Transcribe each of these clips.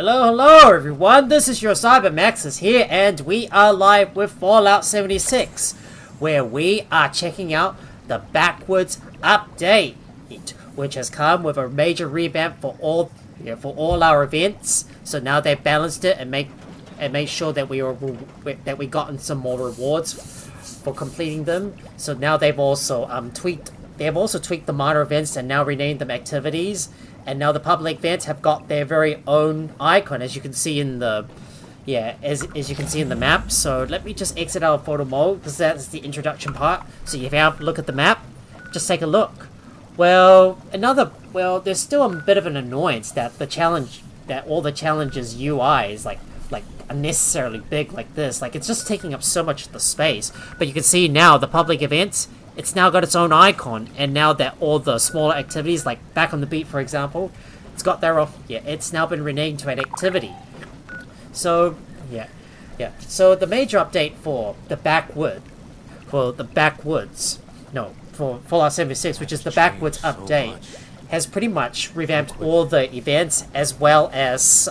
Hello everyone, this is your CyberMaxis here, and we are live with Fallout 76, where we are checking out the Backwoods update, which has come with a major revamp for all our events. So now they've balanced it and made sure that we gotten some more rewards for completing them. So now they've also tweaked the minor events and now renamed them activities. And now the public events have got their very own icon, as you can see in the as you can see in the map. So let me just exit out of photo mode, because that's the introduction part. So if you have a look at the map, just take a look. Well, there's still a bit of an annoyance that all the challenges UI is like unnecessarily big like this. Like, it's just taking up so much of the space. But you can see now the public events, it's now got its own icon, and now that all the smaller activities, like Back on the Beat, for example, it's now been renamed to an activity. So so the major update for Fallout 76, which is the Backwoods update, has pretty much revamped all the events as well as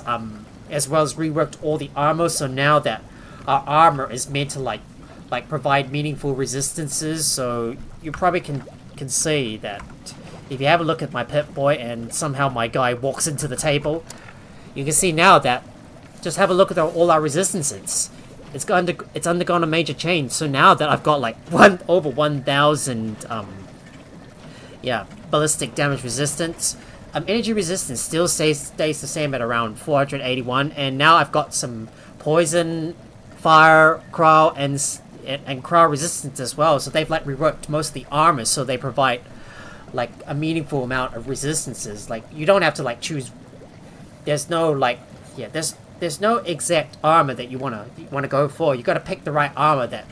reworked all the armor. So now that our armor is meant to provide meaningful resistances. So you probably can see that if you have a look at my Pip-Boy and somehow my guy walks into the table, you can see now that, just have a look at all our resistances. It's undergone a major change. So now that I've got over 1,000 ballistic damage resistance, energy resistance still stays the same at around 481, and now I've got some poison, fire, cryo, and cryo resistance as well. So they've reworked most of the armor, so they provide a meaningful amount of resistances. You don't have to choose. There's no there's no exact armor that you wanna go for. You got to pick the right armor that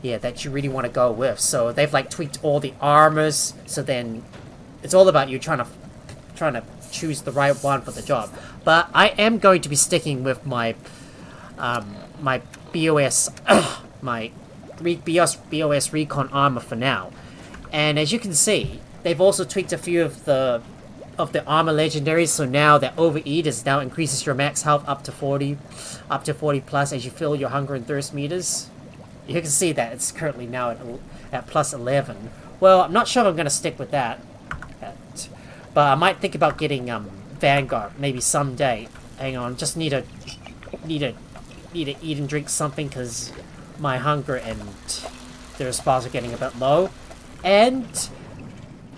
you really want to go with. So they've tweaked all the armors. So then it's all about you trying to choose the right one for the job. But I am going to be sticking with my my BOS BOS recon armor for now. And as you can see, they've also tweaked a few of the armor legendaries. So now that Overeat now increases your max health up to 40 plus as you fill your hunger and thirst meters. You can see that it's currently now at plus 11. Well, I'm not sure if I'm going to stick with that, but I might think about getting Vanguard maybe someday. Hang on, just need to eat and drink something, because my hunger and thirst bars are getting a bit low. And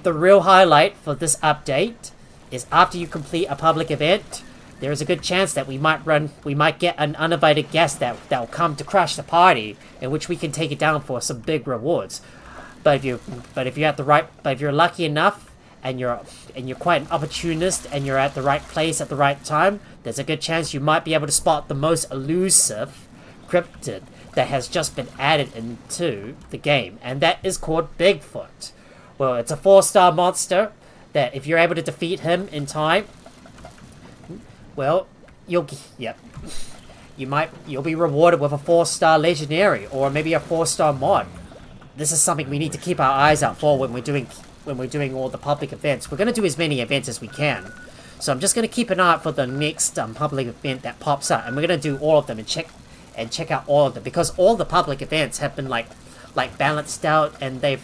the real highlight for this update is, after you complete a public event, there is a good chance that we might get an uninvited guest that will come to crash the party, in which we can take it down for some big rewards. But if you're lucky enough and you're quite an opportunist and you're at the right place at the right time, there's a good chance you might be able to spot the most elusive cryptid that has just been added into the game, and that is called Bigfoot. Well, it's a 4-star monster that, if you're able to defeat him in time, well, you'll be rewarded with a 4-star legendary, or maybe a 4-star mod. This is something we need to keep our eyes out for when we're doing all the public events. We're going to do as many events as we can. So I'm just going to keep an eye out for the next public event that pops up, and we're going to do all of them and check out all of them, because all the public events have been balanced out, and they've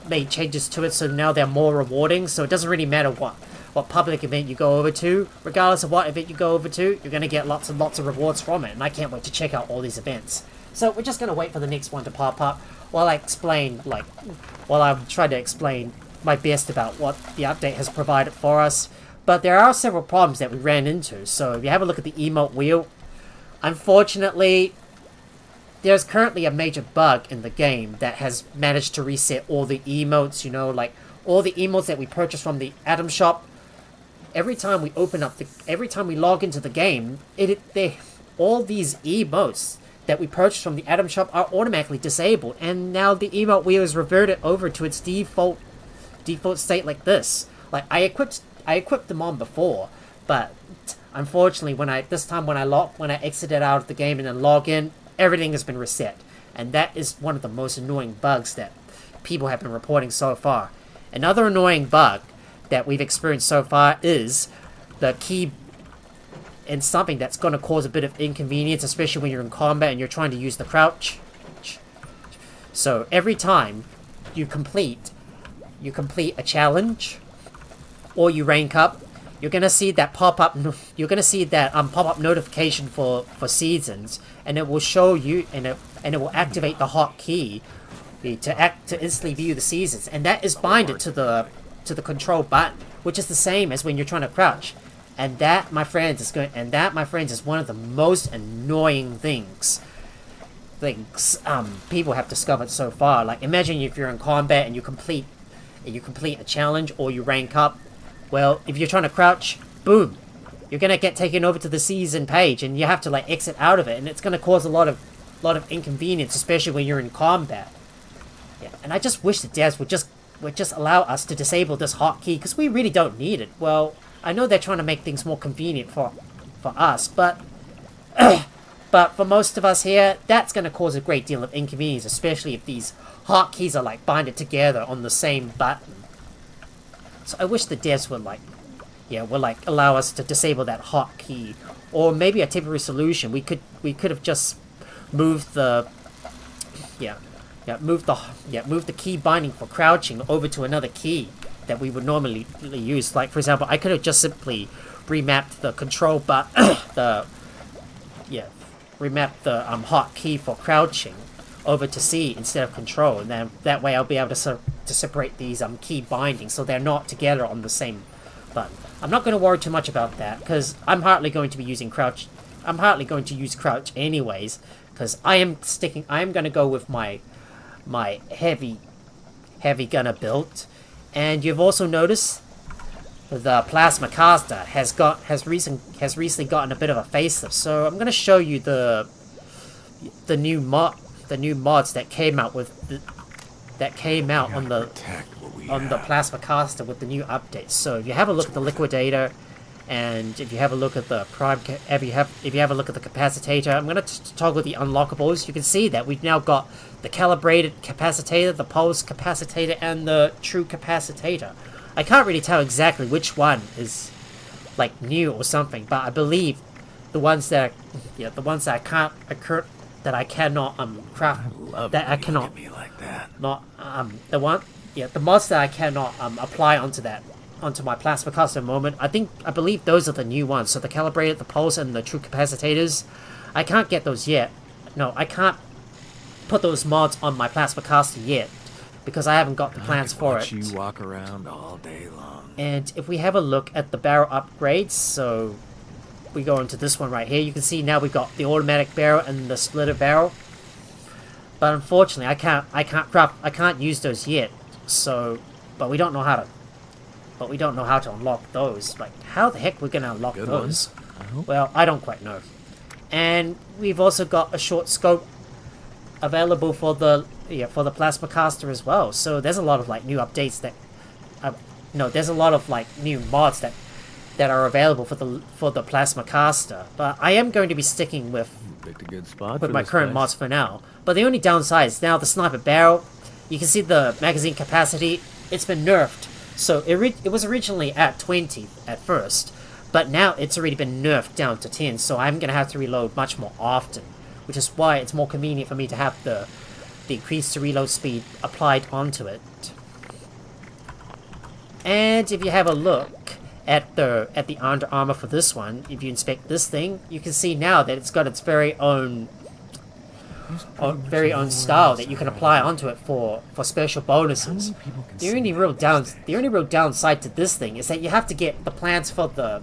made changes to it, so now they're more rewarding. So it doesn't really matter what public event you go over to. Regardless of what event you go over to, you're going to get lots and lots of rewards from it, and I can't wait to check out all these events. So we're just going to wait for the next one to pop up while I try to explain my best about what the update has provided for us. But there are several problems that we ran into. So if you have a look at the emote wheel, unfortunately, there's currently a major bug in the game that has managed to reset all the emotes. All the emotes that we purchased from the item shop. Every time we log into the game, all these emotes that we purchased from the item shop are automatically disabled, and now the emote wheel is reverted over to its default state like this. I equipped them on before, but unfortunately, when I exited out of the game and then log in, everything has been reset, and that is one of the most annoying bugs that people have been reporting so far. Another annoying bug that we've experienced so far is the key and something that's going to cause a bit of inconvenience, especially when you're in combat and you're trying to use the crouch. So every time you complete a challenge or you rank up, you're gonna see that pop-up. You're gonna see that pop-up notification for seasons, and it will show you, and it will activate the hotkey to instantly view the seasons, and that is binded to the control button, which is the same as when you're trying to crouch. And that, my friends, is one of the most annoying things people have discovered so far. Like, imagine if you're in combat and you complete a challenge or you rank up. Well, if you're trying to crouch, boom, you're gonna get taken over to the season page, and you have to like exit out of it, and it's gonna cause a lot of inconvenience, especially when you're in combat. Yeah, and I just wish the devs would just allow us to disable this hotkey, because we really don't need it. Well, I know they're trying to make things more convenient for us, but but for most of us here, that's going to cause a great deal of inconvenience, especially if these hotkeys are like binded together on the same button. So I wish the devs would allow us to disable that hotkey, or maybe a temporary solution. We could have just moved the move the key binding for crouching over to another key that we would normally use. Like, for example, I could have just simply remapped the control remapped the hotkey for crouching over to C instead of control, and then that way I'll be able to separate these key bindings so they're not together on the same button. I'm not going to worry too much about that, because I'm hardly going to be using crouch. I'm hardly going to use crouch anyways, because I am going to go with my heavy gunner build. And you've also noticed the plasma caster has recently gotten a bit of a facelift. So I'm going to show you the new mods that came out on the plasma caster with the new updates. So if you have a look at the liquidator, and if you have a look at the if you have a look at the capacitator, I'm going to toggle the unlockables. You can see that we've now got the calibrated capacitator, the pulse capacitator, and the true capacitator. I can't really tell exactly which one is like new or something, but I believe the ones that I cannot craft, that I cannot me like that. not the mods that I cannot apply onto my plasma caster moment. I believe those are the new ones. So the calibrated, the pulse, and the true capacitors, I can't get those yet. No, I can't put those mods on my plasma caster yet, because I haven't got the plans for it. You walk around all day long. And if we have a look at the barrel upgrades, so we go into this one right here, you can see now we've got the automatic barrel and the splitter barrel. But unfortunately, I can't use those yet. So, but we don't know how to unlock those. Like, how the heck we're gonna unlock those? Well, I don't quite know. And we've also got a short scope available for the plasma caster as well. So there's a lot of like new updates there's a lot of like new mods that are available for the plasma caster. But I am going to be sticking with my current mods for now. But the only downside is now the sniper barrel. You can see the magazine capacity. It's been nerfed. So it was originally at 20 at first, but now it's already been nerfed down to 10. So I'm gonna have to reload much more often, which is why it's more convenient for me to have the increase to reload speed applied onto it. And if you have a look at the under armor for this one, if you inspect this thing, you can see now that it's got its very own style that you can apply onto it for special bonuses. The only real downside to this thing is that you have to get the plans for the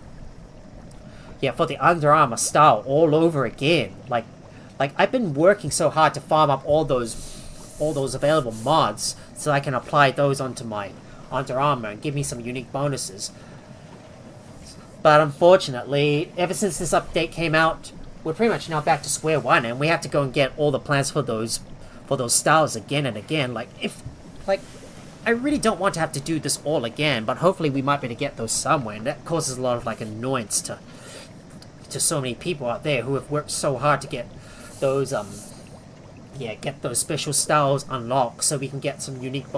Under Armour style all over again. Like I've been working so hard to farm up all those available mods so I can apply those onto my Under Armour and give me some unique bonuses. But unfortunately, ever since this update came out, we're pretty much now back to square one, and we have to go and get all the plans for those styles again and again. I really don't want to have to do this all again, but hopefully we might be able to get those somewhere, and that causes a lot of like annoyance to so many people out there who have worked so hard to get those special styles unlocked, so we can get some unique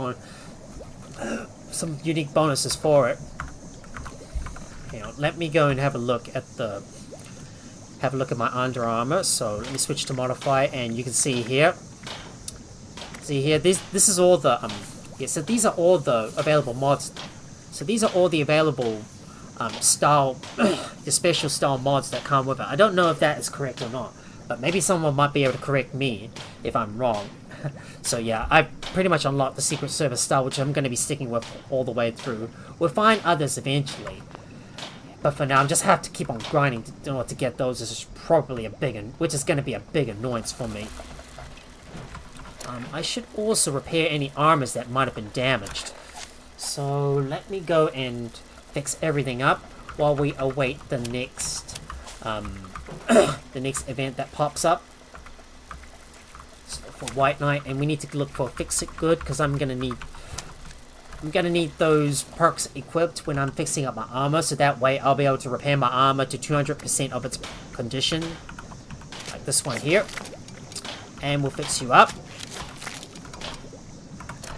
bonuses for it. Hang on, let me go and have a look at my Under Armour. So let me switch to modify, and you can see here. See here, this is all the yeah. So these are all the available mods. So these are all the available style, the special style mods that come with it. I don't know if that is correct or not, but maybe someone might be able to correct me if I'm wrong. So yeah, I pretty much unlocked the Secret Service style, which I'm going to be sticking with all the way through. We'll find others eventually, but for now, I'm just have to keep on grinding in order to get those. Which is probably which is going to be a big annoyance for me. I should also repair any armors that might have been damaged. So let me go and fix everything up while we await the next the next event that pops up. So for White Knight, and we need to look for Fix It Good, because I'm gonna need those perks equipped when I'm fixing up my armor, so that way I'll be able to repair my armor to 200% of its condition, like this one here, and we'll fix you up.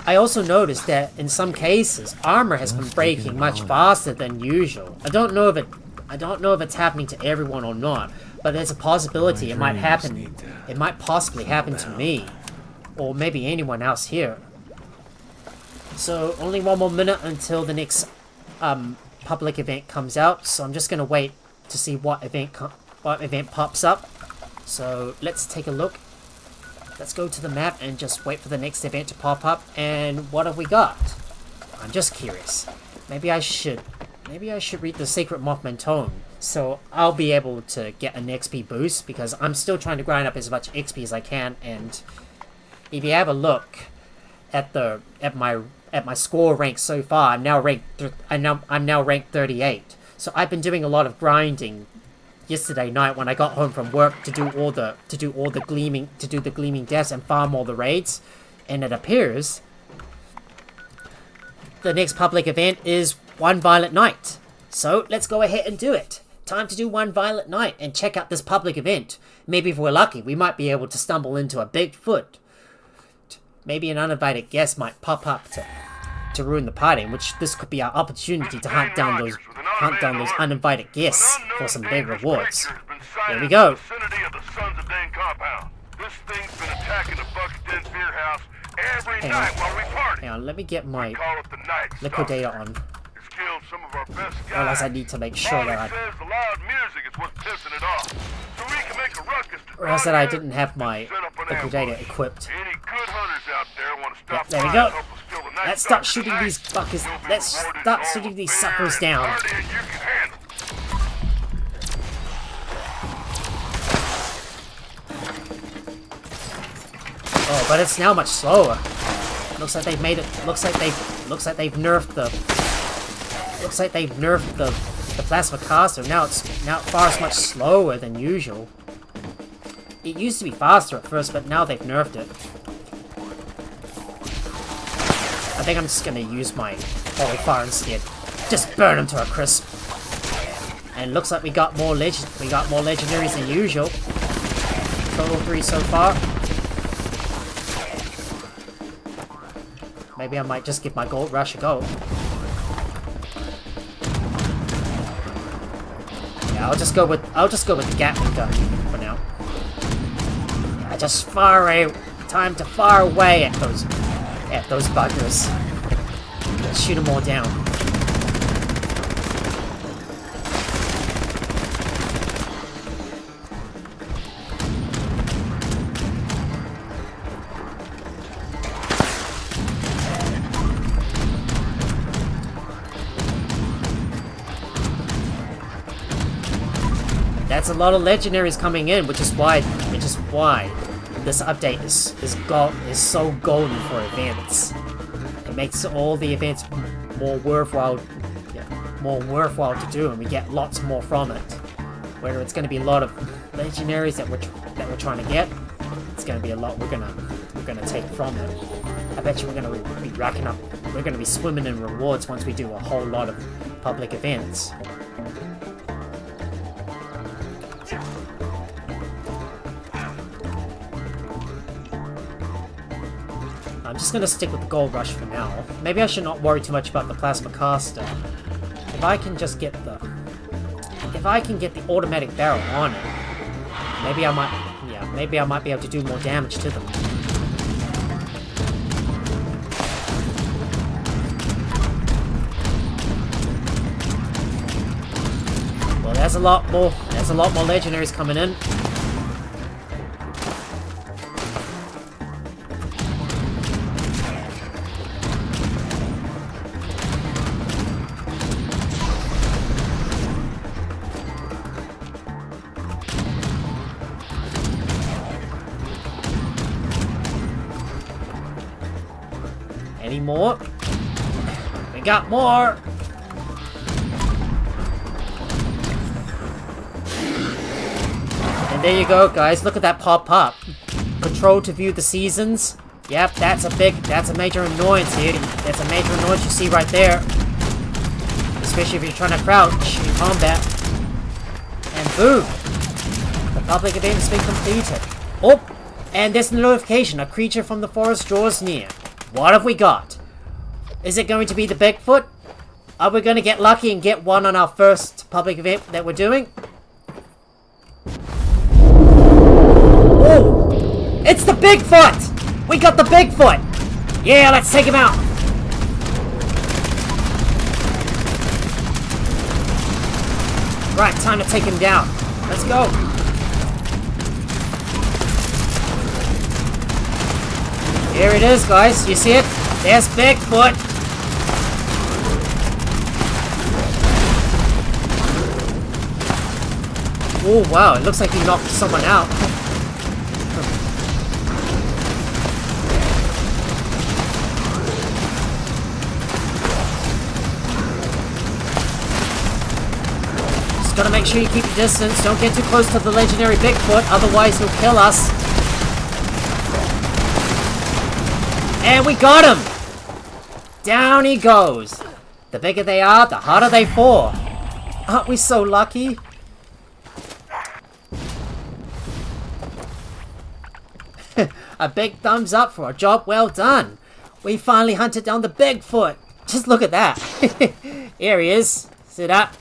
I also noticed that in some cases, armor has been breaking much faster than usual. I don't know if it's happening to everyone or not, but there's a possibility it might happen. It might possibly happen to me, or maybe anyone else here. So only one more minute until the next public event comes out. So I'm just gonna wait to see what event pops up. So let's take a look. Let's go to the map and just wait for the next event to pop up. And what have we got? I'm just curious. Maybe I should read the Sacred Mothman Tome, so I'll be able to get an XP boost, because I'm still trying to grind up as much XP as I can. And if you have a look at my score rank so far, I'm now ranked 38. So I've been doing a lot of grinding yesterday night when I got home from work to do the gleaming deaths and farm all the raids, and it appears the next public event is One Violent Night. So let's go ahead and do it. Time to do One Violent Night and check out this public event. Maybe if we're lucky, we might be able to stumble into a Bigfoot. Maybe an uninvited guest might pop up to ruin the party, in which this could be our opportunity to hunt down those uninvited guests for some big rewards. Here we go. Hang on, let me get my liquidator on. Otherwise I need to make sure that I didn't have my liquidator equipped. Yeah, there we go. Let's start shooting these fuckers. Let's start shooting these suckers down. Oh, but it's now much slower. Looks like they've made it. Looks like they've nerfed the plasma caster. Now it fires much slower than usual. It used to be faster at first, but now they've nerfed it. I think I'm just gonna use my holy fire instead. Just burn them to a crisp. And looks like we got more legendaries than usual. Total 3 so far. Maybe I might just give my gold rush a go. Yeah, I'll just go with the Gatling gun for now. Yeah, just time to fire away at those buggers. Let's shoot them all down. That's a lot of legendaries coming in, which is why this update is so golden for events. It makes all the events more worthwhile to do, and we get lots more from it. Whether it's going to be a lot of legendaries that we're trying to get, it's going to be a lot we're gonna take from it. I bet you we're going to be racking up. We're going to be swimming in rewards once we do a whole lot of public events. I'm just gonna stick with the gold rush for now. Maybe I should not worry too much about the plasma caster. If I can just get the if I can get the automatic barrel on it, maybe I might, yeah, maybe I might be able to do more damage to them. Well, there's a lot more legendaries coming in. Any more? We got more! And there you go, guys. Look at that pop up. Control to view the seasons. Yep, that's a major annoyance here. That's a major annoyance you see right there. Especially if you're trying to crouch in combat. And boom! The public event has been completed. Oh! And there's a notification. A creature from the forest draws near. What have we got? Is it going to be the Bigfoot? Are we going to get lucky and get one on our first public event that we're doing? Oh! It's the Bigfoot! We got the Bigfoot! Yeah, let's take him out! Right, time to take him down. Let's go! Here it is, guys. You see it? There's Bigfoot. Oh, wow. It looks like he knocked someone out. Just gotta make sure you keep your distance. Don't get too close to the legendary Bigfoot, otherwise he'll kill us. And we got him! Down he goes. The bigger they are, the harder they fall. Aren't we so lucky? A big thumbs up for a job well done. We finally hunted down the Bigfoot. Just look at that. Here he is. Sit up.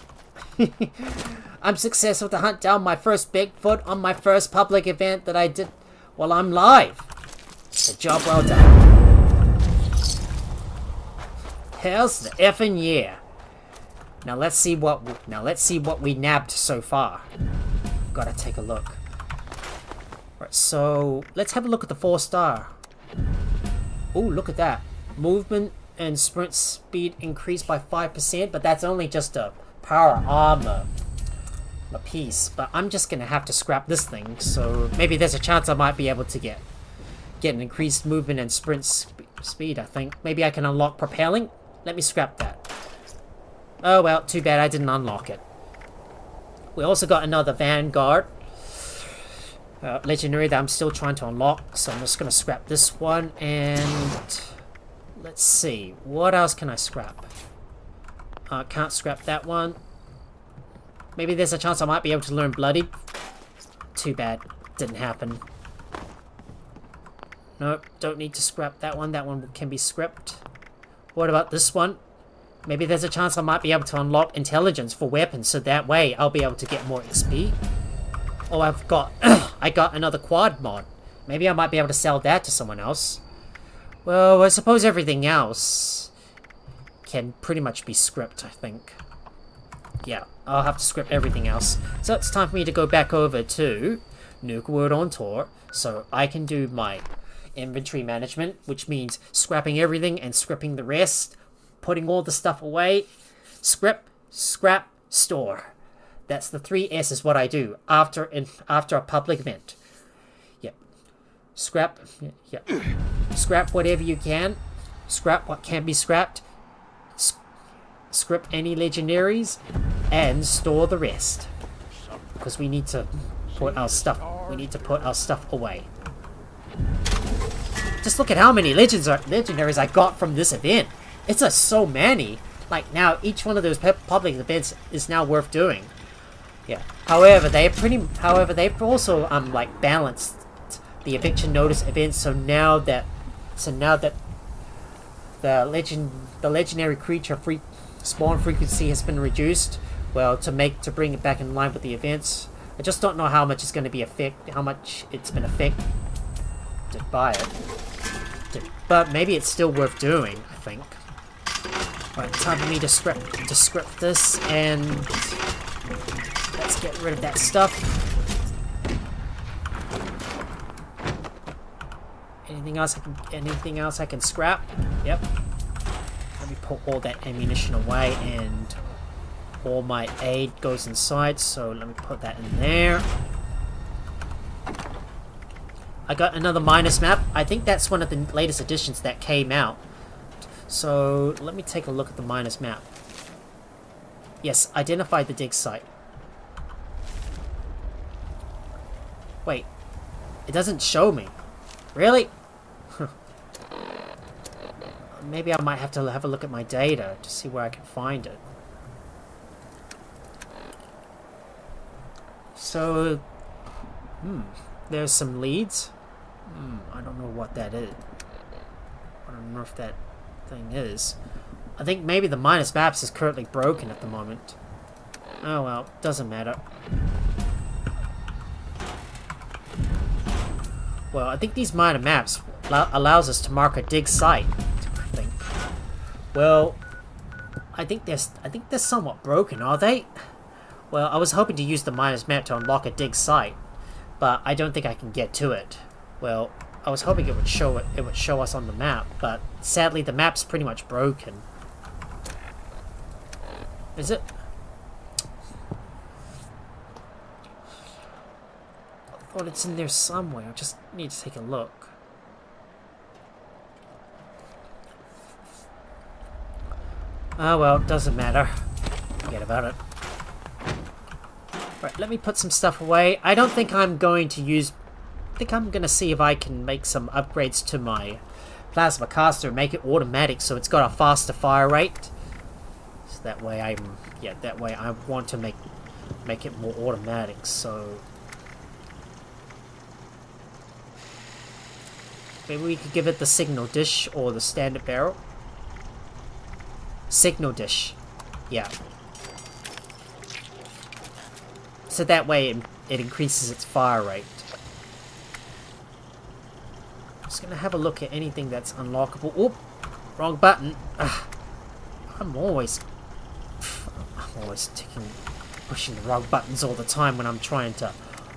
I'm successful to hunt down my first Bigfoot on my first public event that I did while I'm live. A job well done. Hells the effing yeah. Now let's see what we nabbed so far. Gotta take a look. Right, so let's have a look at the 4-star. Oh, look at that. Movement and sprint speed increased by 5%, but that's only just a power armor a piece. But I'm just gonna have to scrap this thing, so maybe there's a chance I might be able to get an increased movement and sprint speed, I think. Maybe I can unlock propelling. Let me scrap that. Oh well, too bad I didn't unlock it. We also got another Vanguard legendary that I'm still trying to unlock, so I'm just going to scrap this one. And let's see, what else can I scrap? Can't scrap that one. Maybe there's a chance I might be able to learn Bloodied. Too bad, didn't happen. Nope, don't need to scrap that one. That one can be scrapped. What about this one? Maybe there's a chance I might be able to unlock intelligence for weapons, so that way I'll be able to get more XP. Oh, I got another quad mod. Maybe I might be able to sell that to someone else. Well, I suppose everything else can pretty much be scrapped, I think. Yeah, I'll have to scrap everything else. So it's time for me to go back over to Nuke World on Tour, so I can do my inventory management, which means scrapping everything and scrapping the rest, putting all the stuff away. Scrap, store. That's the 3 S's what I do after a public event. Yep. Scrap. Yep. Scrap whatever you can. Scrap what can be scrapped. Scrap any legendaries, and store the rest. Because we need to put our stuff. We need to put our stuff away. Just look at how many legendaries I got from this event. It's so many. Like now, each one of those public events is now worth doing. Yeah. However, they've also like balanced the eviction notice events. So now that the legendary creature spawn frequency has been reduced, well, to bring it back in line with the events. I just don't know how much it's going to be how much it's been affected by it. But maybe it's still worth doing, I think. Right, time for me to script this, and let's get rid of that stuff. Anything else I can scrap? Yep. Let me put all that ammunition away, and all my aid goes inside, so let me put that in there. I got another minus map. I think that's one of the latest editions that came out. So let me take a look at the minus map. Yes, identify the dig site. Wait, it doesn't show me. Really? Maybe I might have to have a look at my data to see where I can find it. So, there's some leads. I don't know what that is. I don't know if that thing is. I think maybe the minus maps is currently broken at the moment. Oh well, doesn't matter. Well, I think these minor maps allows us to mark a dig site. I think. Well, I think they're somewhat broken, are they? Well, I was hoping to use the minus map to unlock a dig site, but I don't think I can get to it. Well, I was hoping it would show us on the map, but sadly the map's pretty much broken. Is it? I thought it's in there somewhere. I just need to take a look. Oh well, doesn't matter. Forget about it. Right, let me put some stuff away. I don't think I'm going to use... I think I'm going to see if I can make some upgrades to my plasma caster and make it automatic so it's got a faster fire rate. So that way I want to make it more automatic, so... Maybe we could give it the signal dish or the standard barrel. Signal dish. Yeah. So that way it increases its fire rate. I'm just gonna have a look at anything that's unlockable. Oop! Wrong button. Ugh. I'm always pushing the wrong buttons all the time when I'm trying to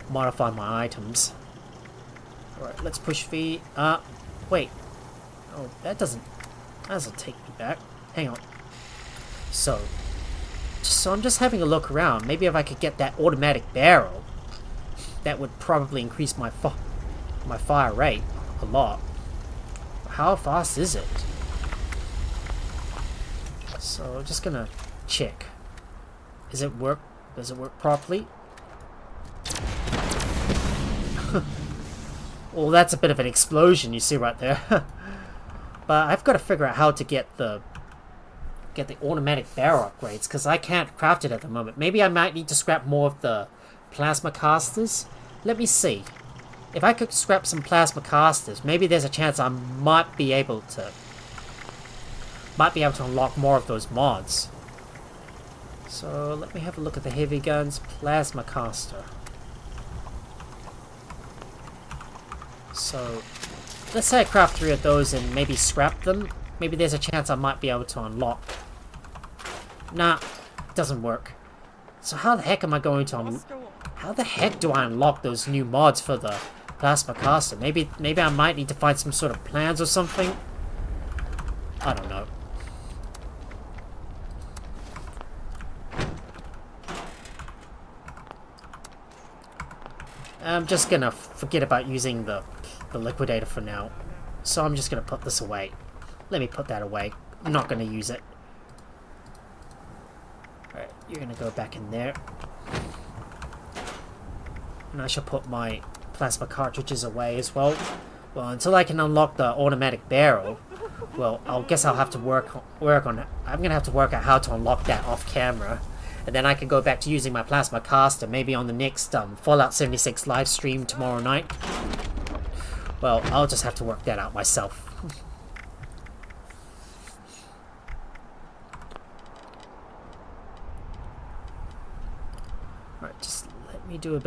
modify my items. Alright, let's push V. Wait. Oh, that doesn't take me back. Hang on. So I'm just having a look around. Maybe if I could get that automatic barrel, that would probably increase my fire rate a lot. How fast is it? So I'm just gonna check. Does it work properly? Well, that's a bit of an explosion you see right there. But I've got to figure out how to get the automatic barrel upgrades, because I can't craft it at the moment. Maybe I might need to scrap more of the plasma casters. Let me see. If I could scrap some plasma casters, maybe there's a chance I might be able to unlock more of those mods. So let me have a look at the heavy guns plasma caster. So let's say I craft 3 of those and maybe scrap them. Maybe there's a chance I might be able to unlock. Nah, it doesn't work. So how the heck am I going to how the heck do I unlock those new mods for the plasma caster? Maybe I might need to find some sort of plans or something. I don't know. I'm just gonna forget about using the liquidator for now. So I'm just gonna put this away. Let me put that away. I'm not gonna use it. Alright, you're gonna go back in there. And I shall put my plasma cartridges away as well. Well, until I can unlock the automatic barrel, well, I guess I'll have to work on it. I'm gonna have to work out how to unlock that off camera. And then I can go back to using my plasma caster, maybe on the next Fallout 76 live stream tomorrow night. Well, I'll just have to work that out myself. Right, just let me do a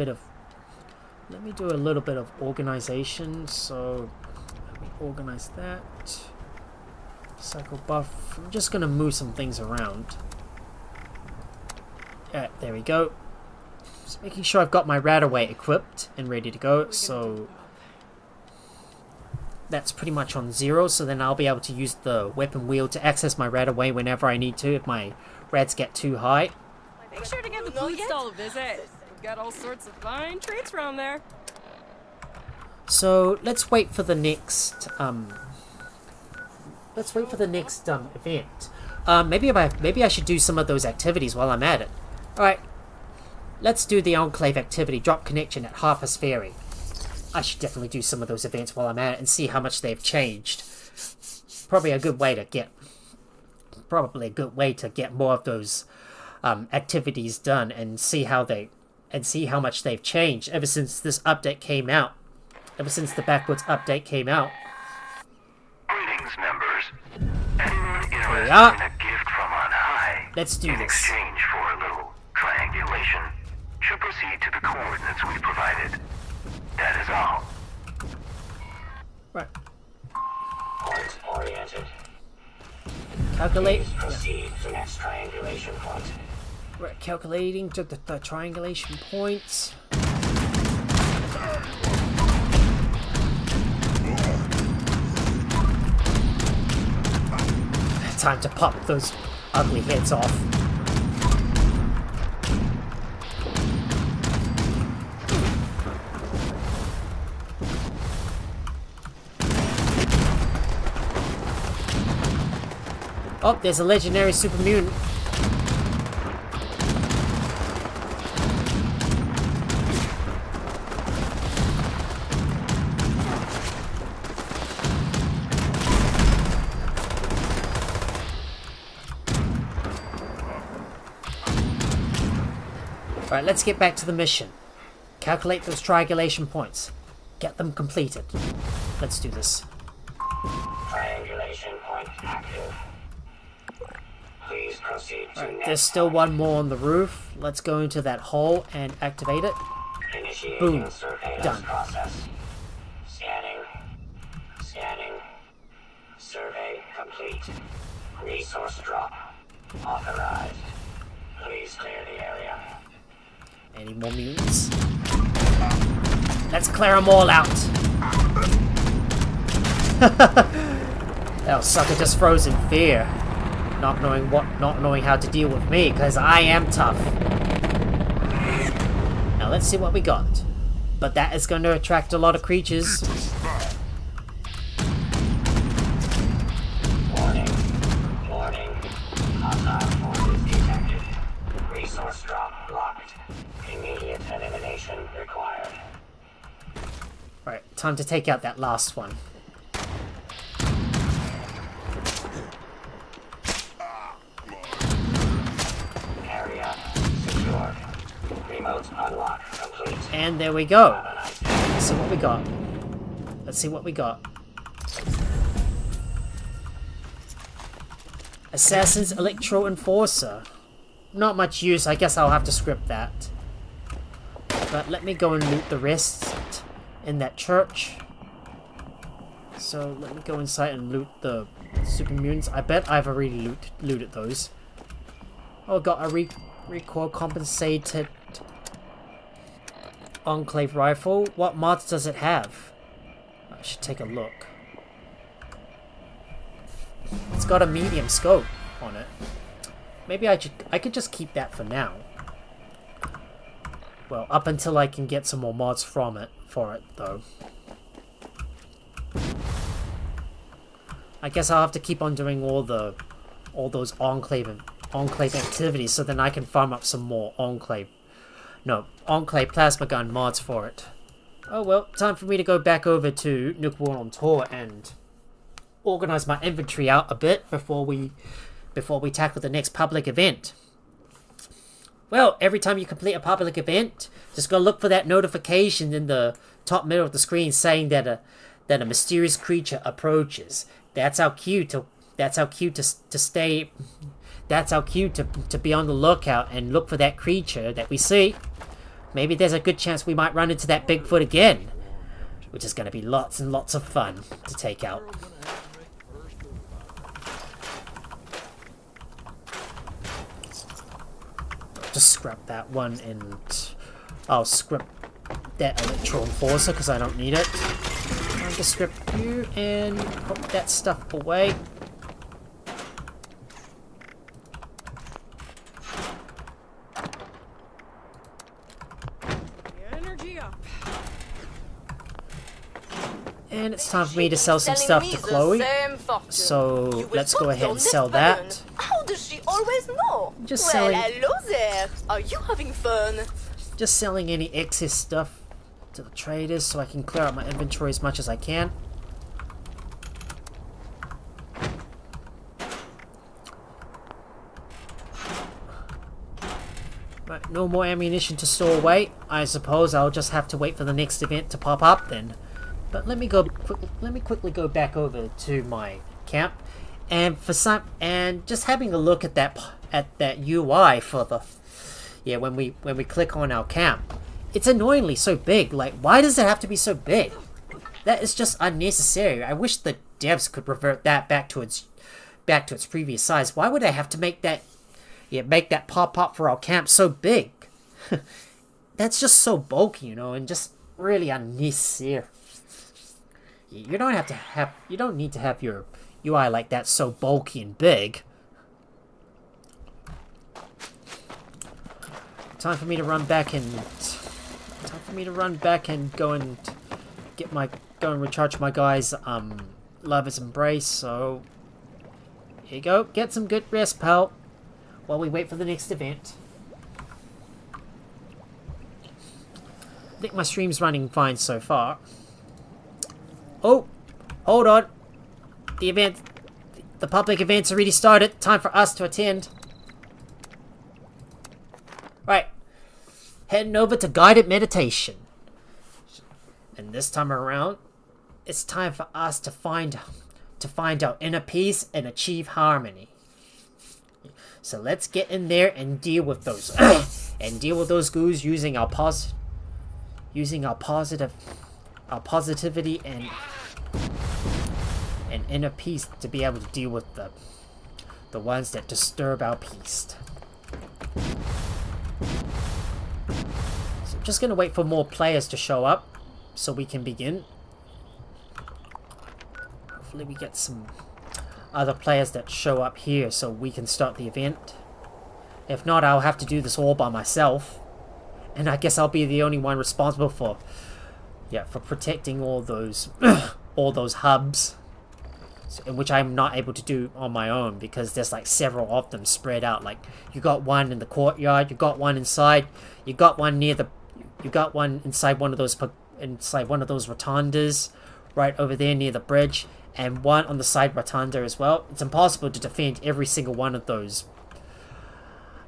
little bit of organization. So let me organize that. Cycle buff. I'm just gonna move some things around. There we go. Just making sure I've got my Radaway equipped and ready to go. So that's pretty much on 0. So then I'll be able to use the weapon wheel to access my Radaway whenever I need to if my rads get too high. Make sure to give the food stall a visit. We've got all sorts of fine treats around there. So let's wait for the next event. Maybe I should do some of those activities while I'm at it. All right, let's do the Enclave activity. Drop connection at Harper's Ferry. I should definitely do some of those events while I'm at it and see how much they've changed. Probably a good way to get more of those activities done and see how much they've changed ever since this update came out. Ever since the Backwoods update came out. Greetings, members. Anyone Here we interested are. in a gift from on high? Let's do in this. exchange for a little triangulation, should proceed to the coordinates we provided. That is all. Right. Point oriented. Calculate. Proceed to next triangulation point. Right, calculating to the triangulation points. Time to pop those ugly heads off. Oh, there's a legendary super mutant. Alright, let's get back to the mission. Calculate those triangulation points. Get them completed. Let's do this. Triangulation point active. Please proceed to Alright, next. there's still one more on the roof. Let's go into that hole and activate it. Initiating Boom. surveillance Done. process. Scanning. Scanning. Survey complete. Resource drop. Authorized. Please clear the area. Any more mutants? Let's clear them all out. That sucker just froze in fear. Not knowing how to deal with me, because I am tough. Now let's see what we got. But that is going to attract a lot of creatures. Warning. Warning. Hostile forces detected. Resource drop blocked. Immediate elimination required. Right, time to take out that last one. Area secured. Remote unlock complete. And there we go. Let's see what we got. Let's see what we got. Assassin's Electro Enforcer. Not much use, I guess I'll have to script that. But let me go and loot the rest in that church. So let me go inside and loot the super mutants. I bet I've already looted those. Oh, got a recoil compensated Enclave rifle. What mods does it have? I should take a look. It's got a medium scope on it. Maybe I could just keep that for now. Well, up until I can get some more mods for it though. I guess I'll have to keep on doing all those Enclave activities so then I can farm up some more Enclave plasma gun mods for it. Oh well, time for me to go back over to Nuke World on Tour and organize my inventory out a bit before we tackle the next public event. Well, every time you complete a public event, just go look for that notification in the top middle of the screen saying that a mysterious creature approaches. That's our cue to be on the lookout and look for that creature that we see. maybe there's a good chance we might run into that Bigfoot again. Which is going to be lots and lots of fun to take out. Just scrap that one and I'll scrap that electro enforcer because I don't need it. I'll just scrap you and put that stuff away. Energy up. And it's time for me to sell some stuff to Chloe. So let's go ahead and sell that. How does she always know? Just well, selling. hello there. Are you having fun? Just selling any excess stuff to the traders so I can clear out my inventory as much as I can. Right, no more ammunition to store away. I suppose I'll just have to wait for the next event to pop up then. But let me quickly go back over to my camp, and just having a look at that UI for the when we click on our camp, it's annoyingly so big. Like, why does it have to be so big? That is just unnecessary. I wish the devs could revert that back to its previous size. Why would I have to make that pop up for our camp so big? That's just so bulky, you know, and just really unnecessary. You don't need to have your UI like that so bulky and big. Time for me to run back and go and recharge my guy's lover's embrace. So here you go. Get some good rest, pal, while we wait for the next event. I think my stream's running fine so far. Oh, hold on. The public event's already started. Time for us to attend. Right. Heading over to guided meditation. And this time around, it's time for us to find our inner peace and achieve harmony. So let's get in there and deal with those ghouls using our positivity and inner peace to be able to deal with the ones that disturb our peace. So I'm just gonna wait for more players to show up so we can begin. Hopefully we get some other players that show up here so we can start the event. If not, I'll have to do this all by myself, and I guess I'll be the only one responsible for protecting all those hubs, in which I'm not able to do on my own because there's like several of them spread out. Like, you got one in the courtyard, you got one inside, you got one inside one of those rotundas right over there near the bridge, and one on the side rotunda as well. It's impossible to defend every single one of those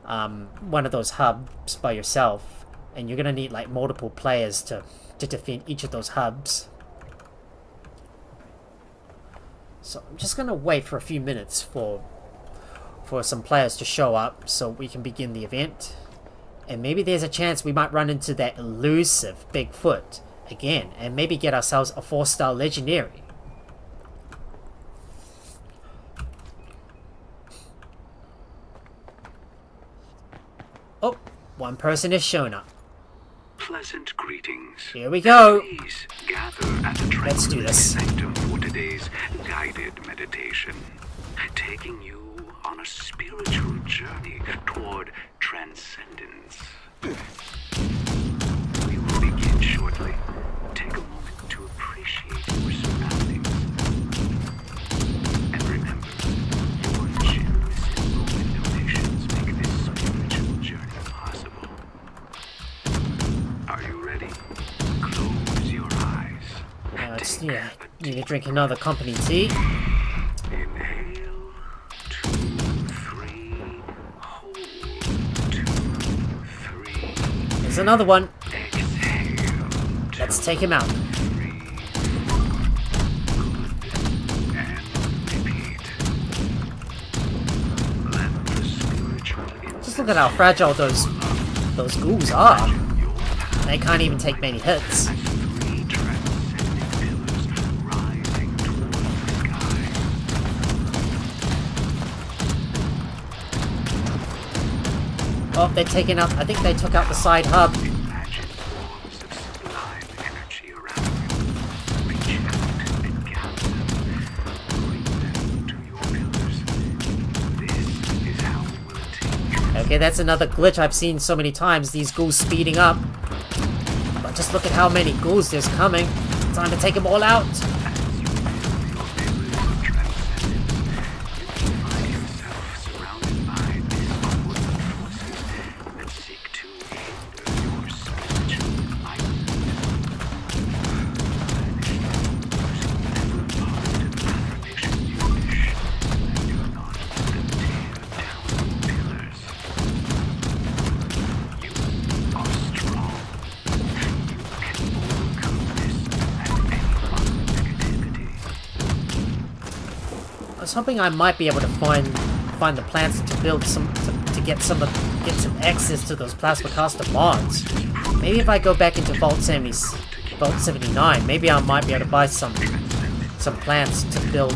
hubs by yourself, and you're gonna need like multiple players to defend each of those hubs. So I'm just gonna wait for a few minutes for some players to show up so we can begin the event. And maybe there's a chance we might run into that elusive Bigfoot again, and maybe get ourselves a 4-star legendary. Oh, one person has shown up. Pleasant greetings. Here we go. Please gather at the Let's do this. sanctum for today's guided meditation, taking you on a spiritual journey toward transcendence. We will begin shortly. Take a moment to appreciate your surroundings. And remember, your generous and open donations make this spiritual journey possible. Are you ready? Close your eyes. I just need to drink another company tea. Inhale, 2, 3, hold, 2, 3. There's another one. Exhale. Let's take him out. 3. Good. And repeat. Let the spiritual Just look at how fragile those ghouls are. your They can't even take many hits. Oh, they're taking out. I think they took out the side hub. Okay, that's another glitch I've seen so many times, these ghouls speeding up. But just look at how many ghouls there's coming. Time to take them all out. I was hoping I might be able to find the plants to build some to get some access to those plasma caster mods. Maybe if I go back into Vault 79, maybe I might be able to buy some plants to build,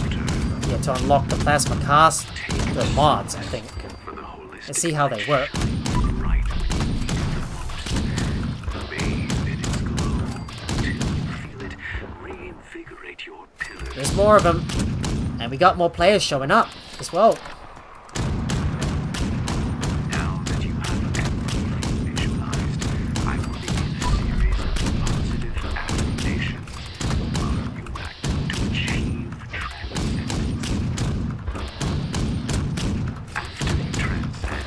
yeah, to unlock the plasma cast the mods, I think, and see how they work. There's more of them. And we got more players showing up as well. Now that you have everything visualized, I will begin a series of positive affirmations while you act to achieve transcendence. After you transcend,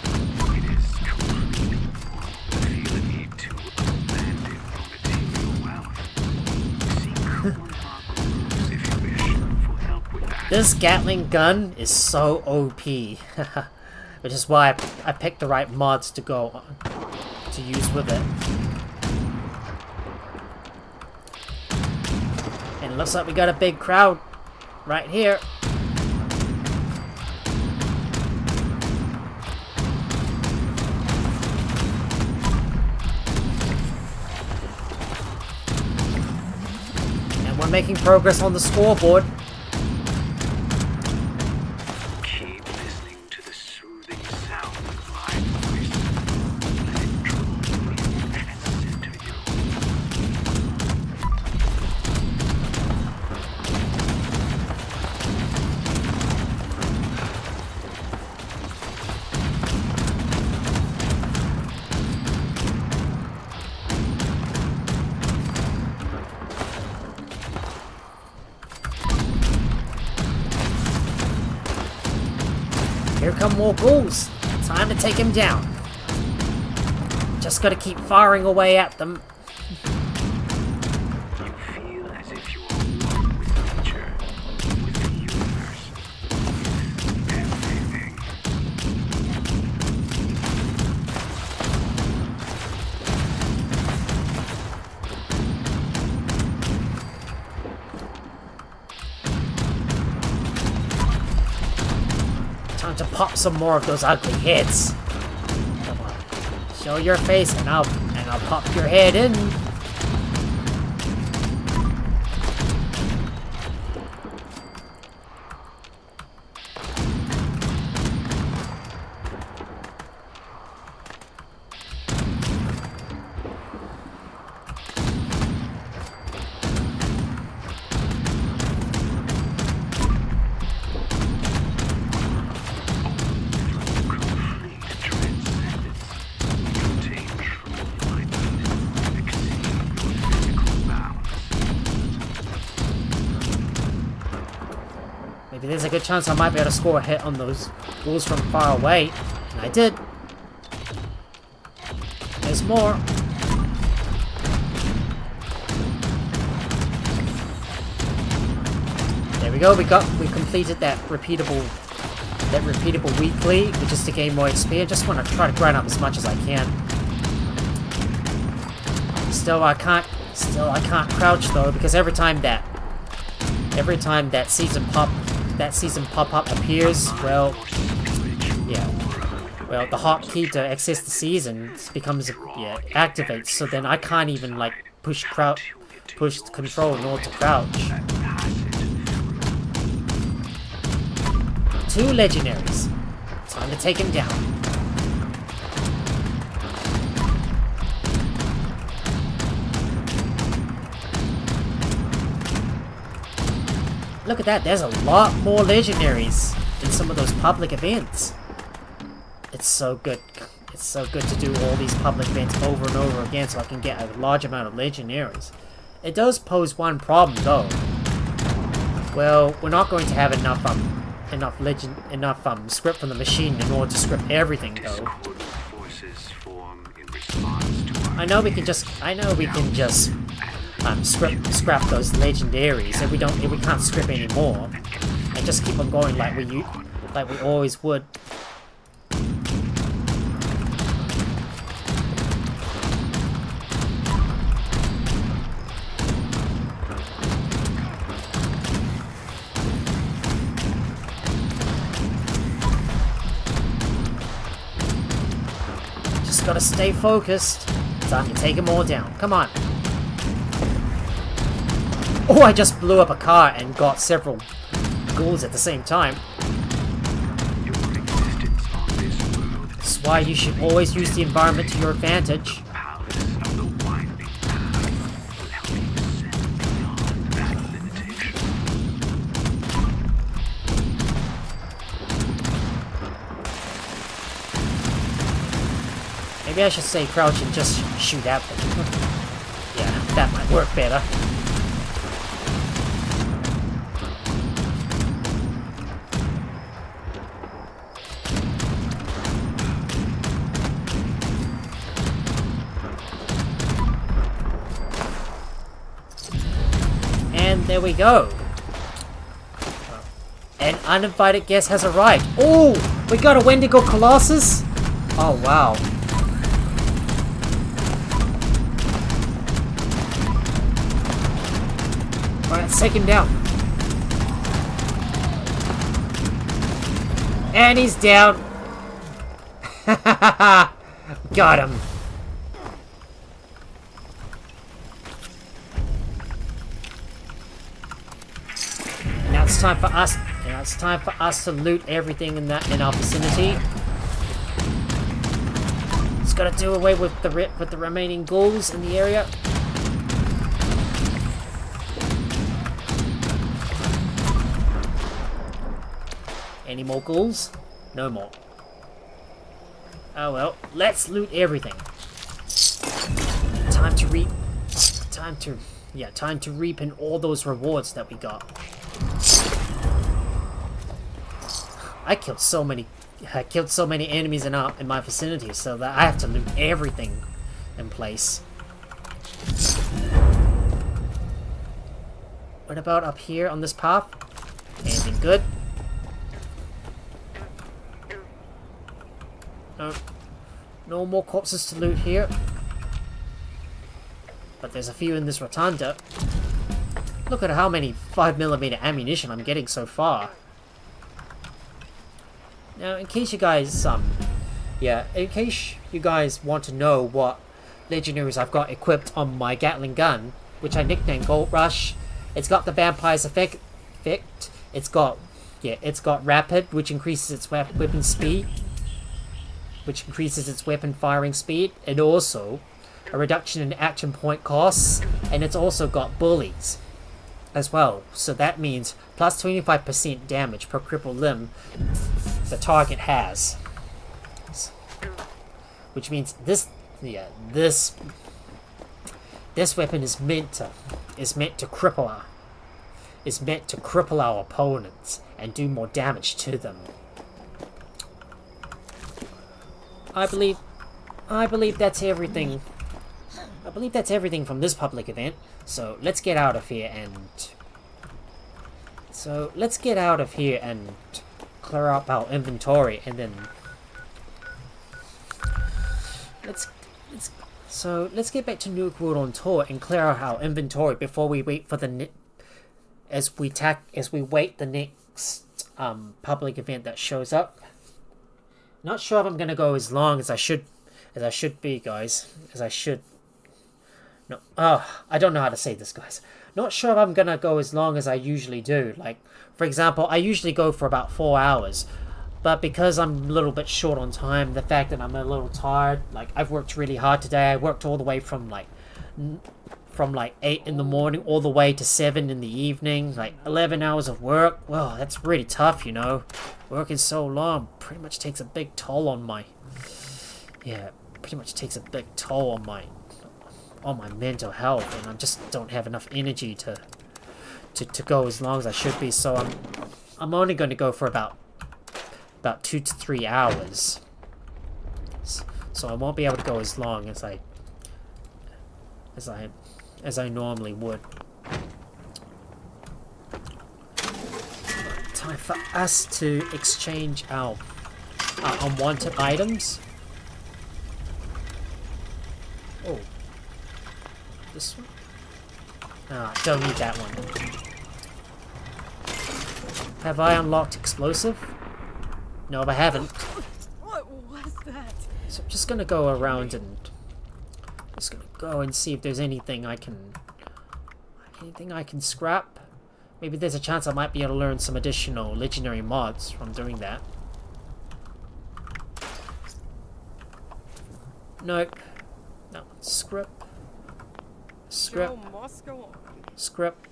it is completely normal to feel a need to abandon your material wealth. Seek horizons if you wish for help with that. This Gatling gun is so OP, which is why I picked the right mods to go to use with it. And it looks like we got a big crowd right here. And we're making progress on the scoreboard. Keep listening to the soothing sound of my voice. Let it draw you and center you. Here come more ghouls. Time to take him down. Just gotta keep firing away at them. You feel as if you are one with nature, with the universe, with everything. Time to pop some more of those ugly heads. Come on. Show your face and I'll pop your head in. Maybe there's a good chance I might be able to score a hit on those ghouls from far away. And I did. There's more. There we go. We completed that repeatable weekly, which is to gain more XP. I just want to try to grind up as much as I can. Still I can't crouch though, because every time that season pop-up appears, well, yeah. well, the hotkey to access the seasons becomes, yeah, activates, so then I can't even, like, push control in order to crouch. 2 legendaries. Time to take him down. Look at that, there's a lot more legendaries in some of those public events. It's so good. It's so good to do all these public events over and over again so I can get a large amount of legendaries. It does pose one problem though. Well, we're not going to have enough script from the machine in order to script everything though. I know we can just scrap those legendaries and we can't script anymore. And just keep on going like we always would. Just gotta stay focused. Time to take them all down. Come on. Oh, I just blew up a car and got several ghouls at the same time. That's why you should always use the environment to your advantage. Maybe I should say crouch and just shoot at them. Yeah, that might work better. And there we go. An uninvited guest has arrived. Oh, we got a Wendigo Colossus? Oh, wow. Alright, let's take him down. And he's down. Got him. Now it's time for us to loot everything in our vicinity. Just gotta do away with the remaining ghouls in the area. Any more ghouls? No more. Oh well, let's loot everything. Time to reap in all those rewards that we got. I killed so many enemies in my vicinity, so that I have to loot everything in place. What about up here on this path? Anything good? No more corpses to loot here. But there's a few in this rotunda. Look at how many 5mm ammunition I'm getting so far. Now, in case you guys want to know what legendaries I've got equipped on my Gatling gun, which I nicknamed Gold Rush, it's got the Vampire's effect. It's got Rapid, which increases its weapon speed, which increases its weapon firing speed, and also a reduction in action point costs, and it's also got Bullies as well. So that means plus 25% damage per crippled limb the target has. Which means this weapon is meant to cripple our opponents and do more damage to them. I believe that's everything. I believe that's everything from this public event. So let's get out of here and clear up our inventory, and then let's get back to Nuke World on tour and clear out our inventory before we wait for as we wait the next public event that shows up. Not sure if I'm gonna go as long as I should be, guys. As I should. No, I don't know how to say this, guys. Not sure if I'm gonna go as long as I usually do. Like, for example, I usually go for about 4 hours. But because I'm a little bit short on time, the fact that I'm a little tired, like, I've worked really hard today. I worked all the way from like 8 in the morning all the way to 7 in the evening. Like, 11 hours of work. Well, that's really tough, you know. Working so long pretty much takes a big toll on my... Yeah, pretty much takes a big toll on my mental health. And I just don't have enough energy to go as long as I should be. So I'm only going to go for about 2 to 3 hours. So I won't be able to go as long as I normally would. Time for us to exchange our unwanted items. Oh, this one? Don't need that one. Have I unlocked explosive? No, I haven't. What was that? So I'm just gonna go around and see if there's anything I can scrap. Maybe there's a chance I might be able to learn some additional legendary mods from doing that. Nope. No. Script. Show must go on. Script.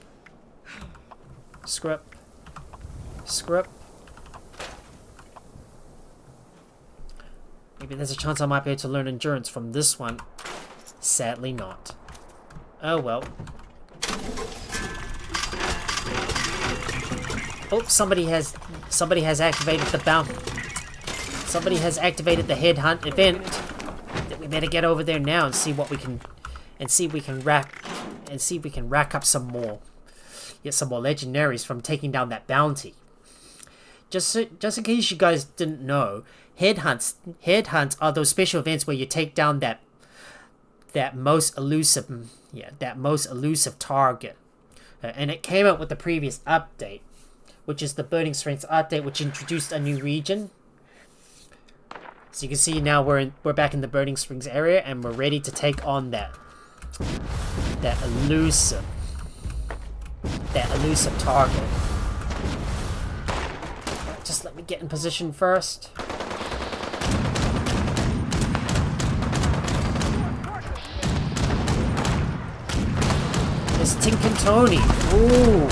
Script. Script. Maybe there's a chance I might be able to learn endurance from this one. Sadly not. Oh well. Oh, somebody has activated the Somebody has activated the headhunt event. We better get over there now and see what we can rack up some more. Get some more legendaries from taking down that bounty. Just in case you guys didn't know, headhunts are those special events where you take down that most elusive target. And it came out with the previous update, which is the Burning Strengths update, which introduced a new region. So you can see now we're back in the Burning Springs area, and we're ready to take on that elusive target. Just let me get in position first. It's Tink and Tony. Ooh.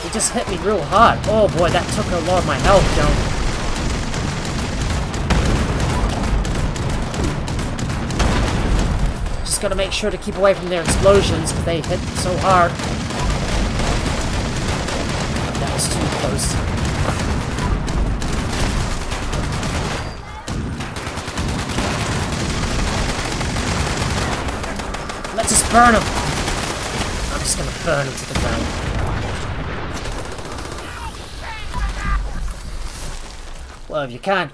It just hit me real hard. Oh boy, that took a lot of my health down. Just gotta make sure to keep away from their explosions because they hit so hard. That was too close. Let's just burn them. I'm just gonna burn them to the ground. Well, if you can't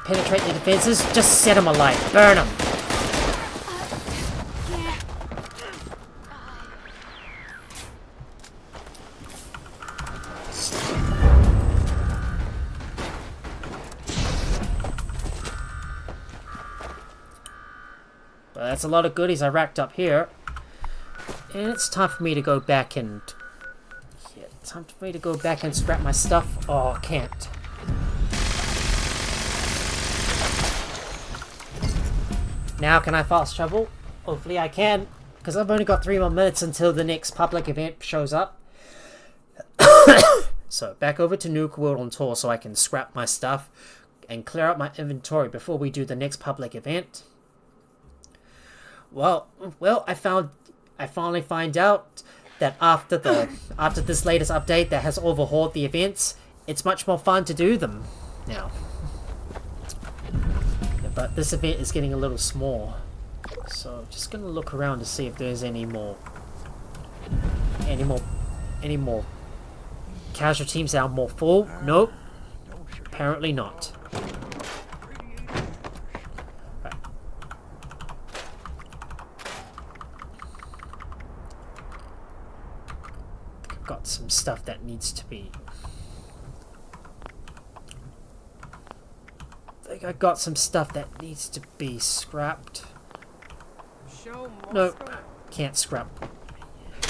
penetrate the defenses, just set them alight. Burn them. Well, that's a lot of goodies I racked up here. And it's time for me to go back and... Time for me to go back and scrap my stuff. Oh, I can't. Now can I fast travel? Hopefully I can, because I've only got 3 more minutes until the next public event shows up. So back over to Nuke World on tour so I can scrap my stuff and clear out my inventory before we do the next public event. Well, I finally find out that after this latest update that has overhauled the events, it's much more fun to do them now. Yeah, but this event is getting a little small, so just gonna look around to see if there's any more casual teams that are more full. Nope, Apparently not. Right. I've got some stuff that needs to be... I got some stuff that needs to be scrapped. No, can't scrap.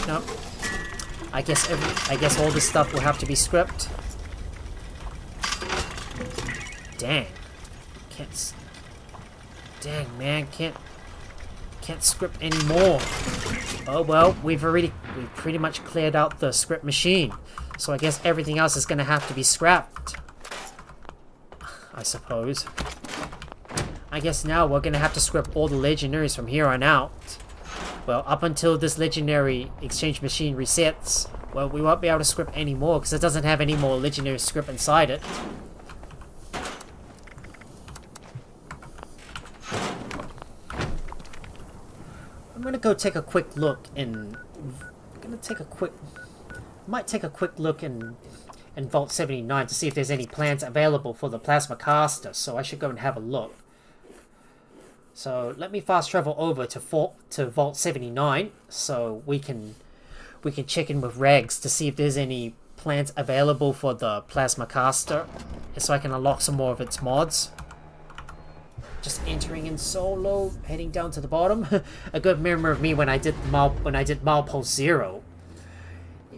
No. I guess all this stuff will have to be scrapped. Dang. Dang, man, can't script anymore. Oh well, we've pretty much cleared out the script machine. So I guess everything else is gonna have to be scrapped. I suppose. I guess now we're gonna have to scrap all the legendaries from here on out. Well, up until this legendary exchange machine resets, well, we won't be able to script anymore because it doesn't have any more legendary script inside it. I'm gonna go take a quick look and might take a quick look in Vault 79 to see if there's any plans available for the plasma caster, so I should go and have a look. So let me fast travel over to Vault 79 so we can check in with Regs to see if there's any plans available for the plasma caster, and so I can unlock some more of its mods. Just entering in solo, heading down to the bottom. A good memory of me when I did Milepost 0.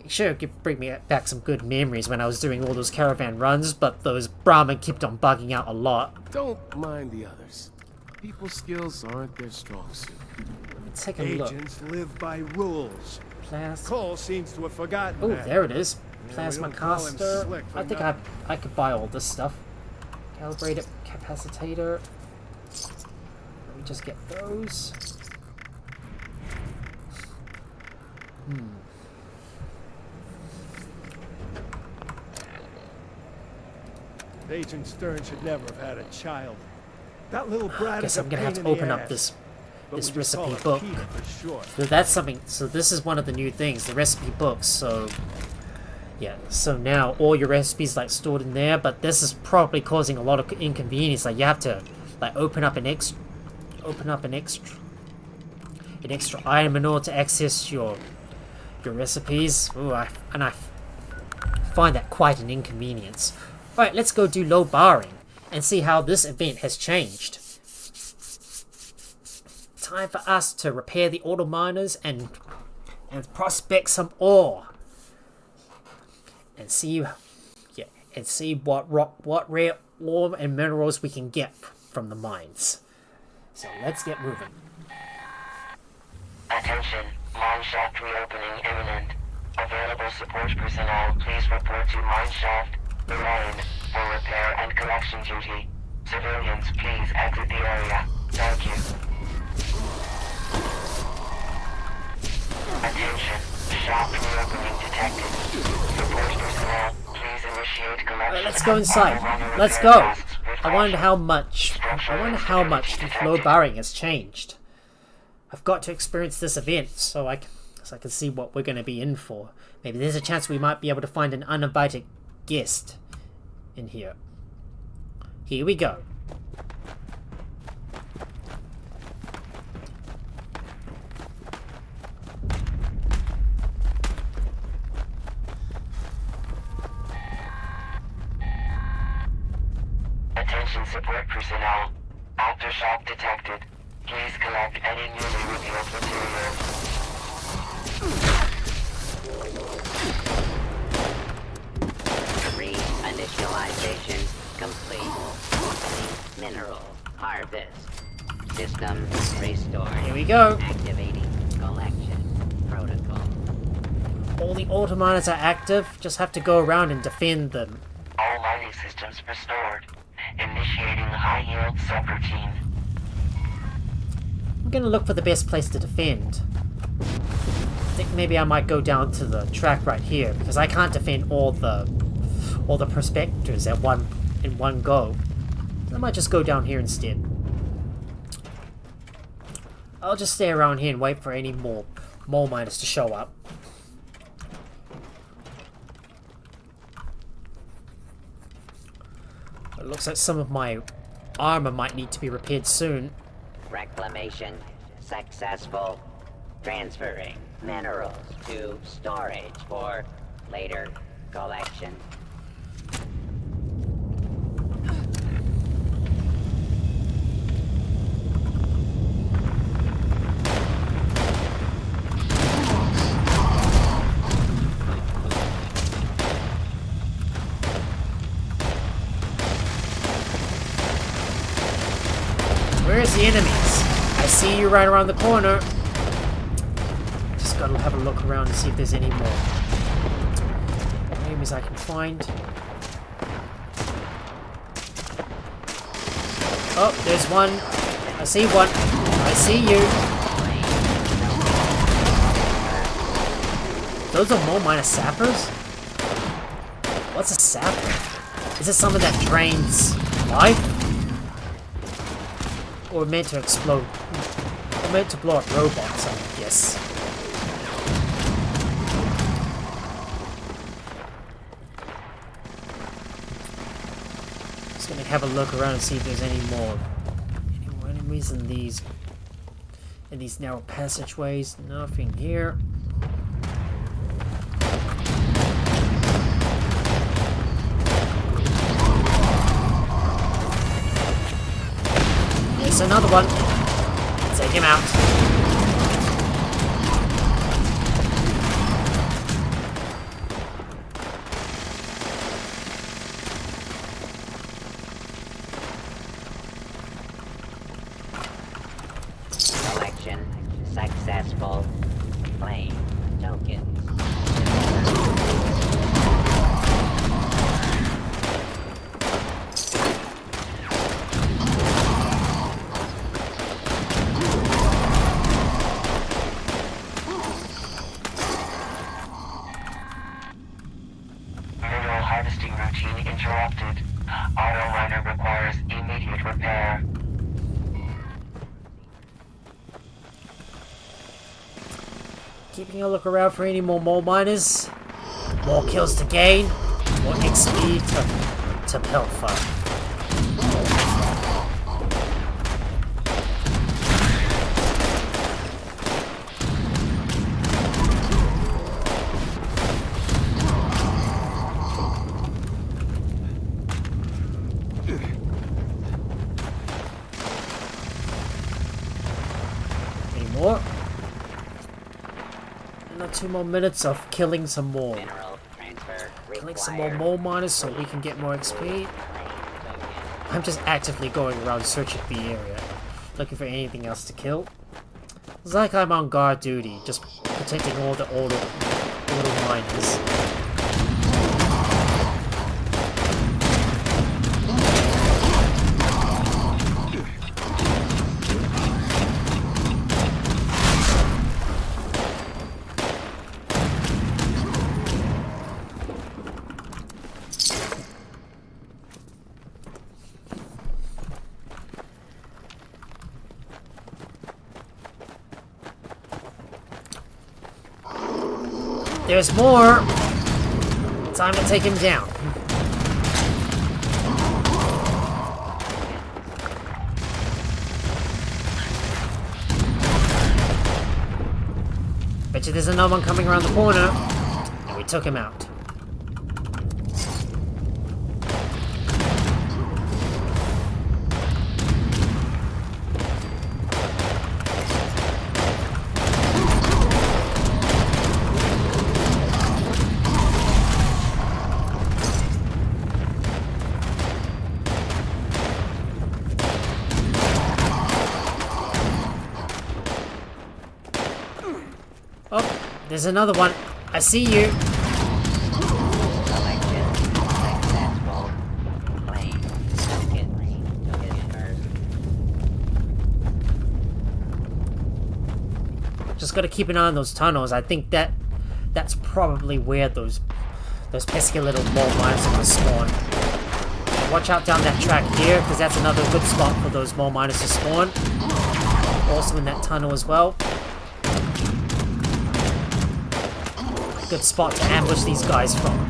Sure, could bring me back some good memories when I was doing all those caravan runs, but those Brahmin kept on bugging out a lot. Don't mind the others. People's skills aren't their strong suit. Let me take a look. Agents live by rules. Cole seems to have forgotten Oh, that. there it is. Yeah, Plasma we don't call him caster. slick for I think I could buy all this stuff. Calibrated capacitator. Let me just get those. Agent Stern should never have had a child. That little brat I guess is a I'm gonna pain have to in the open up ass, this but this we just call recipe her book. Peter for short. So that's something. So this is one of the new things, the recipe books. So yeah. So now all your recipes like stored in there, but this is probably causing a lot of inconvenience. Like you have to like open up an extra item in order to access your recipes. Ooh, I find that quite an inconvenience. Right, let's go do low barring and see how this event has changed. Time for us to repair the auto miners and prospect some ore. And see what rare ore and minerals we can get from the mines. So let's get moving. Attention, mine shaft reopening imminent. Available support personnel, please report to mine shaft, the lane, for repair and collection duty. Civilians, please exit the area. Thank you. Attention, shaft reopening detected. Support personnel, please initiate collection. Let's go inside. Let's go. I wonder how much the low barring has changed. I've got to experience this event so I can see what we're going to be in for. Maybe there's a chance we might be able to find an uninvited guest in here. Here we go. Attention support personnel. Aftershock detected. Please collect any newly revealed material. Reinitialization complete. Mineral harvest. System restored. Here we go. Activating collection protocol. All the auto miners are active. Just have to go around and defend them. All mining systems restored. Initiating high-yield subroutine. I'm gonna look for the best place to defend. I think maybe I might go down to the track right here because I can't defend all the prospectors in one go. I might just go down here instead. I'll just stay around here and wait for any more mole miners to show up. looks like some of my armor might need to be repaired soon. Reclamation successful. Transferring minerals to storage for later collection. Where's the enemies? I see you right around the corner. Just gotta have a look around to see if there's any more enemies I can find. Oh, there's one. I see one. I see you. Those are more minor sappers? What's a sapper? Is it something that drains life? Or meant to explode? Or meant to blow up robots, I guess. Just gonna have a look around and see if there's any more enemies in these narrow passageways. Nothing here. There's another one. Take him out. Collection successful. Claim tokens. Mineral harvesting routine interrupted. Auto miner requires immediate repair. Keeping a look around for any more mole miners. More kills to gain. More XP to pilfer. Any more? Another 2 more minutes of killing some more. Mineral transfer Killing some more required. mole miners so we can get more XP. Claim token. I'm just actively going around searching the area, looking for anything else to kill. It's like I'm on guard duty, just protecting all the auto miners. There's more! Time to take him down. Bet you there's another one coming around the corner. And we took him out. Oh, there's another one. I see you. Collection successful. Claim tokens. Just gotta keep an eye on those tunnels. I think that's probably where those pesky little mole miners are gonna spawn. Watch out down that track here, because that's another good spot for those mole miners to spawn. Also in that tunnel as well. Good spot to ambush these guys from.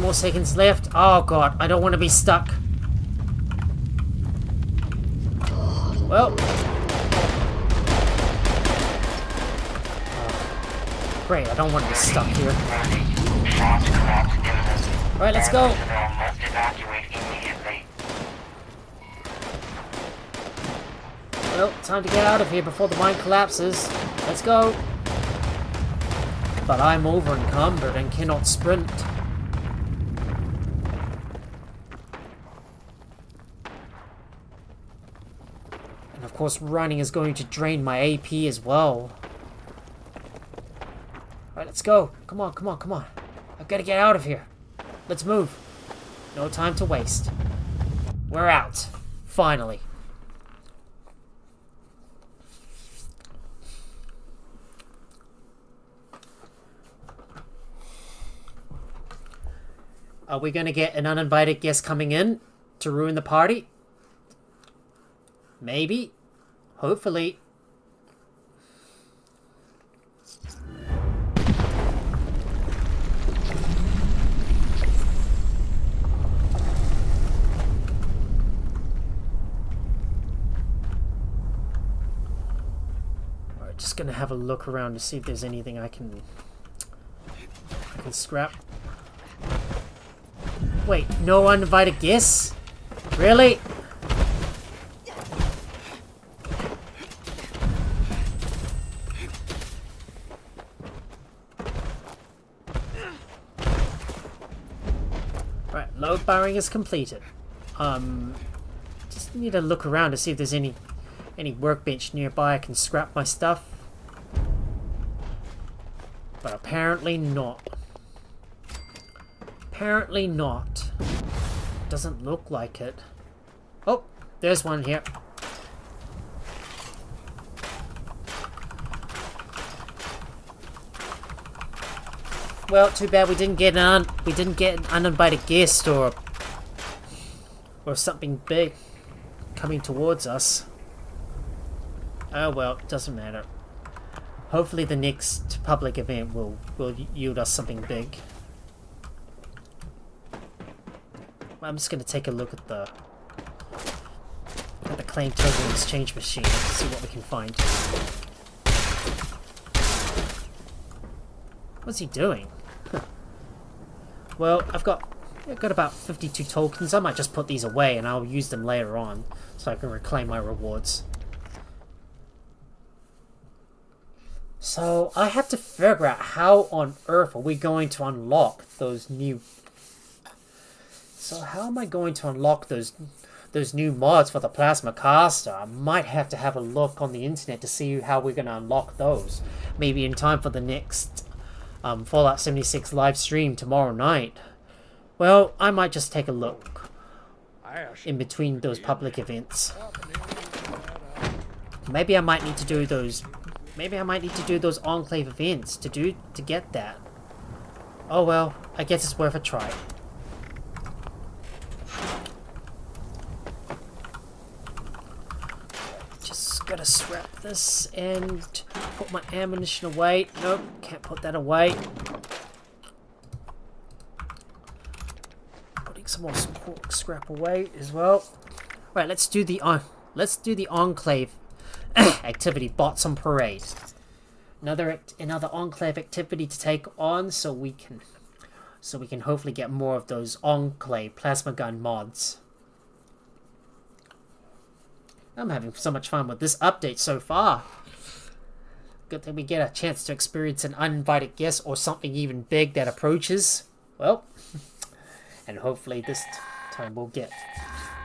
more seconds left. Oh god, I don't want to be stuck. Well. Great, I don't want to be stuck here. Alright, let's go. Well, time to get out of here before the mine collapses. Let's go. But I'm over encumbered and cannot sprint. And of course, running is going to drain my AP as well. Alright, let's go. Come on, come on, come on. I've got to get out of here. Let's move. No time to waste. We're out. Finally. Are we going to get an uninvited guest coming in to ruin the party? Maybe. Hopefully. Alright, just going to have a look around to see if there's anything I can scrap. Wait, no uninvited guests? Really? Right, load barring is completed. Just need to look around to see if there's any workbench nearby I can scrap my stuff. But apparently not. Apparently not. Doesn't look like it. Oh, there's one here. Well, too bad we didn't get an uninvited guest or something big coming towards us. Oh well, doesn't matter. Hopefully the next public event will yield us something big. I'm just gonna take a look at the claim token exchange machine, see what we can find. What's he doing? Huh. Well, I've got about 52 tokens. I might just put these away and I'll use them later on so I can reclaim my rewards. So I have to figure out how on earth are we going to unlock those new. So how am I going to unlock those new mods for the plasma caster? I might have to have a look on the internet to see how we're going to unlock those. Maybe in time for the next Fallout 76 live stream tomorrow night. Well, I might just take a look in between those public events. Maybe I might need to do those. Maybe I might need to do those Enclave events to get that. Oh well, I guess it's worth a try. Gotta scrap this and put my ammunition away. Nope, can't put that away. Putting some more scrap away as well. Right, let's do the Enclave activity. Bots on parade. Another Enclave activity to take on, so we can hopefully get more of those Enclave plasma gun mods. I'm having so much fun with this update so far. Good thing we get a chance to experience an uninvited guest or something even big that approaches. Well, and hopefully this time we'll get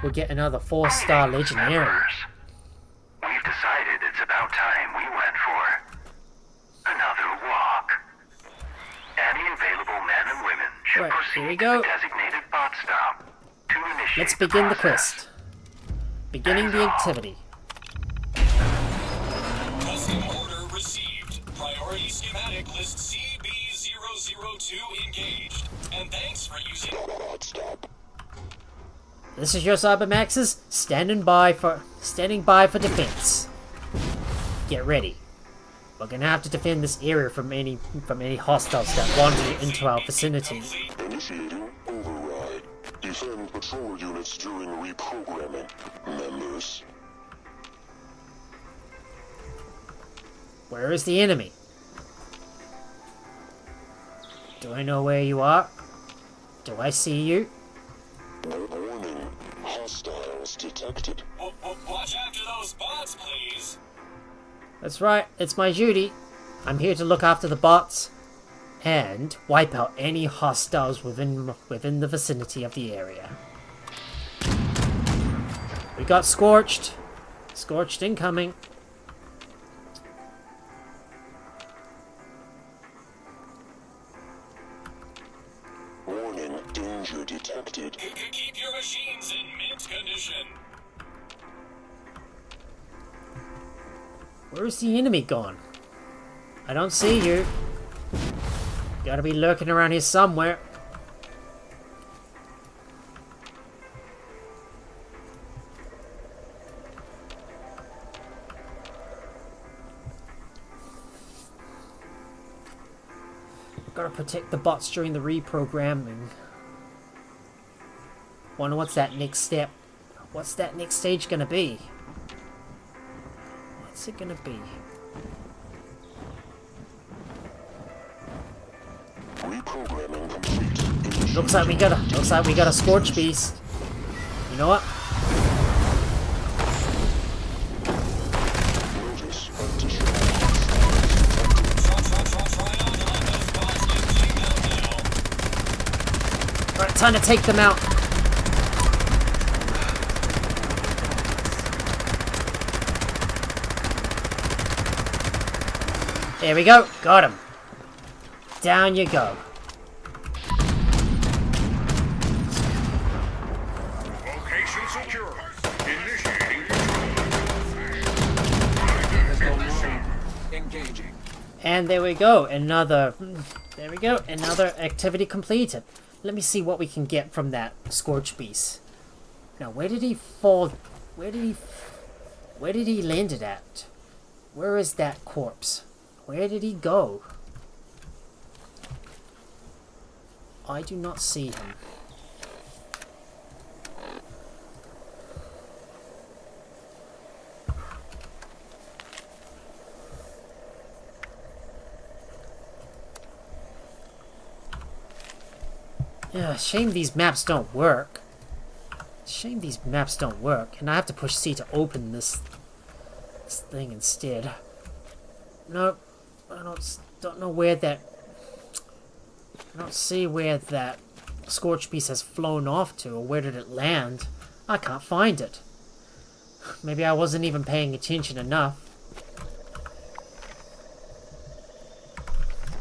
another 4-star legendary. We've decided it's about time we went for another walk. Any available men and women should right, proceed here we go. to the designated bot stop to initiate Let's begin the process. quest. Beginning the activity. Custom order received. Priority schematic list CB002 engaged. And thanks for using. This is your Cybermaxes standing by for defense. Get ready. We're gonna have to defend this area from any hostiles that wander into our vicinity. Initiating Defend patrol units during reprogramming, members. Where is the enemy? Do I know where you are? Do I see you? Warning. Hostiles detected. Watch after those bots, please. That's right, it's my duty. I'm here to look after the bots and wipe out any hostiles within the vicinity of the area. We got Scorched. Scorched incoming. Warning, danger detected. Keep your machines in mint condition. Where's the enemy gone? I don't see you. Gotta be lurking around here somewhere. Gotta protect the bots during the reprogramming. Wonder what's that next step? What's that next stage gonna be? What's it gonna be? Reprogramming complete. Looks like we got a Scorch Beast. You know what? Notice additional Alright, time to take them out. There we go. Got him. Down you go. Location secure. Initiating Engaging. And there we go. Another activity completed. Let me see what we can get from that Scorch Beast. Now, where did he fall? Where did he land it at? Where is that corpse? Where did he go? I do not see him. Yeah, shame these maps don't work. Shame these maps don't work, and I have to push C to open this thing instead. Nope, I don't know where that. I don't see where that Scorch Beast has flown off to, or where did it land. I can't find it. Maybe I wasn't even paying attention enough.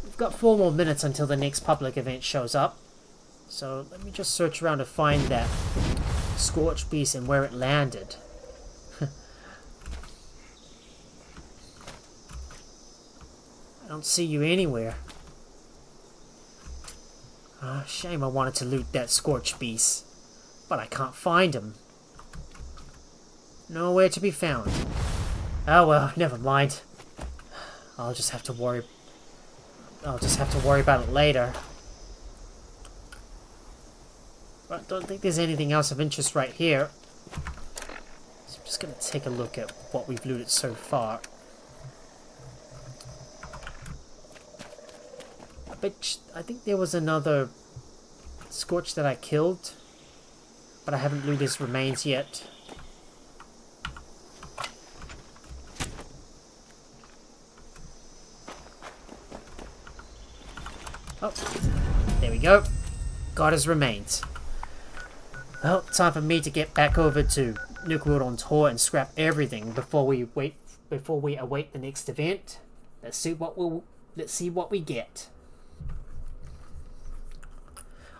We've got 4 more minutes until the next public event shows up. So let me just search around to find that Scorch Beast and where it landed. I don't see you anywhere. Oh, shame I wanted to loot that Scorch Beast, but I can't find him. Nowhere to be found. Oh well, never mind. I'll just have to worry about it later. But I don't think there's anything else of interest right here. So I'm just gonna take a look at what we've looted so far. I think there was another Scorch that I killed, but I haven't looted his remains yet. Oh, there we go. Got his remains. Well, time for me to get back over to Nuke World on tour and scrap everything before we await the next event. Let's see what we get.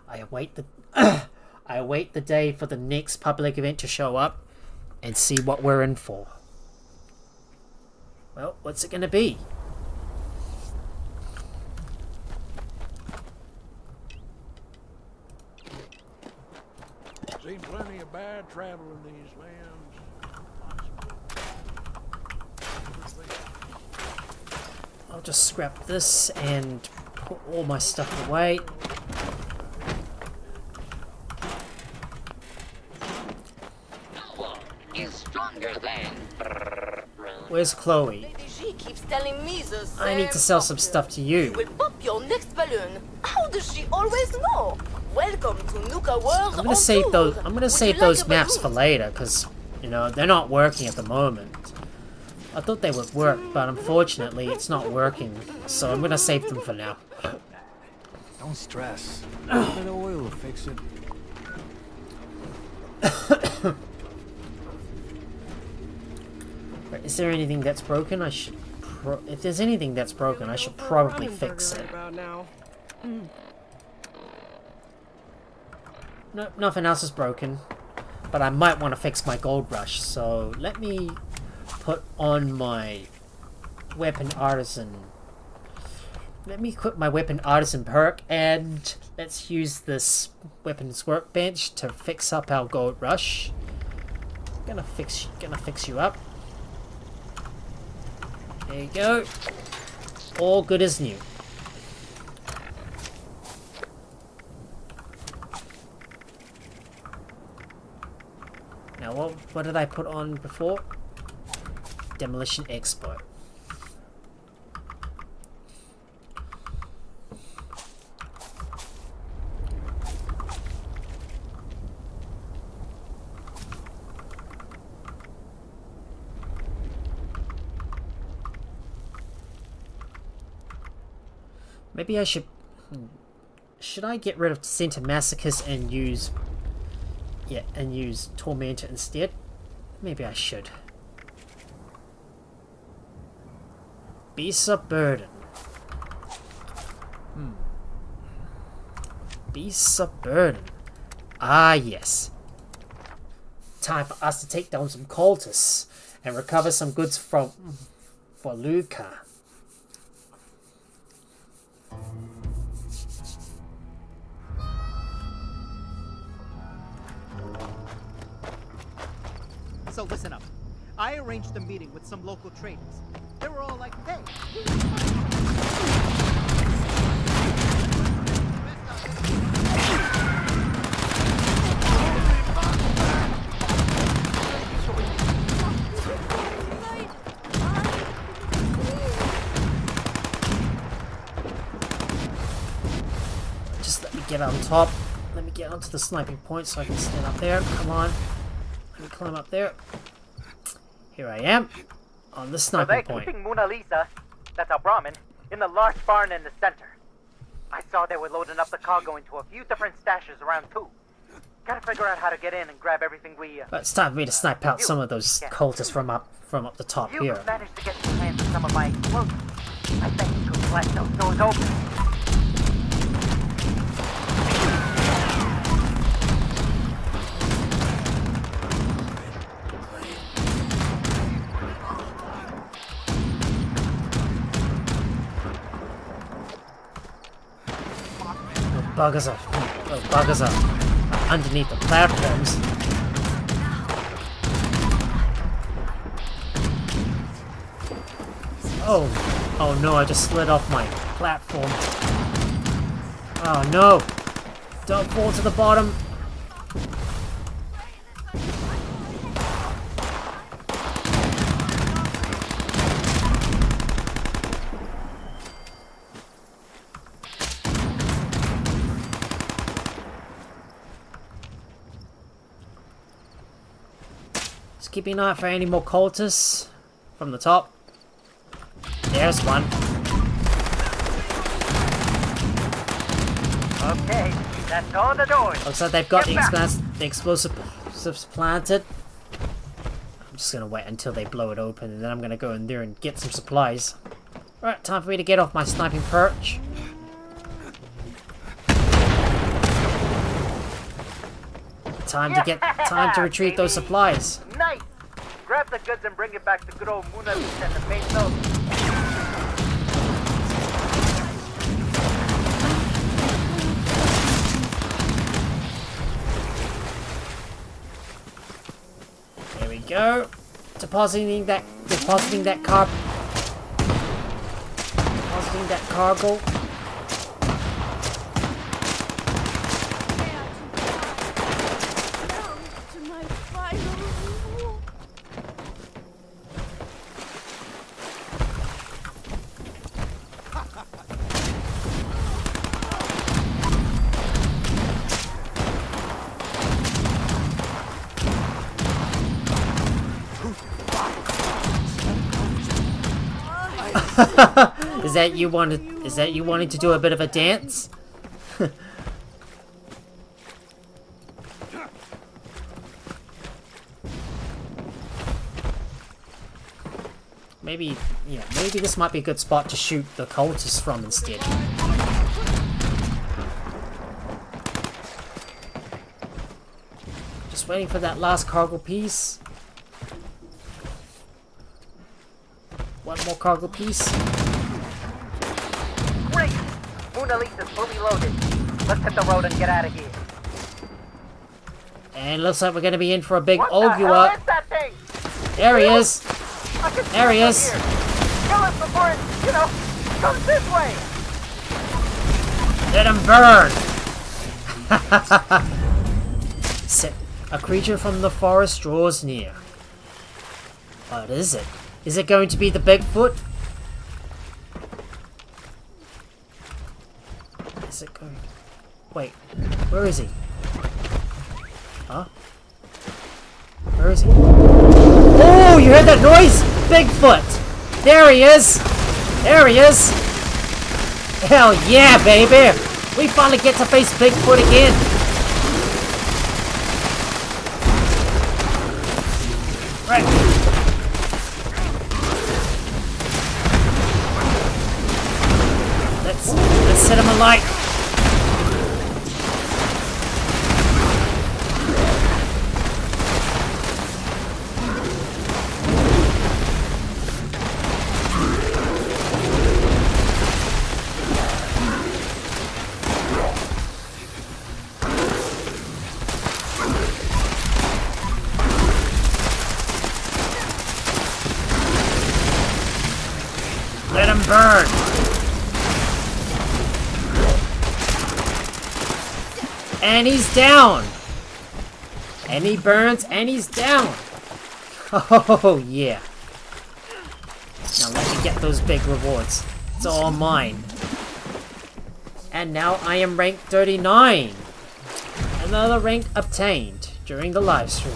I await the day for the next public event to show up and see what we're in for. Well, what's it gonna be? Seen plenty of bad travel in these lands. I'll just scrap this and put all my stuff away. stronger than. Where's Chloe? Lady G keeps telling me the same. I need to sell some stuff to You you. will pop your next balloon. How does she always know? Welcome to Nuka World. I'm gonna save those maps for later, because you know they're not working at the moment. I thought they would work, but unfortunately it's not working. So I'm gonna save them for now. Don't stress. The oil will fix it. Right, is there anything that's broken? If there's anything that's broken, I should probably fix it. About now. No, nothing else is broken. But I might want to fix my gold rush, so let me put on my weapon artisan. Let me equip my weapon artisan perk, and let's use this weapons workbench to fix up our gold rush. Gonna fix you up. There you go. All good as new. Now what did I put on before? Demolition expert. Maybe I should... Should I get rid of Center Masochist and use... Yeah, and use Tormentor instead? Maybe I should. Beasts of Burden. Beasts of Burden. Ah, yes. Time for us to take down some cultists and recover some goods for Luca. So listen up. I arranged a meeting with some local traders. They were all like, hey. Just let me get on top. Let me get onto the sniping point so I can stand up there. Come on. Let me climb up there. Here I am, on the sniping point. Keeping Mona Lisa, that's our Brahmin, in the large barn in the center. I saw they were loading up the cargo into a few different stashes around too. Gotta figure out how to get in and grab everything we... But it's time for me to snipe out some of those cultists from up the top You here. managed to get your hands on some of my explosives. I bet you could blast those doors open. Those buggers are underneath the platforms. Oh no, I just slid off my platform. Oh no! Don't fall to the bottom! Just keeping an eye out for any more cultists from the top. There's one. Okay, that's all the doors. Looks like they've got the explosives planted. I'm just gonna wait until they blow it open, and then I'm gonna go in there and get some supplies. Alright, time for me to get off my sniping perch. Time to retrieve those supplies. Nice! Grab the goods and bring it back to good old Mona Lisa and the main building. There we go. Depositing that cargo. Is that you wanting to do a bit of a dance? Maybe this might be a good spot to shoot the cultists from instead. Just waiting for that last cargo piece. One more cargo piece. Great! Mona Lisa's fully loaded. Let's hit the road and get out of here. And looks like we're gonna be in for a big What the Ogua. hell is that thing? There he is. There he is. Kill us before it, comes this way. Let him burn. A creature from the forest draws near. What is it? Is it going to be the Bigfoot? Is it going... Wait, where is he? Huh? Where is he? Oh, you heard that noise? Bigfoot! There he is! There he is! Hell yeah, baby! We finally get to face Bigfoot again! Right. Let's set him alight. Let him burn. And he's down. And he burns and he's down. Oh yeah. Now let me get those big rewards. It's all mine. And now I am rank 39. Another rank obtained during the live stream.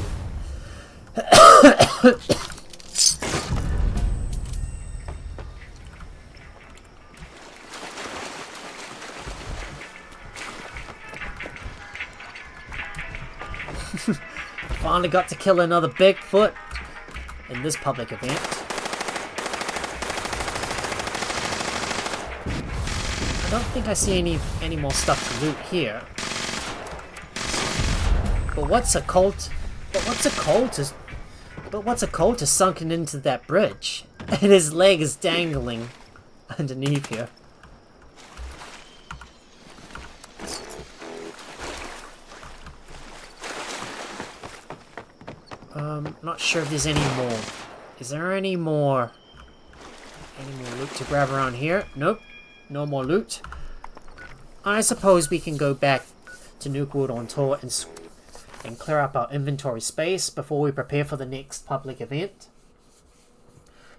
Finally got to kill another Bigfoot in this public event. I don't think I see any more stuff to loot here. But what's a cultist sunken into that bridge? And his leg is dangling underneath here. Not sure if there's any more. Is there any more loot to grab around here? Nope. No more loot. I suppose we can go back to Nukewood on tour and clear up our inventory space before we prepare for the next public event.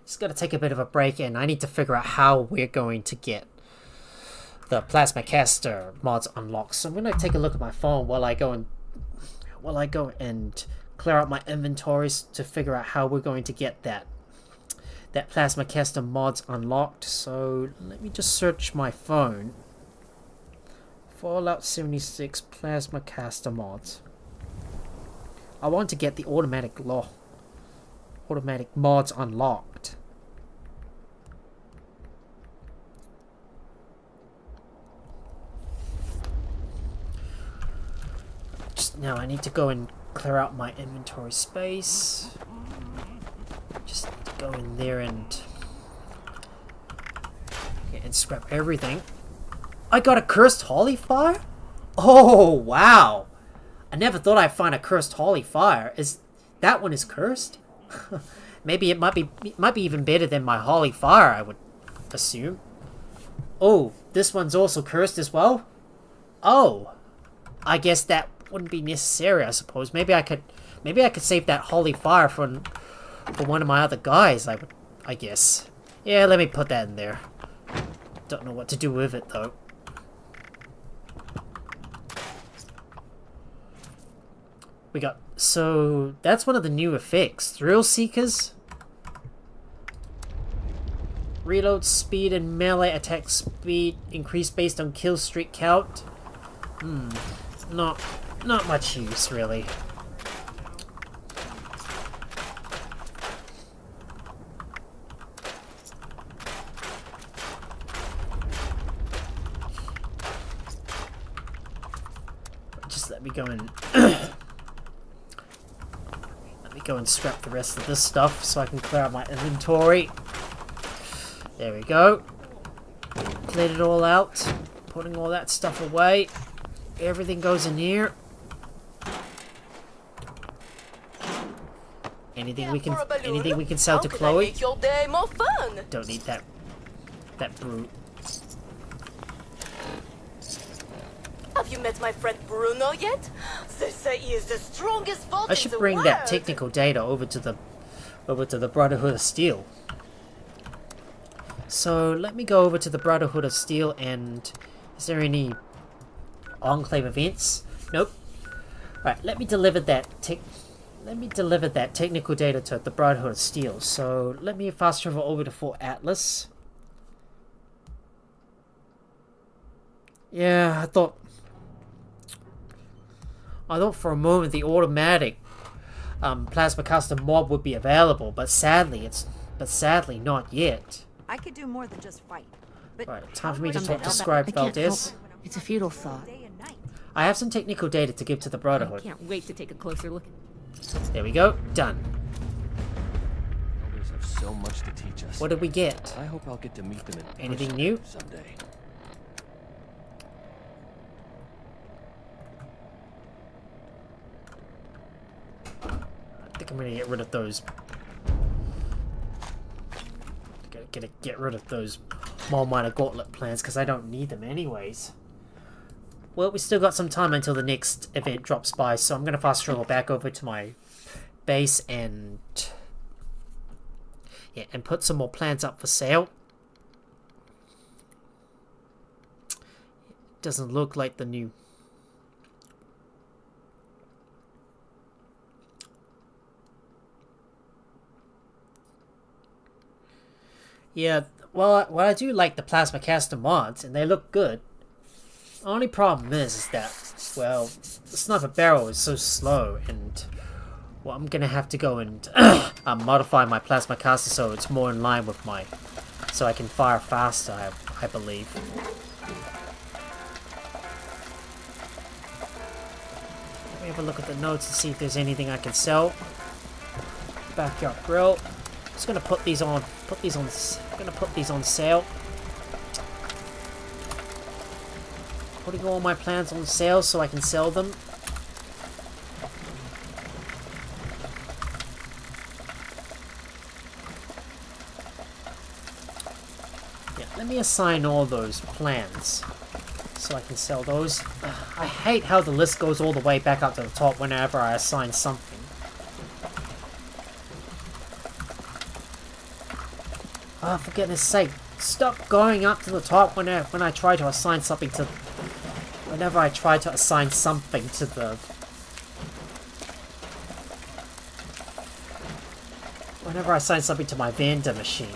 Just gotta take a bit of a break, and I need to figure out how we're going to get the plasma caster mods unlocked. So I'm gonna take a look at my phone while I go and clear out my inventories to figure out how we're going to get that plasma caster mods unlocked. So let me just search my phone. Fallout 76 plasma caster mods. I want to get the automatic mods unlocked. Just now I need to go and clear out my inventory space. Just need to go in there and scrap everything. I got a cursed holy fire? Oh wow! I never thought I'd find a cursed holy fire. That one is cursed? Maybe it might be even better than my holy fire, I would assume. Oh, this one's also cursed as well? Oh, I guess that wouldn't be necessary, I suppose. Maybe I could save that holy fire for one of my other guys, I guess. Yeah, let me put that in there. Don't know what to do with it though. So that's one of the new effects. Thrill Seekers. Reload speed and melee attack speed increased based on kill streak count. Not much use really. Just let me go and scrap the rest of this stuff so I can clear out my inventory. There we go. Cleared it all out. Putting all that stuff away. Everything goes in here. Anything we can sell to Chloe. Make your day more fun. Don't need that brute. Have you met my friend Bruno yet? They say he is the strongest vault I in should the bring world. that technical data over to the Brotherhood of Steel. So let me go over to the Brotherhood of Steel, and is there any Enclave events? Nope. Alright, let me deliver that technical data to the Brotherhood of Steel. So let me fast travel over to Fort Atlas. Yeah, I thought for a moment the automatic plasma custom mob would be available, but sadly not yet. I could do more than just fight. Right, time for me to talk to Scribe Valdez. It's a futile thought. I have some technical data to give to the Brotherhood. I can't wait to take a closer look. There we go, done. Elders have so much to teach us. What did we get? I hope I'll get to meet them in Anything person new? someday. I think I'm gonna get rid of those. Gotta get rid of those Mole Miner Gauntlet plans because I don't need them anyways. Well, we still got some time until the next event drops by, so I'm gonna fast travel back over to my base and put some more plans up for sale. Doesn't look like the new. Yeah, well, I do like the Plasma Caster mods, and they look good. The only problem is that, well, the Sniper Barrel is so slow, and, well, I'm gonna have to go and modify my Plasma Caster so it's more in line with so I can fire faster, I believe. Let me have a look at the notes and see if there's anything I can sell. Backyard grill. Just gonna put these on sale. Putting all my plans on sale so I can sell them. Yeah, let me assign all those plans so I can sell those. I hate how the list goes all the way back up to the top whenever I assign something. Oh, for goodness sake, stop going up to the top when I try to assign something to... Whenever I try to assign something to the... Whenever I assign something to my vendor machine.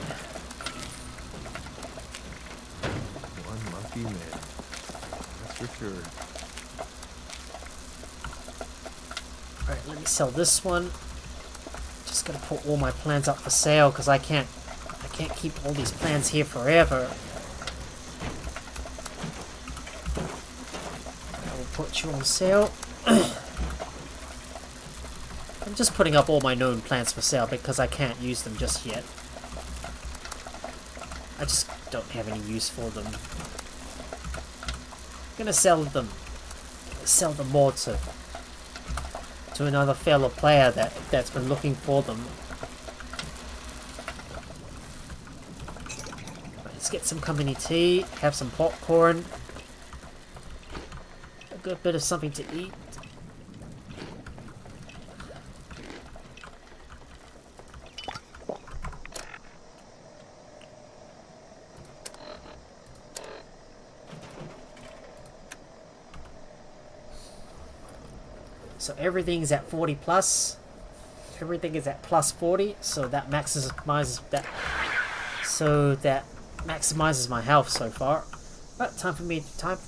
One lucky man. That's for sure. Alright, let me sell this one. Just gonna put all my plans up for sale because I can't keep all these plans here forever. I will put you on sale. I'm just putting up all my known plans for sale because I can't use them just yet. I just don't have any use for them. I'm gonna sell them more to another fellow player that's been looking for them. Let's get some company tea, have some popcorn, a good bit of something to eat. So everything's at 40 plus. Everything is at plus 40, so that maximizes that. So that maximizes my health so far. But time for me time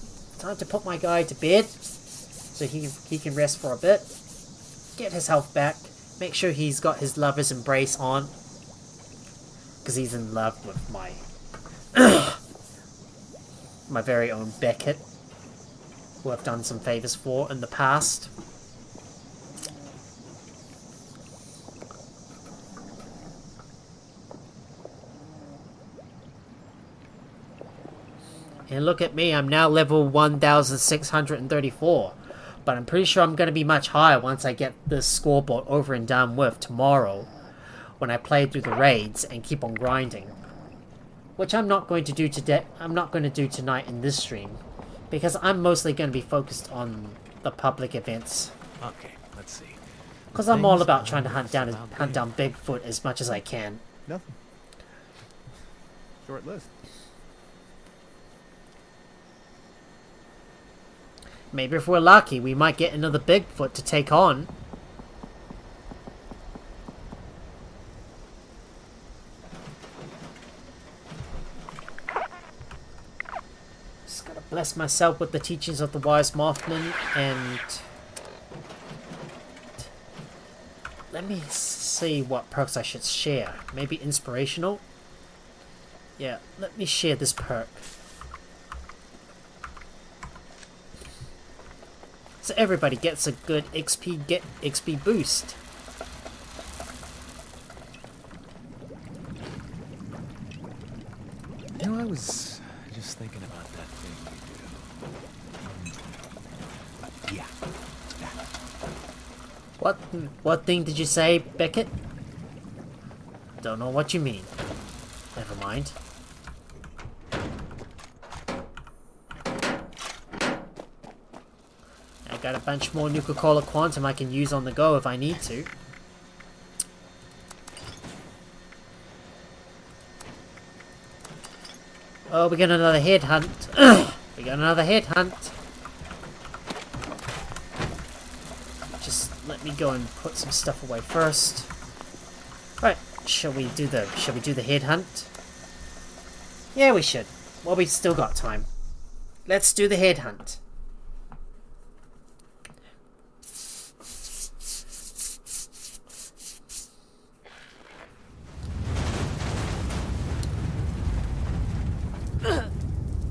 to put my guy to bed so he can rest for a bit. Get his health back. Make sure he's got his lover's embrace on. Because he's in love with my my very own Beckett, who I've done some favors for in the past. And look at me, I'm now level 1634. But I'm pretty sure I'm going to be much higher once I get this scoreboard over and done with tomorrow, when I play through the raids and keep on grinding. Which I'm not going to do today. I'm not going to do tonight in this stream, because I'm mostly going to be focused on the public events. Okay, let's see. Because I'm all about trying to hunt down Bigfoot as much as I can. Nothing. Short list. Maybe if we're lucky, we might get another Bigfoot to take on. Just gotta bless myself with the teachings of the wise Mothman, and let me see what perks I should share. Maybe inspirational? Yeah, let me share this perk. So everybody gets a good XP boost. You know, I was just thinking about that thing you do. Yeah. What thing did you say, Beckett? Don't know what you mean. Never mind. I got a bunch more Nuka-Cola Quantum I can use on the go if I need to. Oh, we got another headhunt. We got another headhunt. Just let me go and put some stuff away first. Right, shall we do the headhunt? Yeah, we should. Well, we've still got time. Let's do the headhunt.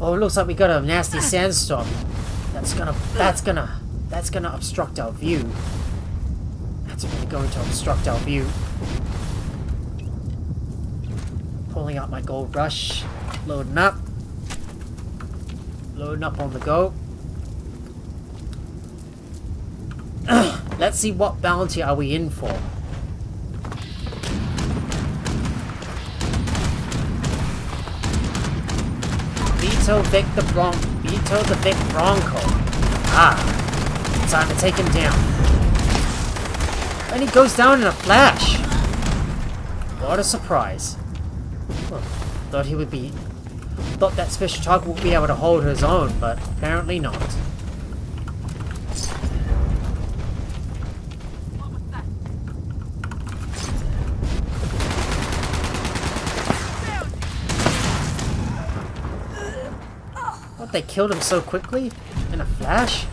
Oh, it looks like we got a nasty sandstorm. That's gonna obstruct our view. That's really going to obstruct our view. Pulling out my gold rush. Loading up. Loading up on the go. Let's see what bounty are we in for. Beetle the Vic Bronco. Ah, time to take him down. And he goes down in a flash. What a surprise. Well, thought that special target would be able to hold his own, but apparently not. They killed him so quickly? In a flash?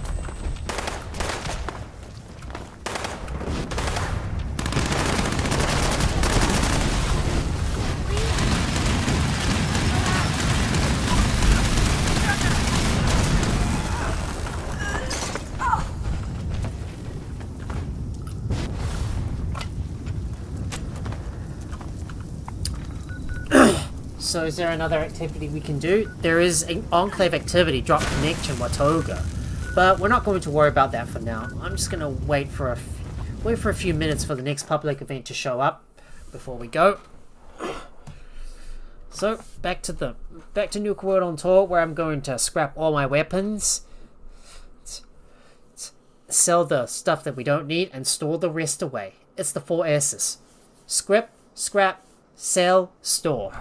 So is there another activity we can do? There is an Enclave activity, drop connection, Watoga. But we're not going to worry about that for now. I'm just going to wait for a few minutes for the next public event to show up before we go. So, back to Nuka World on Tour, where I'm going to scrap all my weapons, sell the stuff that we don't need, and store the rest away. It's the 4 S's. Scrap, sell, store.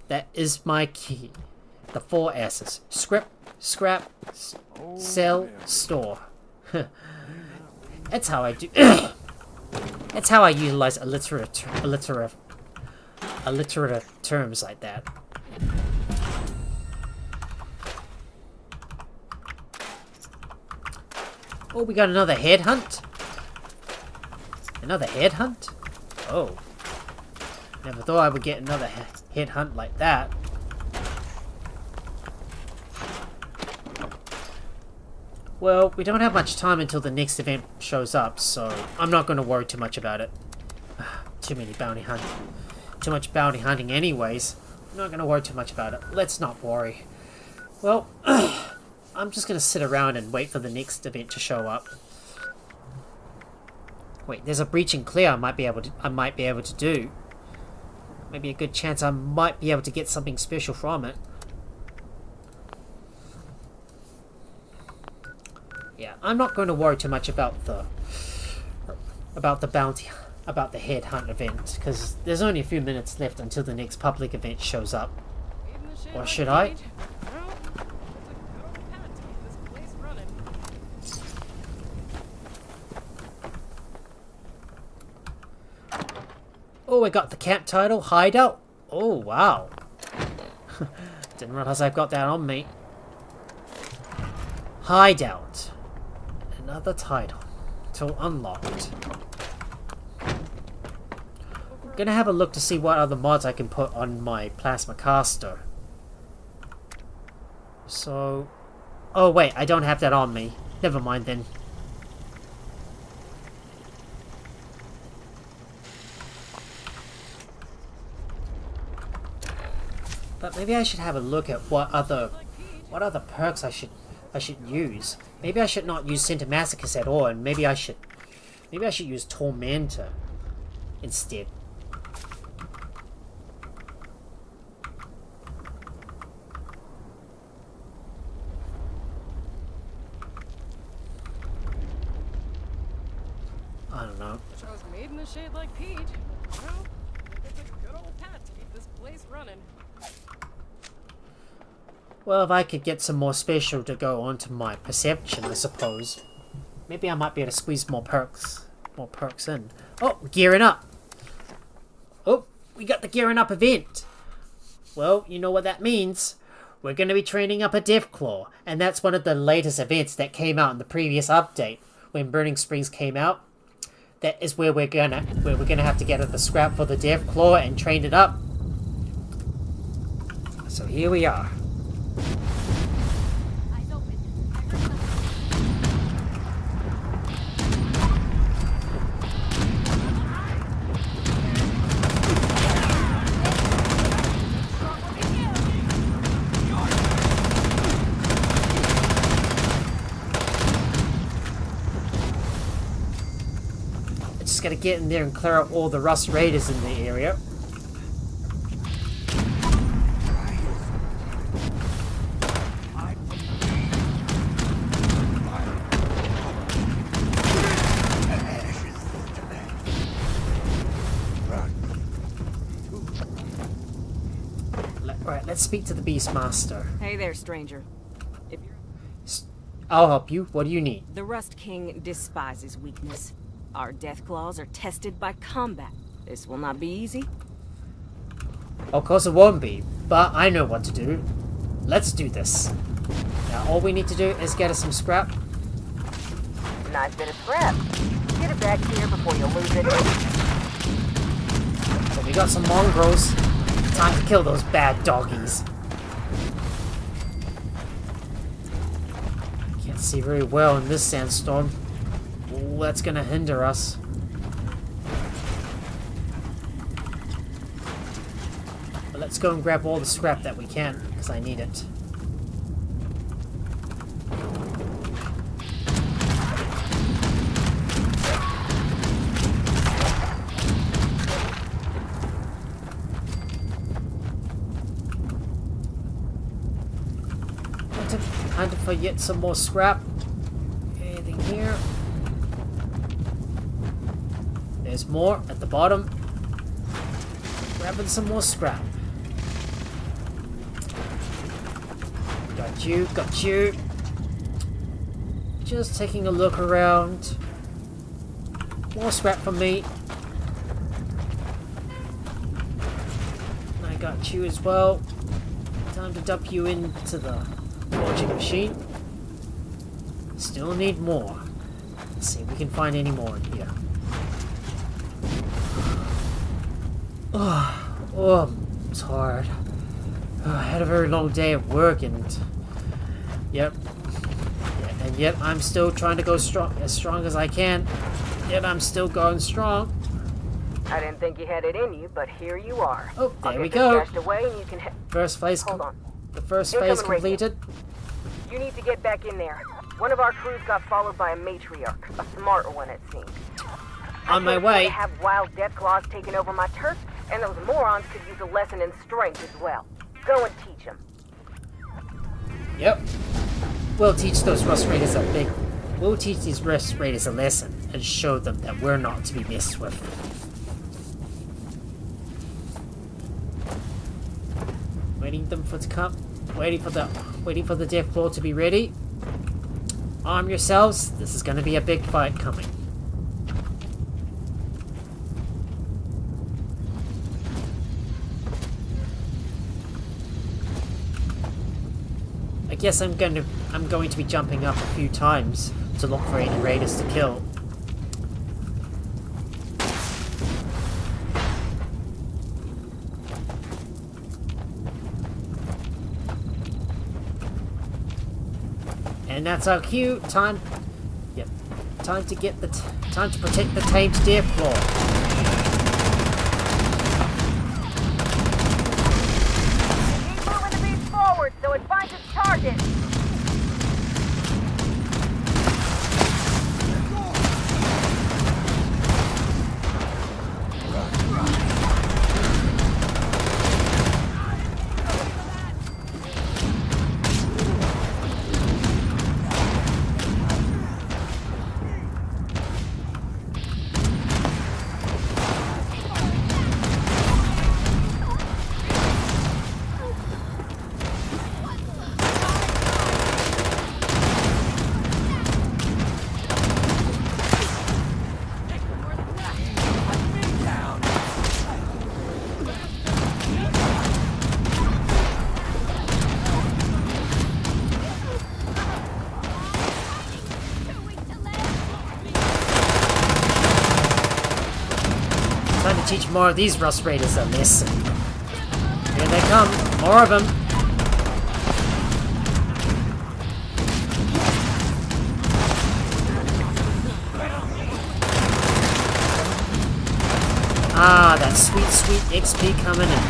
That is my key. The 4 S's. Scrap, sell, store. That's how I do. That's how I utilize alliterative alliterative terms like that. Oh, we got another headhunt? Another headhunt? Oh. Never thought I would get another headhunt like that. Well, we don't have much time until the next event shows up, so I'm not going to worry too much about it. Too much bounty hunting anyways. I'm not going to worry too much about it. Let's not worry. Well, I'm just going to sit around and wait for the next event to show up. Wait, there's a breach and clear I might be able to do. Maybe a good chance I might be able to get something special from it. Yeah, I'm not going to worry too much about the headhunt event, because there's only a few minutes left until the next public event shows up. Or should I? Oh, I got the camp title, Hideout. Oh, wow. Didn't realize I've got that on me. Hideout. Another title. Till unlocked. I'm gonna have a look to see what other mods I can put on my plasma caster. So... Oh wait, I don't have that on me. Never mind then. But maybe I should have a look at what other perks I should use. Maybe I should not use Centomasochist at all, and maybe I should use Tormentor instead. I don't know. Wish I was made in the shade like Pete. Well, it took a good old Pat to keep this place running. Well, if I could get some more special to go onto my perception, I suppose. Maybe I might be able to squeeze more perks in. Oh, gearing up. Oh, we got the gearing up event. Well, you know what that means. We're going to be training up a Deathclaw, and that's one of the latest events that came out in the previous update when Burning Springs came out. That is where we're gonna have to get the scrap for the Deathclaw and train it up. So here we are. Just gotta get in there and clear out all the Rust Raiders in the area. Alright, let's speak to the Beastmaster. Hey there, stranger. If you're... I'll help you. What do you need? The Rust King despises weakness. Our Deathclaws are tested by combat. This will not be easy. Of course it won't be, but I know what to do. Let's do this. Now all we need to do is get us some scrap. Nice bit of scrap. Get it back here before you lose it. So we got some mongrels. Time to kill those bad doggies. Can't see very well in this sandstorm. Ooh, that's gonna hinder us. But let's go and grab all the scrap that we can, because I need it. Hunting for yet some more scrap. Anything here? There's more at the bottom. Grabbing some more scrap. Got you, got you. Just taking a look around. More scrap for me. got you as well. Time to dump you into the forging machine. Still need more. Let's see if we can find any more in here. Oh, I'm tired. I had a very long day at work and... Yep. Yeah, and yet I'm still trying to go as strong as I can. Yet I'm still going strong. I didn't think you had it in you, but here you are. Oh, there we I'll get go. this stashed away and you can First phase. Hold on. The first Incoming phase radio. completed. You need to get back in there. One of our crews got followed by a matriarch, a smarter one it seems. On my I way. have wild death claws taking over my turf, and those morons could use a lesson in strength as well. Go and teach them. Yep. We'll teach those Rust Raiders a big... We'll teach these Rust Raiders a lesson and show them that we're not to be messed with. Waiting them for to come. Waiting for the death claw to be ready. Arm yourselves. This is going to be a big fight coming. I guess I'm going to be jumping up a few times to look for any raiders to kill. And that's our cue. Time to get the time to protect the tamed death claw. Keep moving the beast forward so it finds its target. Time to teach more of these Rust Raiders a lesson. Here they come. More of them. Ah, that sweet, sweet XP coming in.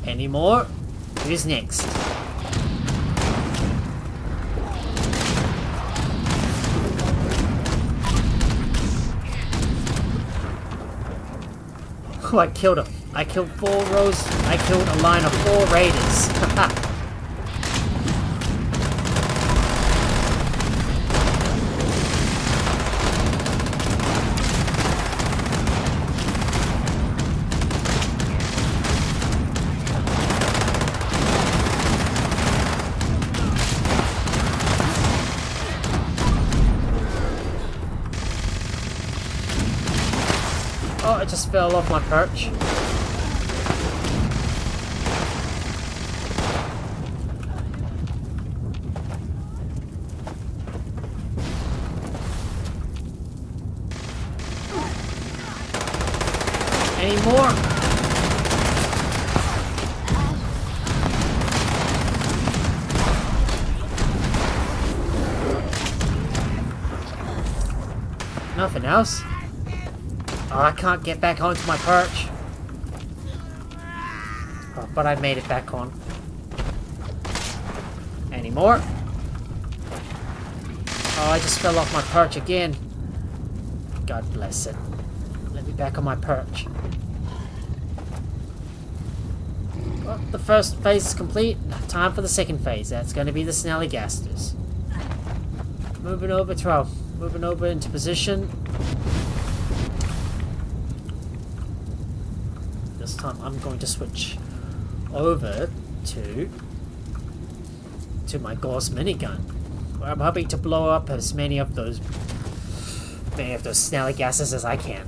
Any more? Who's next? Oh, I killed 4 rows. I killed a line of 4 raiders. Oh, I just fell off my perch. Any more? Nothing else? Oh, I can't get back onto my perch. Oh, but I made it back on. Any more? Oh, I just fell off my perch again. God bless it. Let me back on my perch. Well, the first phase is complete. Time for the second phase. That's going to be the Snellygasters. Moving over into position. This time I'm going to switch over to my Gauss minigun, where I'm hoping to blow up as many of those many of those snallygases as I can.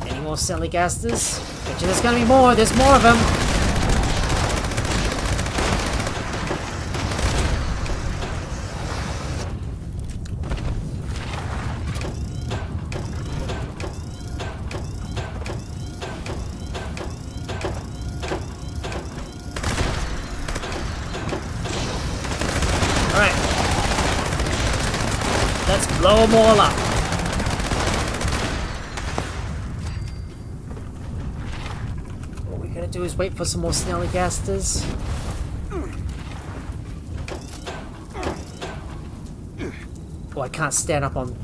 Any more snallygasters? Bet you there's gonna be more. There's more of them. Blow them all up. What we're gonna do is wait for some more snallygasters. Oh, I can't stand up on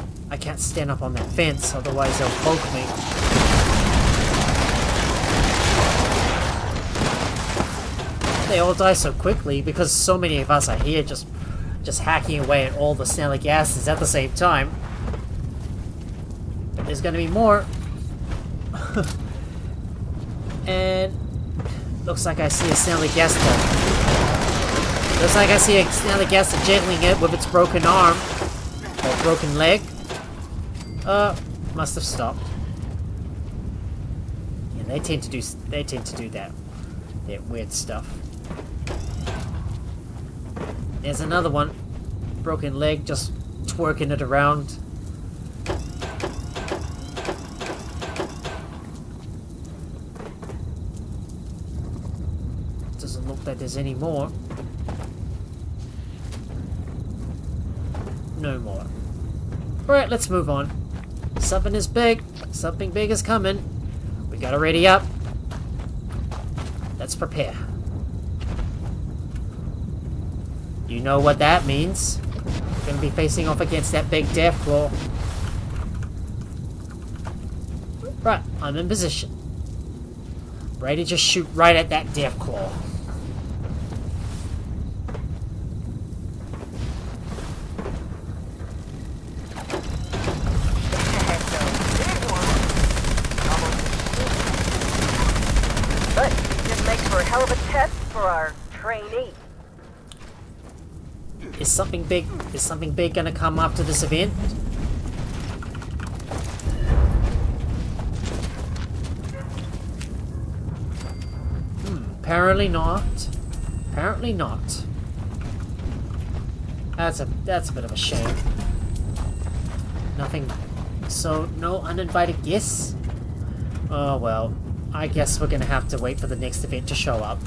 that fence, otherwise they'll poke me. They all die so quickly because so many of us are here just hacking away at all the snallygases at the same time. But there's gonna be more. And looks like I see a snallygaster. Looks like I see a snallygaster jiggling it with its broken arm. Or broken leg. Must have stopped. Yeah, they tend to do that weird stuff. There's another one. Broken leg, just twerking it around. Doesn't look like there's any more. No more. Alright, let's move on. Something is big. Something big is coming. We gotta ready up. Let's prepare. You know what that means. We're gonna be facing off against that big deathclaw. Right, I'm in position. Ready to just shoot right at that deathclaw. But this makes for a hell of a test for our trainee. Is something big gonna come after this event? Apparently not. Apparently not. That's a bit of a shame. Nothing. So no uninvited guests? Oh well. I guess we're gonna have to wait for the next event to show up.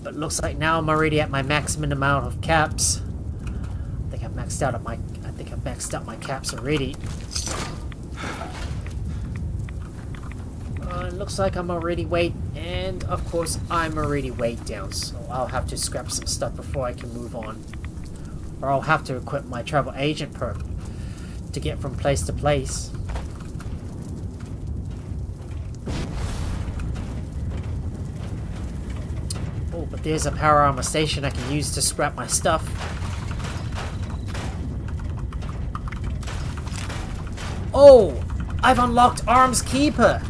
But looks like now I'm already at my maximum amount of caps. I think I've maxed out my caps already. Looks like I'm already weight, and of course I'm already weighed down, so I'll have to scrap some stuff before I can move on. Or I'll have to equip my travel agent perk to get from place to place. Oh, but there's a power armor station I can use to scrap my stuff. Oh! I've unlocked Arms Keeper!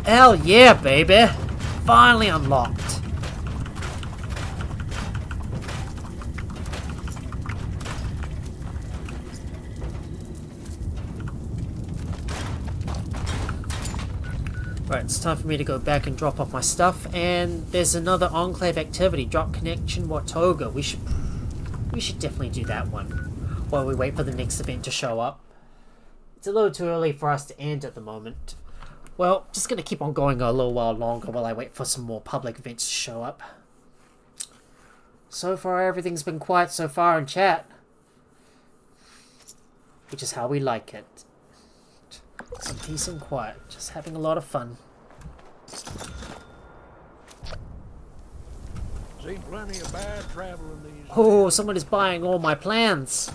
Hell yeah, baby! Finally unlocked! Right, it's time for me to go back and drop off my stuff, and there's another Enclave activity, Drop Connection Watoga. We should definitely do that one while we wait for the next event to show up. It's a little too early for us to end at the moment. Well, just gonna keep on going a little while longer while I wait for some more public events to show up. So far, everything's been quiet so far in chat, which is how we like it. Some peace and quiet, just having a lot of fun. Seen plenty of bad traveling these days. Oh, someone is buying all my plans.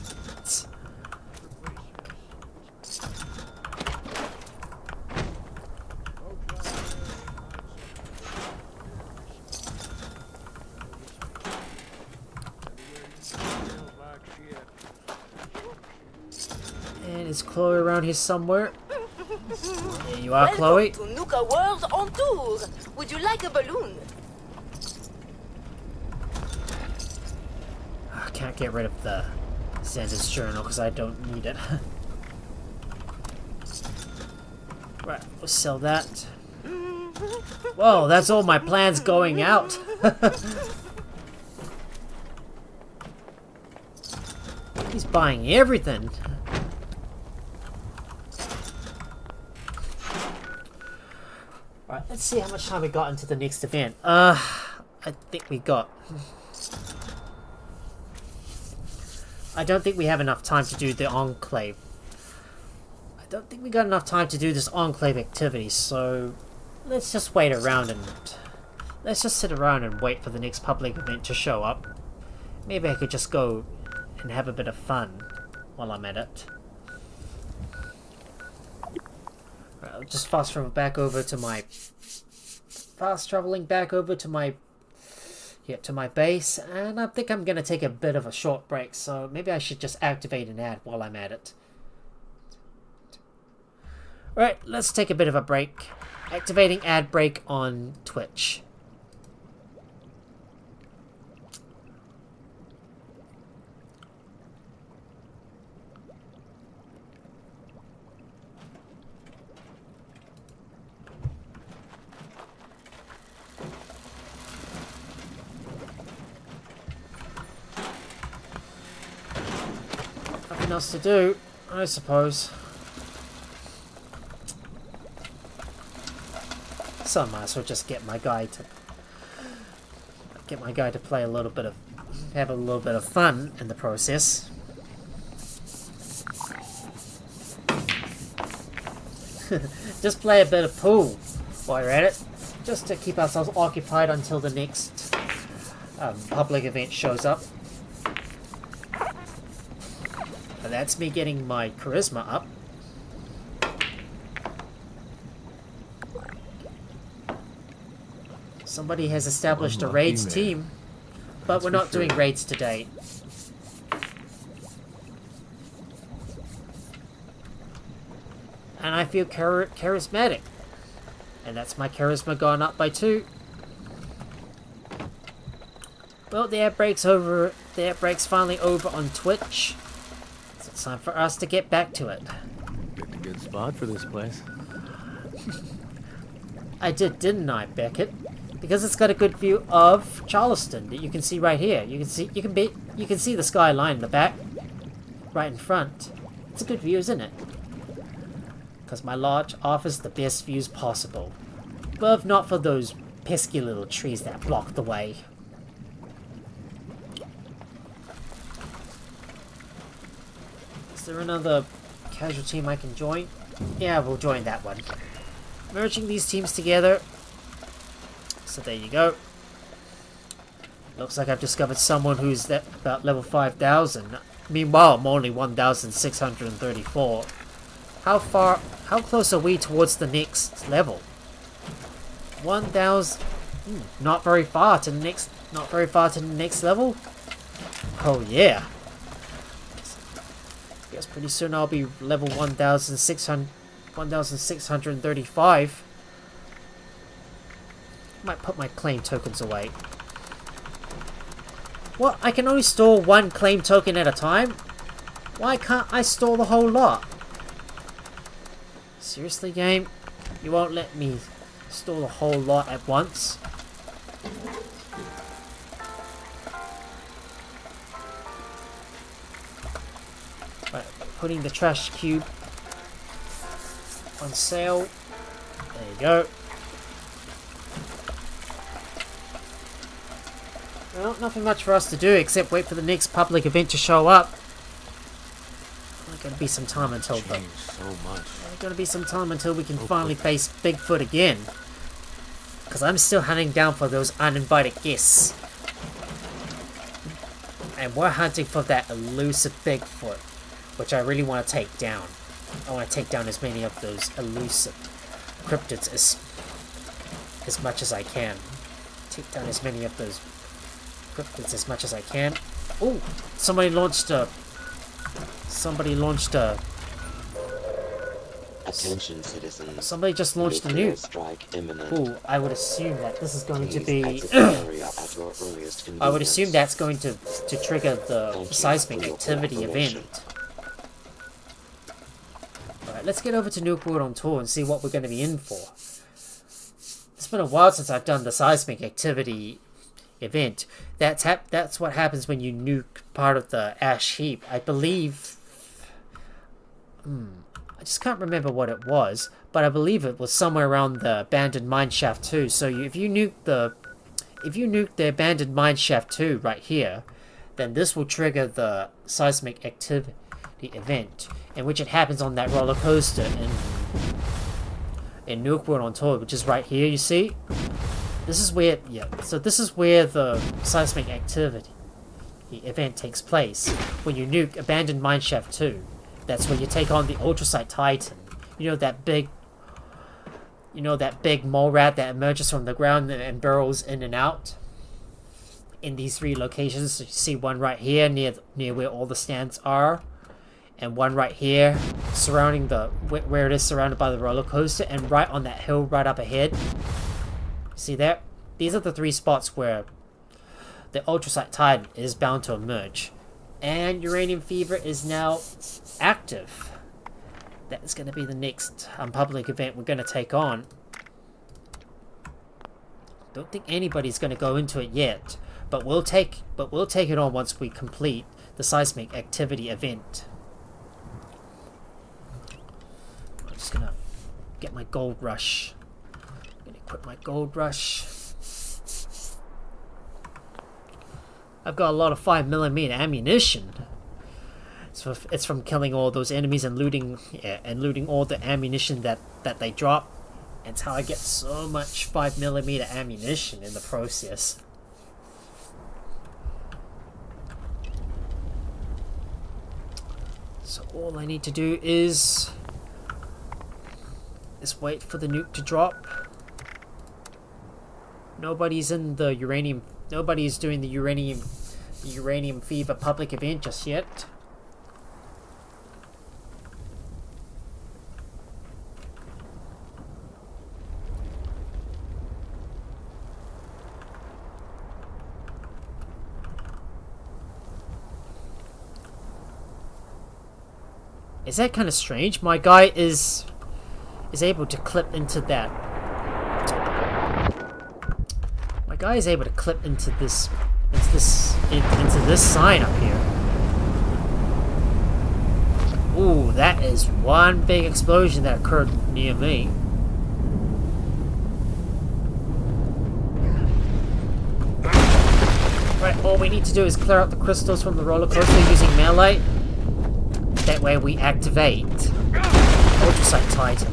Is Chloe around here somewhere? There you are, Chloe. Welcome to Nuka World on tour. Would you like a balloon? I can't get rid of the Santa's journal because I don't need it. Right, we'll sell that. Whoa, that's all my plans going out. He's buying everything. Right, let's see how much time we got into the next event. I think we got... I don't think we have enough time to do the Enclave. I don't think we got enough time to do this Enclave activity, so... Let's just wait around and... Let's just sit around and wait for the next public event to show up. Maybe I could just go and have a bit of fun while I'm at it. Right, I'll just fast travel back over to my... Fast traveling back over to my... Yep, to my base, and I think I'm going to take a bit of a short break, so maybe I should just activate an ad while I'm at it. Right, let's take a bit of a break. Activating ad break on Twitch. Nothing else to do, I suppose. So I might as well just get my guy to play a little bit of, have a little bit of fun in the process. Just play a bit of pool while you're at it, just to keep ourselves occupied until the next public event shows up. And that's me getting my charisma up. Somebody has established a raids team, but we're not doing raids today. And I feel charismatic. And that's my charisma gone up by 2. Well, the ad break's over. The ad break's finally over on Twitch. So it's time for us to get back to it. Picked a good spot for this place. I did, didn't I, Beckett? Because it's got a good view of Charleston that you can see right here. You can see the skyline in the back, right in front. It's a good view, isn't it? Because my lodge offers the best views possible, but if not for those pesky little trees that block the way. Is there another casual team I can join? Yeah, we'll join that one. Merging these teams together. So there you go. Looks like I've discovered someone who's about level 5,000. Meanwhile, I'm only 1,634. How close are we towards the next level? 1,000. Not very far to the next. Not very far to the next level. Oh yeah. Guess pretty soon I'll be level 1,635. Might put my claim tokens away. What? I can only store 1 claim token at a time? Why can't I store the whole lot? Seriously, game? You won't let me store the whole lot at once? Right, putting the trash cube on sale. There you go. Well, nothing much for us to do except wait for the next public event to show up. There's gonna be some time until then. There's gonna be some time until we can finally face Bigfoot again. Because I'm still hunting down for those uninvited guests. And we're hunting for that elusive Bigfoot, which I really want to take down. I want to take down as many of those elusive cryptids as much as I can. Take down as many of those cryptids as much as I can. Oh, somebody launched a Attention, citizens. Somebody just launched a Nuclear nuke. strike imminent. Ooh, I would assume that this is going to Please be... exit the area at your earliest I would convenience. assume that's going to trigger the Thank you seismic for your activity cooperation. event. Alright, let's get over to Nuke World on tour and see what we're going to be in for. It's been a while since I've done the seismic activity event. That's what happens when you nuke part of the ash heap. I believe... I just can't remember what it was, but I believe it was somewhere around the abandoned mine shaft 2. So if you nuke the abandoned mine shaft 2 right here, then this will trigger the seismic activity event, in which it happens on that roller coaster in Nuke World on tour, which is right here. You see, this is where So this is where the seismic activity event takes place when you nuke abandoned mine shaft 2. That's where you take on the Ultrasite Titan. You know that big mole rat that emerges from the ground and burrows in and out. In these 3 locations, so you see one right here near where all the stands are, and one right here surrounding where it is surrounded by the roller coaster, and right on that hill right up ahead. See there? These are the 3 spots where the Ultrasite Titan is bound to emerge. And Uranium Fever is now active. That is going to be the next public event we're going to take on. Don't think anybody's going to go into it yet, but we'll take it on once we complete the seismic activity event. I'm just going to get my gold rush. I'm going to equip my gold rush. I've got a lot of 5mm ammunition. It's from killing all those enemies and looting all the ammunition that they drop. It's how I get so much 5mm ammunition in the process. So all I need to do is wait for the nuke to drop. Nobody's in the uranium. Nobody's doing the uranium fever public event just yet. Is that kind of strange? My guy is able to clip into that. My guy is able to clip into this sign up here. Ooh, that is one big explosion that occurred near me. Right, all we need to do is clear out the crystals from the roller coaster using melee. That way we activate Ultrasite Titan.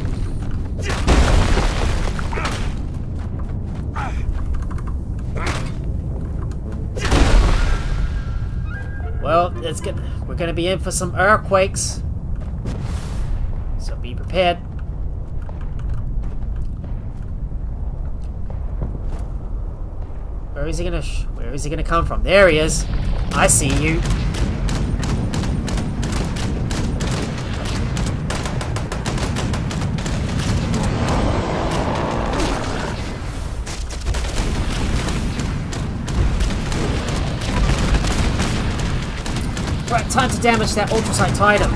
Well, we're gonna be in for some earthquakes, so be prepared. Where is he gonna come from? There he is. I see you. Right, time to damage that Ultrasite Titan.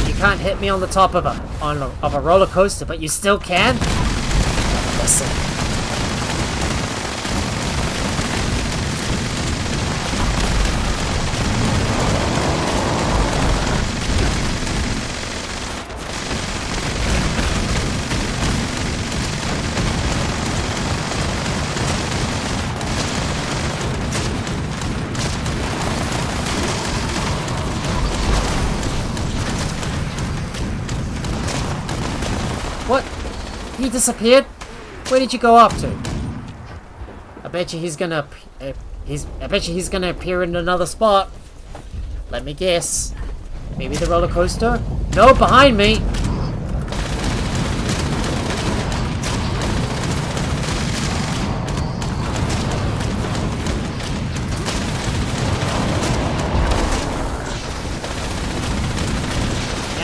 You can't hit me on the top of a roller coaster, but you still can. Listen. What? He disappeared? Where did you go off to? I bet you he's gonna appear in another spot. Let me guess. Maybe the roller coaster? No, behind me.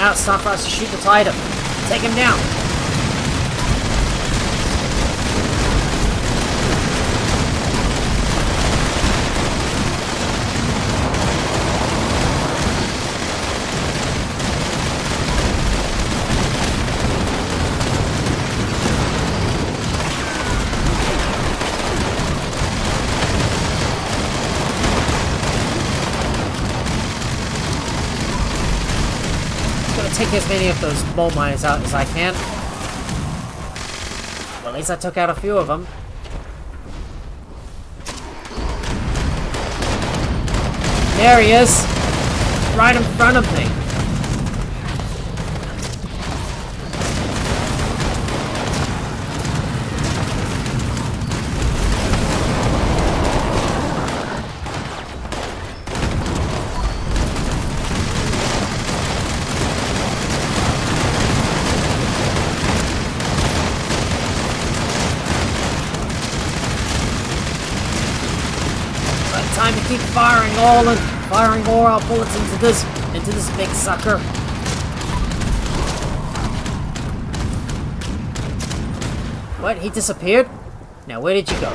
Now it's time for us to shoot the titan. Take him down. Take as many of those mole miners out as I can. Well, at least I took out a few of them. There he is! Right in front of me. Time to keep firing all our bullets into this big sucker. What? He disappeared? Now where did you go?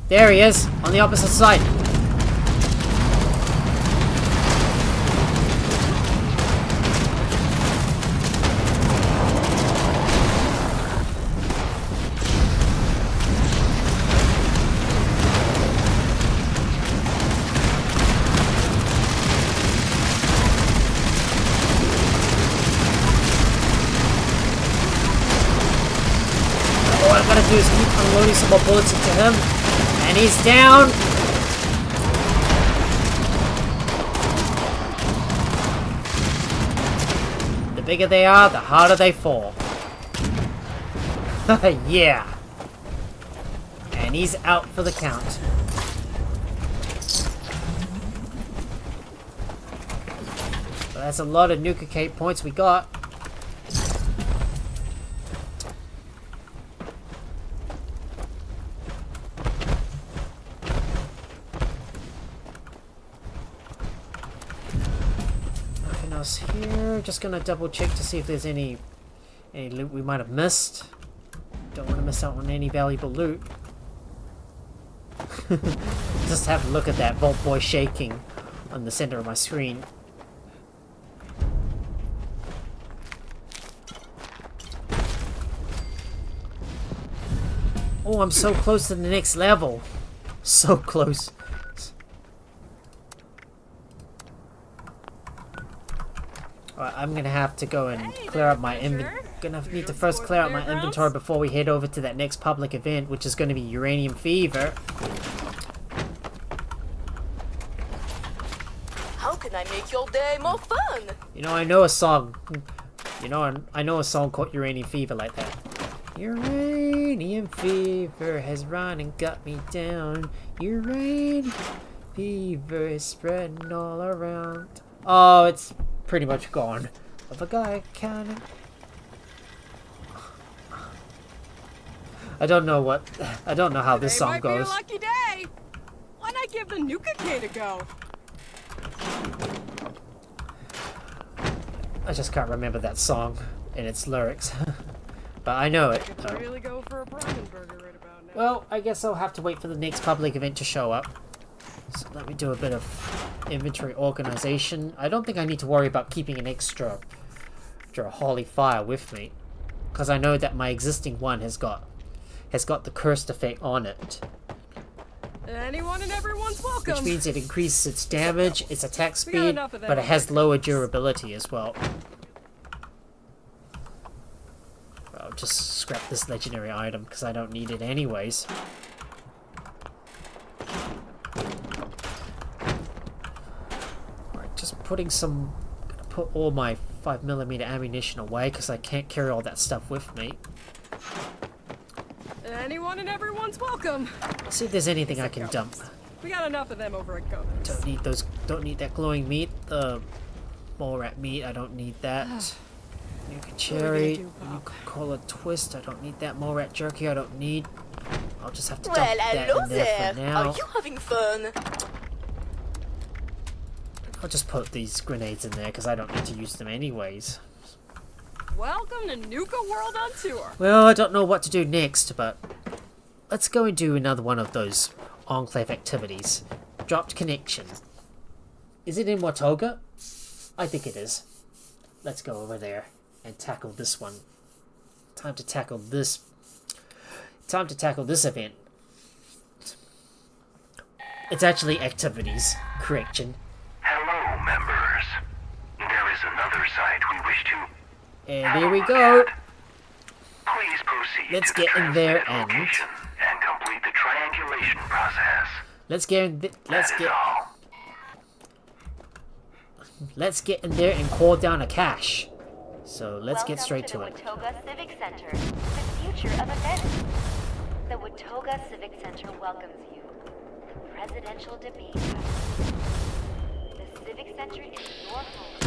There he is, on the opposite side. All I've got to do is keep unloading some more bullets into him. And he's down! The bigger they are, the harder they fall. Yeah! And he's out for the count. Well, that's a lot of Nuka-Cape points we got. Here, just gonna double check to see if there's any loot we might have missed. Don't want to miss out on any valuable loot. Just have a look at that Vault Boy shaking on the center of my screen. Oh, I'm so close to the next level. So close. I'm gonna have to go and clear up my inventory. Gonna need to first clear out my inventory before we head over to that next public event, which is gonna be Uranium Fever. How can I make your day more fun? You know, I know a song. You know, I know a song called Uranium Fever like that. Uranium fever has run and got me down. Uranium fever is spreading all around. Oh, it's pretty much gone. Of a guy counting. I don't know how this song goes. Today might be a lucky day. Why not give the Nuka-Cape a go? I just can't remember that song and its lyrics. But I know it. I could really go for a Brahmin burger right about now. Well, I guess I'll have to wait for the next public event to show up. So let me do a bit of inventory organization. I don't think I need to worry about keeping an extra holy fire with me, because I know that my existing one has got the cursed effect on it. Anyone and everyone's welcome. Which means it increases its damage, its attack speed, but it has lower durability as well. I'll just scrap this legendary item because I don't need it anyways. Alright, just put all my 5mm ammunition away because I can't carry all that stuff with me. Anyone and everyone's welcome. Let's see if there's anything I can dump. We got enough of them over at Gotham. Don't need that glowing meat. The mole rat meat, I don't need that. Nuka cherry, Coca-Cola twist, I don't need that. Mole rat jerky, I don't need. I'll just have to Well, dump that hello in there there. for now. Are you having fun? I'll just put these grenades in there because I don't need to use them anyways. Welcome to Nuka World on tour. Well, I don't know what to do next, but let's go and do another one of those Enclave activities. Dropped connection. Is it in Watoga? I think it is. Let's go over there and tackle this one. Time to tackle this event. It's actually activities. Correction. Hello, members. There is another site we wish to... And here we go. Please proceed Let's to get the in there transmitted and... location and complete the triangulation process. Let's get in there and call down a cache. So let's get straight to it. Watoga Civic Center, the future of events. The Watoga Civic Center welcomes you. The Presidential Debate House. The Civic Center is your home.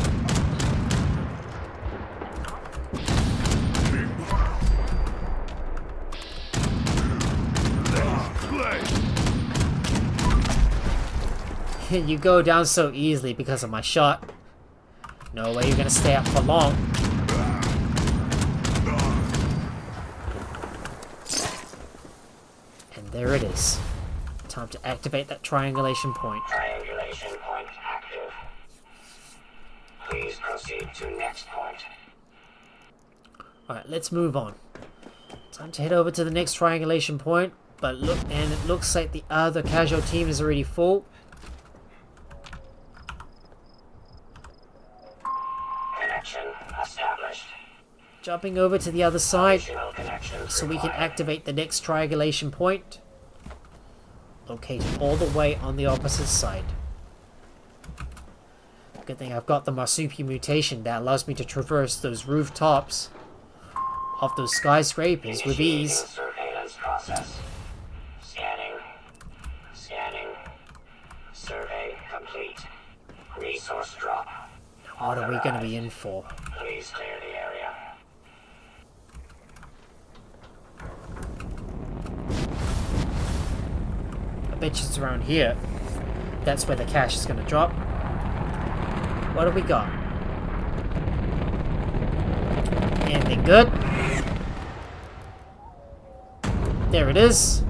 You go down so easily because of my shot. No way you're gonna stay up for long. And there it is. Time to activate that triangulation point. Triangulation point active. Please proceed to next point. Alright, let's move on. Time to head over to the next triangulation point. But look, and it looks like the other casual team is already full. Connection established. Jumping over to the other side so we can activate the next triangulation point. Located all the way on the opposite side. Good thing I've got the marsupial mutation that allows me to traverse those rooftops of those skyscrapers with ease. Surveillance process. Scanning. Scanning. Survey complete. Resource drop. What are we going to be in for? Please clear the area. I bet you it's around here. That's where the cache is going to drop. What do we got? Anything good? There it is.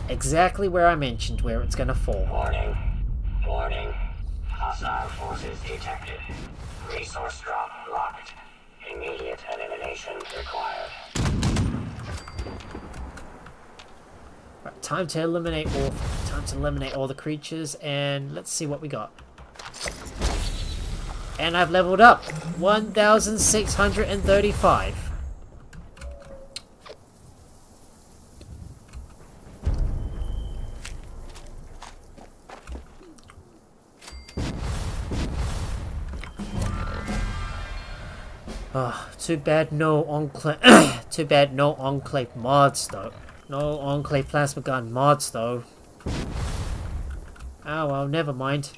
Exactly where I mentioned where it's going to fall. Warning. Warning. Hostile forces detected. Resource drop locked. Immediate elimination required. Right, time to eliminate all the creatures, and let's see what we got. And I've leveled up 1,635. Oh, too bad no enclave. Too bad no enclave mods though. No enclave plasma gun mods though. Oh well, never mind.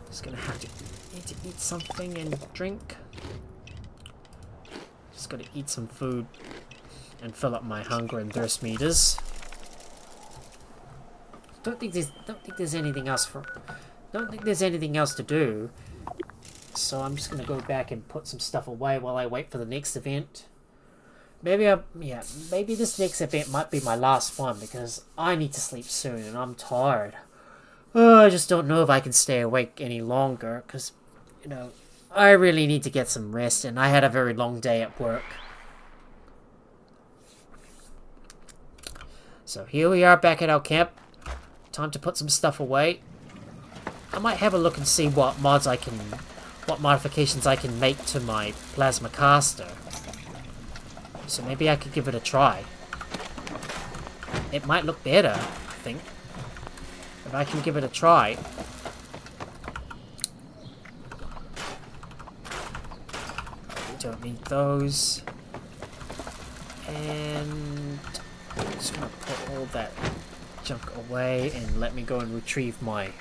Just gonna have to need to eat something and drink. Just gotta eat some food and fill up my hunger and thirst meters. Don't think there's anything else to do. So I'm just gonna go back and put some stuff away while I wait for the next event. Maybe this next event might be my last one because I need to sleep soon and I'm tired. I just don't know if I can stay awake any longer because, you know, I really need to get some rest and I had a very long day at work. So here we are back at our camp. Time to put some stuff away. I might have a look and see what modifications I can make to my plasma caster. So maybe I could give it a try. It might look better, I think. If I can give it a try. We don't need those. And I'm just gonna put all that junk away and let me go and retrieve my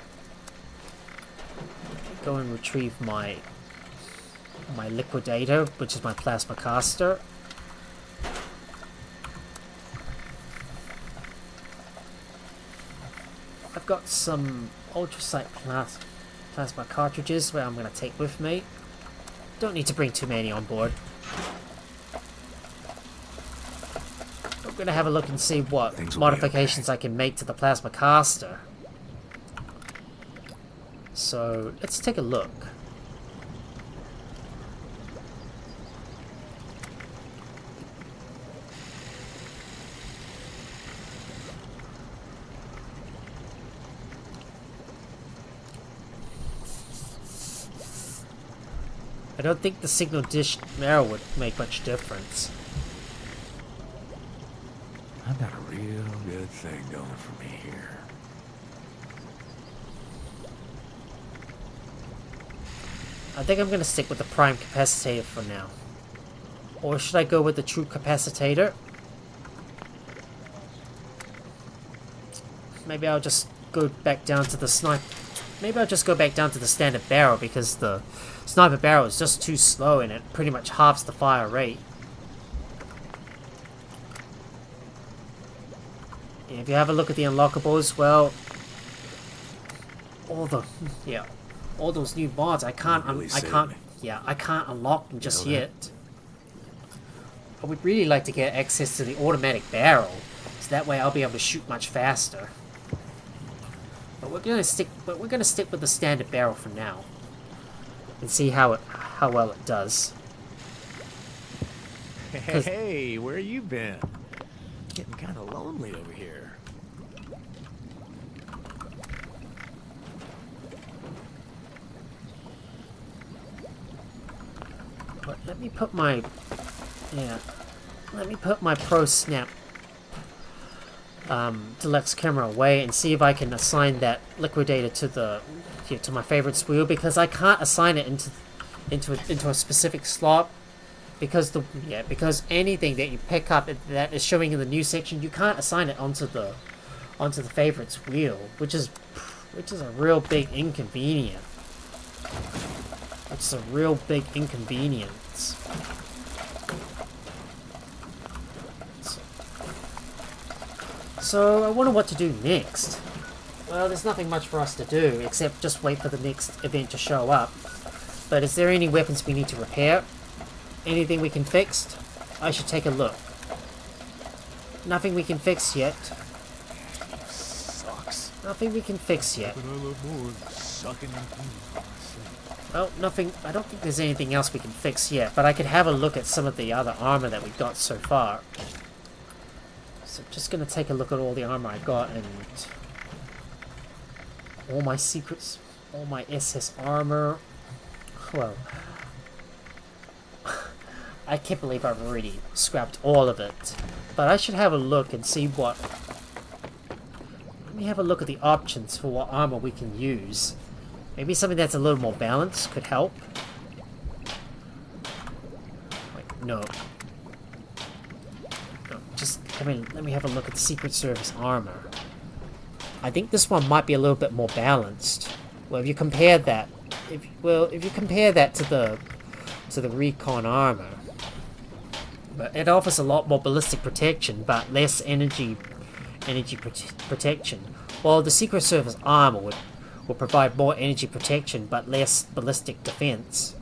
my liquidator, which is my plasma caster. I've got some ultrasight plasma cartridges where I'm going to take with me. Don't need to bring too many on board. I'm going to have a look and see what modifications I can make to the plasma caster. So let's take a look. I don't think the signal dish arrow would make much difference. I've got a real good thing going for me here. I think I'm going to stick with the prime capacitator for now. Or should I go with the true capacitator? Maybe I'll just go back down to the sniper. Maybe I'll just go back down to the standard barrel because the sniper barrel is just too slow and it pretty much halves the fire rate. Yeah, if you have a look at the unlockables, well, all those new mods, I can't unlock them just yet. I would really like to get access to the automatic barrel, so that way I'll be able to shoot much faster. But we're gonna stick with the standard barrel for now, and see how well it does. Hey, where you been? Getting kind of lonely over here. But let me put my Pro Snap deluxe camera away and see if I can assign that liquidator to my favorites wheel, because I can't assign it into a specific slot because anything that you pick up that is showing in the new section, you can't assign it onto the favorites wheel, which is a real big inconvenience. It's a real big inconvenience. So I wonder what to do next. Well, there's nothing much for us to do except just wait for the next event to show up. But is there any weapons we need to repair? Anything we can fix? I should take a look. Nothing we can fix yet. Sucks. Nothing we can fix yet. Well, nothing. I don't think there's anything else we can fix yet, but I could have a look at some of the other armor that we've got so far. So just gonna take a look at all the armor I got and all my secrets, all my SS armor. Well, I can't believe I've already scrapped all of it, but I should have a look and see what. Let me have a look at the options for what armor we can use. Maybe something that's a little more balanced could help. Wait, no. Let me have a look at the Secret Service armor. I think this one might be a little bit more balanced. Well, if you compare that, to the Recon armor, but it offers a lot more ballistic protection, but less energy protection. While the Secret Service armor will provide more energy protection, but less ballistic defense.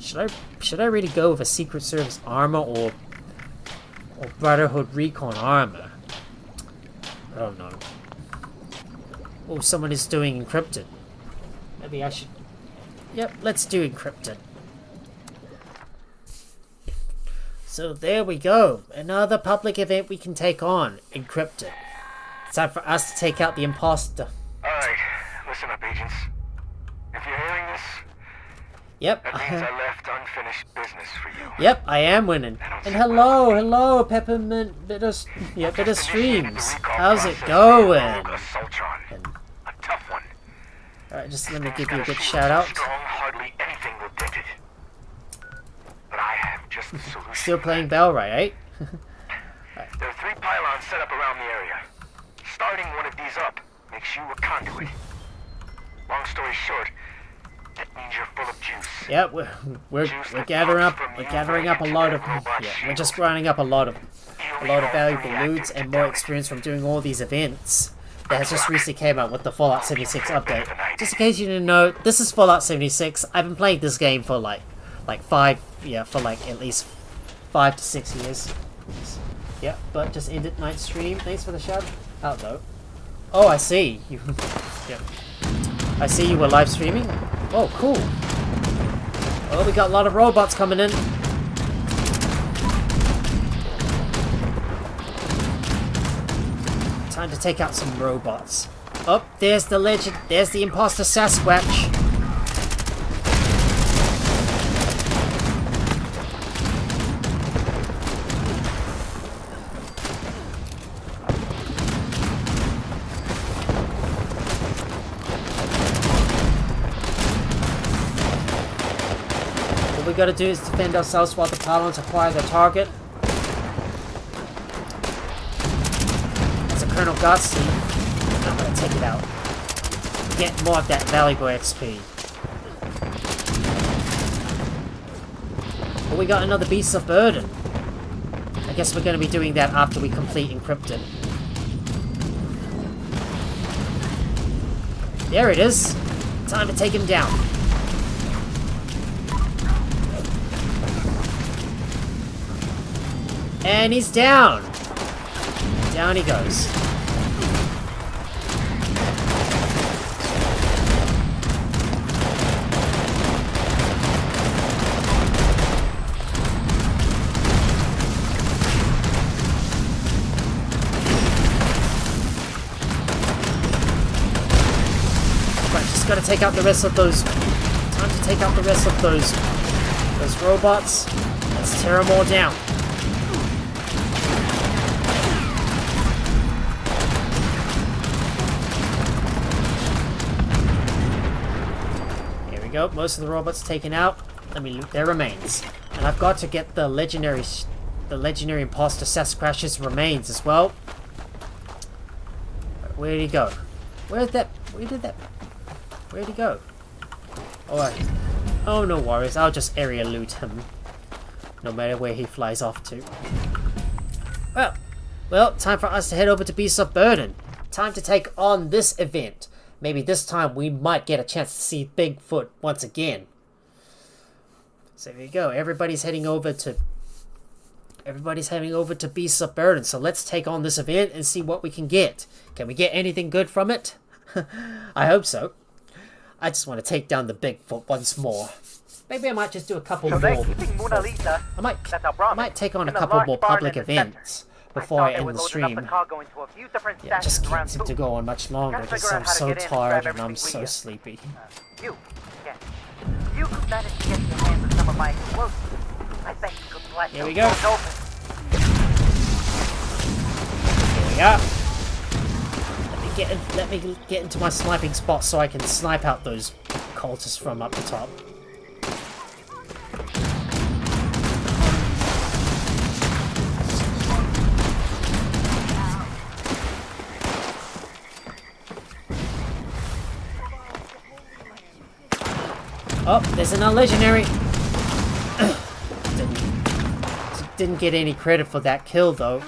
Should I really go with a Secret Service armor or Brotherhood Recon armor? I don't know. Oh, someone is doing encrypted. Maybe I should. Yep, let's do encrypted. So there we go. Another public event we can take on. Encrypted. It's time for us to take out the imposter. Alright, listen up, agents. If you're hearing this, yep. that means I left unfinished business for you. Yep, I am winning. And hello, Peppermint Bitter Streams. How's it going? And, a tough one. alright, just let me give you a good shout out. Strong, hardly anything will dent it. But I have just the solution. Still playing Bellright, eh? There are 3 pylons set up around the area. Starting one of these up makes you a conduit. Long story short, that means you're full of juice. Yeah, we're gathering up a lot of we're just grinding up a lot of valuable loot and more experience from doing all these events. that has just recently came out with the Fallout 76 update. Just in case you didn't know, this is Fallout 76. I've been playing this game for like at least 5 to 6 years. Yeah, but just ended night stream. Thanks for the shout out though. Oh, I see. You yeah. I see you were live streaming. Oh, cool. Oh, we got a lot of robots coming in. Time to take out some robots. Oh, there's the legend. There's the imposter Sasquatch. What we gotta do is defend ourselves while the Talons acquire their target. Colonel Gutsy, I'm gonna take it out. Get more of that valuable XP. But we got another Beast of Burden. I guess we're gonna be doing that after we complete Encrypted. There it is. Time to take him down. And he's down. Down he goes. Right, just gotta take out the rest of those. Time to take out the rest of those robots. Let's tear them all down. Go. Most of the robots taken out. Let me loot their remains. And I've got to get the legendary imposter Sasquatch's remains as well. Where did he go? Where'd he go? Alright. Oh, no worries. I'll just area loot him. No matter where he flies off to. Well, time for us to head over to Beast of Burden. Time to take on this event. Maybe this time we might get a chance to see Bigfoot once again. So there you go. Everybody's heading over to Beasts of Burden. So let's take on this event and see what we can get. Can we get anything good from it? I hope so. I just want to take down the Bigfoot once more. Maybe I might just do a couple more. I might take on a couple more public events before I end the stream. Yeah, just can't seem to go on much longer because I'm so tired and I'm so sleepy. You could manage to get your hands on some of my explosives. I bet you could blast Here we go. Here we are. Let me get into my sniping spot so I can snipe out those cultists from up the top. Oh, there's another legendary. Didn't get any credit for that kill though.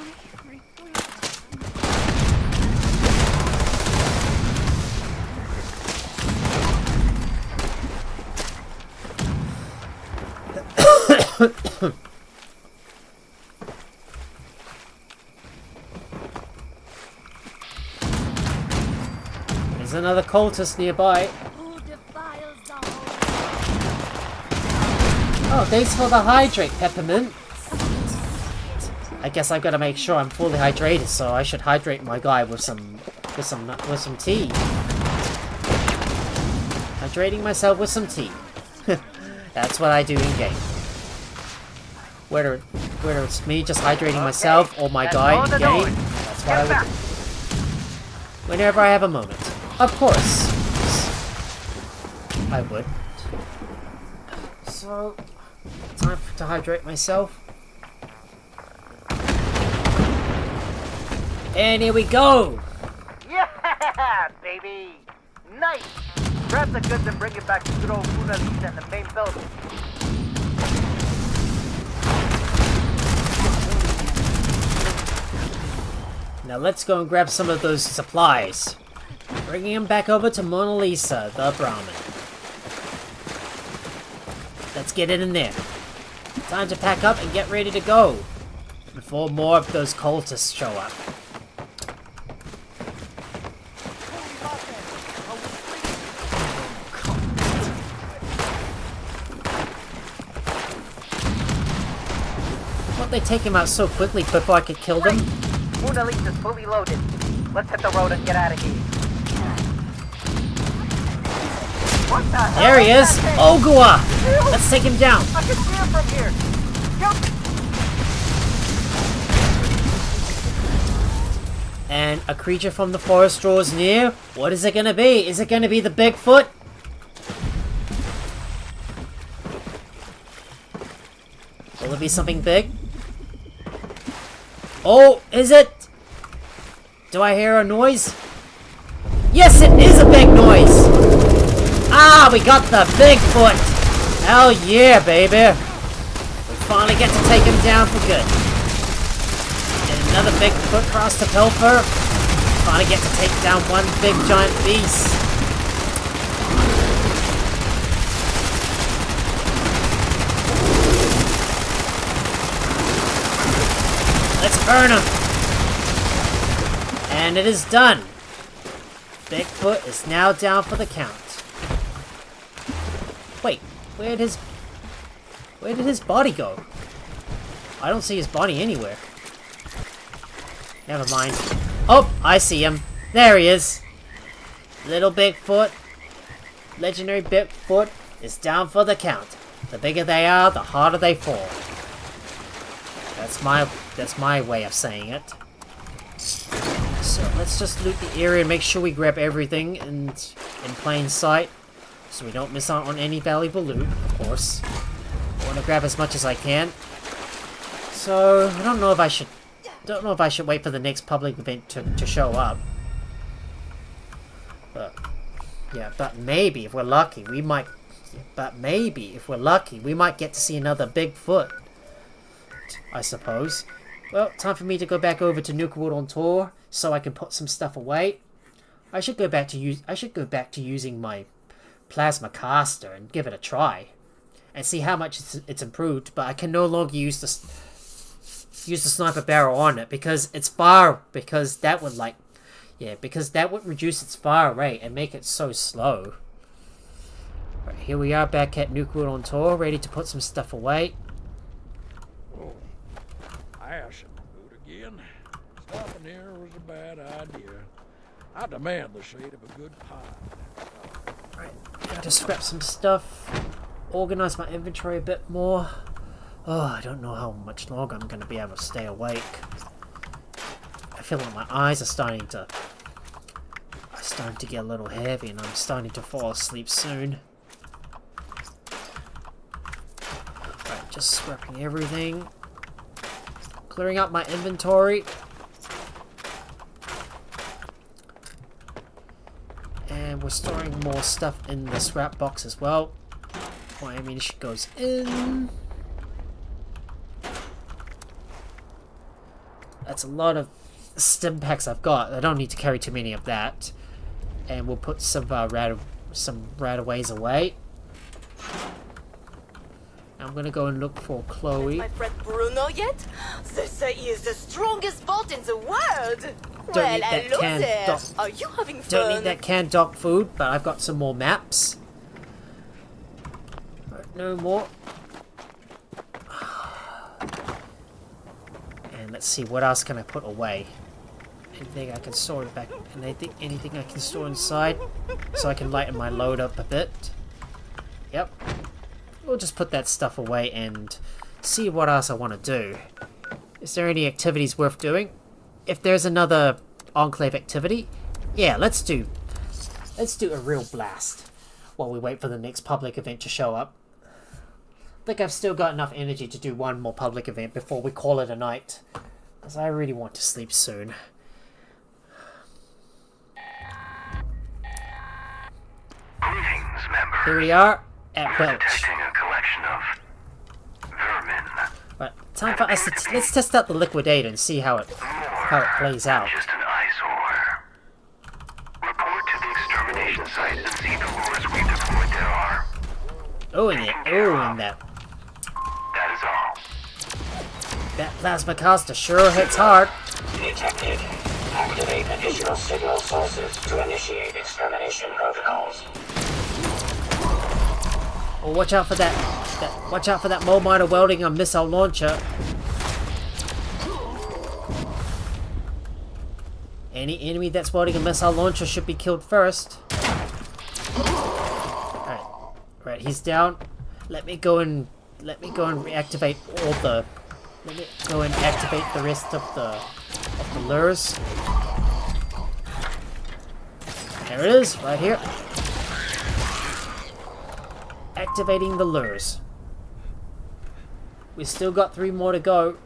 There's another cultist nearby. Oh, thanks for the hydrate, Peppermint. I guess I've got to make sure I'm fully hydrated, so I should hydrate my guy with some tea. Hydrating myself with some tea. That's what I do in game. Whether it's me just hydrating myself or my guy in game, that's what I would do. Whenever I have a moment. Of course. I would. So, time to hydrate myself. And here we go! Yeah, baby! Nice! Grab the goods and bring it back to good old Mona Lisa in the main building. Now let's go and grab some of those supplies. Bringing them back over to Mona Lisa, the Brahmin. Let's get it in there. Time to pack up and get ready to go. Before more of those cultists show up. Why'd they take him out so quickly before I could kill them? Mona Lisa's fully loaded. Let's hit the road and get out of here. What the hell? There he is! Ogua! Let's take him down. I can see him from here. And a creature from the forest draws near. What is it gonna be? Is it gonna be the Bigfoot? Will it be something big? Oh, is it? Do I hear a noise? Yes, it is a big noise! Ah, we got the Bigfoot! Hell yeah, baby! We finally get to take him down for good. And another Bigfoot for us to pilfer. Finally get to take down one big giant beast. Let's burn him! And it is done! Bigfoot is now down for the count. Wait, where did his body go? I don't see his body anywhere. Never mind. Oh, I see him. There he is. Little Bigfoot. Legendary Bigfoot is down for the count. The bigger they are, the harder they fall. That's my way of saying it. So let's just loot the area and make sure we grab everything in plain sight, so we don't miss out on any valuable loot. Of course, I want to grab as much as I can. So I don't know if I should wait for the next public event to show up. But yeah, but maybe if we're lucky, we might. But maybe if we're lucky, we might get to see another Bigfoot. I suppose. Well, time for me to go back over to Nuka-Wood on tour so I can put some stuff away. I should go back to using my plasma caster and give it a try and see how much it's improved. But I can no longer use the sniper barrel on it because that would reduce its fire rate and make it so slow. Right, here we are back at Nuka-Wood on tour, ready to put some stuff away. Ash in the boot again. Stopping here was a bad idea. I demand the shade of a good pie. Right, gotta scrap some stuff, organize my inventory a bit more. Oh, I don't know how much longer I'm gonna be able to stay awake. I feel like my eyes are starting to get a little heavy and I'm starting to fall asleep soon. Right, just scrapping everything. Clearing out my inventory. And we're storing more stuff in the scrap box as well. My ammunition goes in. That's a lot of stim packs I've got. I don't need to carry too many of that. And we'll put some rataways away. I'm gonna go and look for Chloe. My friend Bruno yet? They say he is the strongest bot in the world. Don't need that canned dog. Are you having fun? Don't need that canned dog food, but I've got some more maps. Right, no more. And let's see, what else can I put away? Anything I can store back? Anything I can store inside, so I can lighten my load up a bit. Yep. We'll just put that stuff away and see what else I want to do. Is there any activities worth doing? If there's another Enclave activity, yeah, let's do a real blast while we wait for the next public event to show up. I think I've still got enough energy to do one more public event before we call it a night, because I really want to sleep soon. Greetings, members. Here we are at You're Welch. detecting a collection of vermin. Right, time for us to let's test out the liquidator and see how it. More how it plays out. Just an eyesore. Report to the extermination site and see the lures we deployed there are. Oh, and that. That is all. That plasma caster sure hits hard. Detected. Activate additional signal sources to initiate extermination protocols. Oh, watch out for that. Watch out for that mole miner welding a missile launcher. Any enemy that's welding a missile launcher should be killed first. Right, he's down. Let me go and reactivate all the. Let me go and activate the rest of the lures. There it is, right here. Activating the lures. We still got 3 more to go.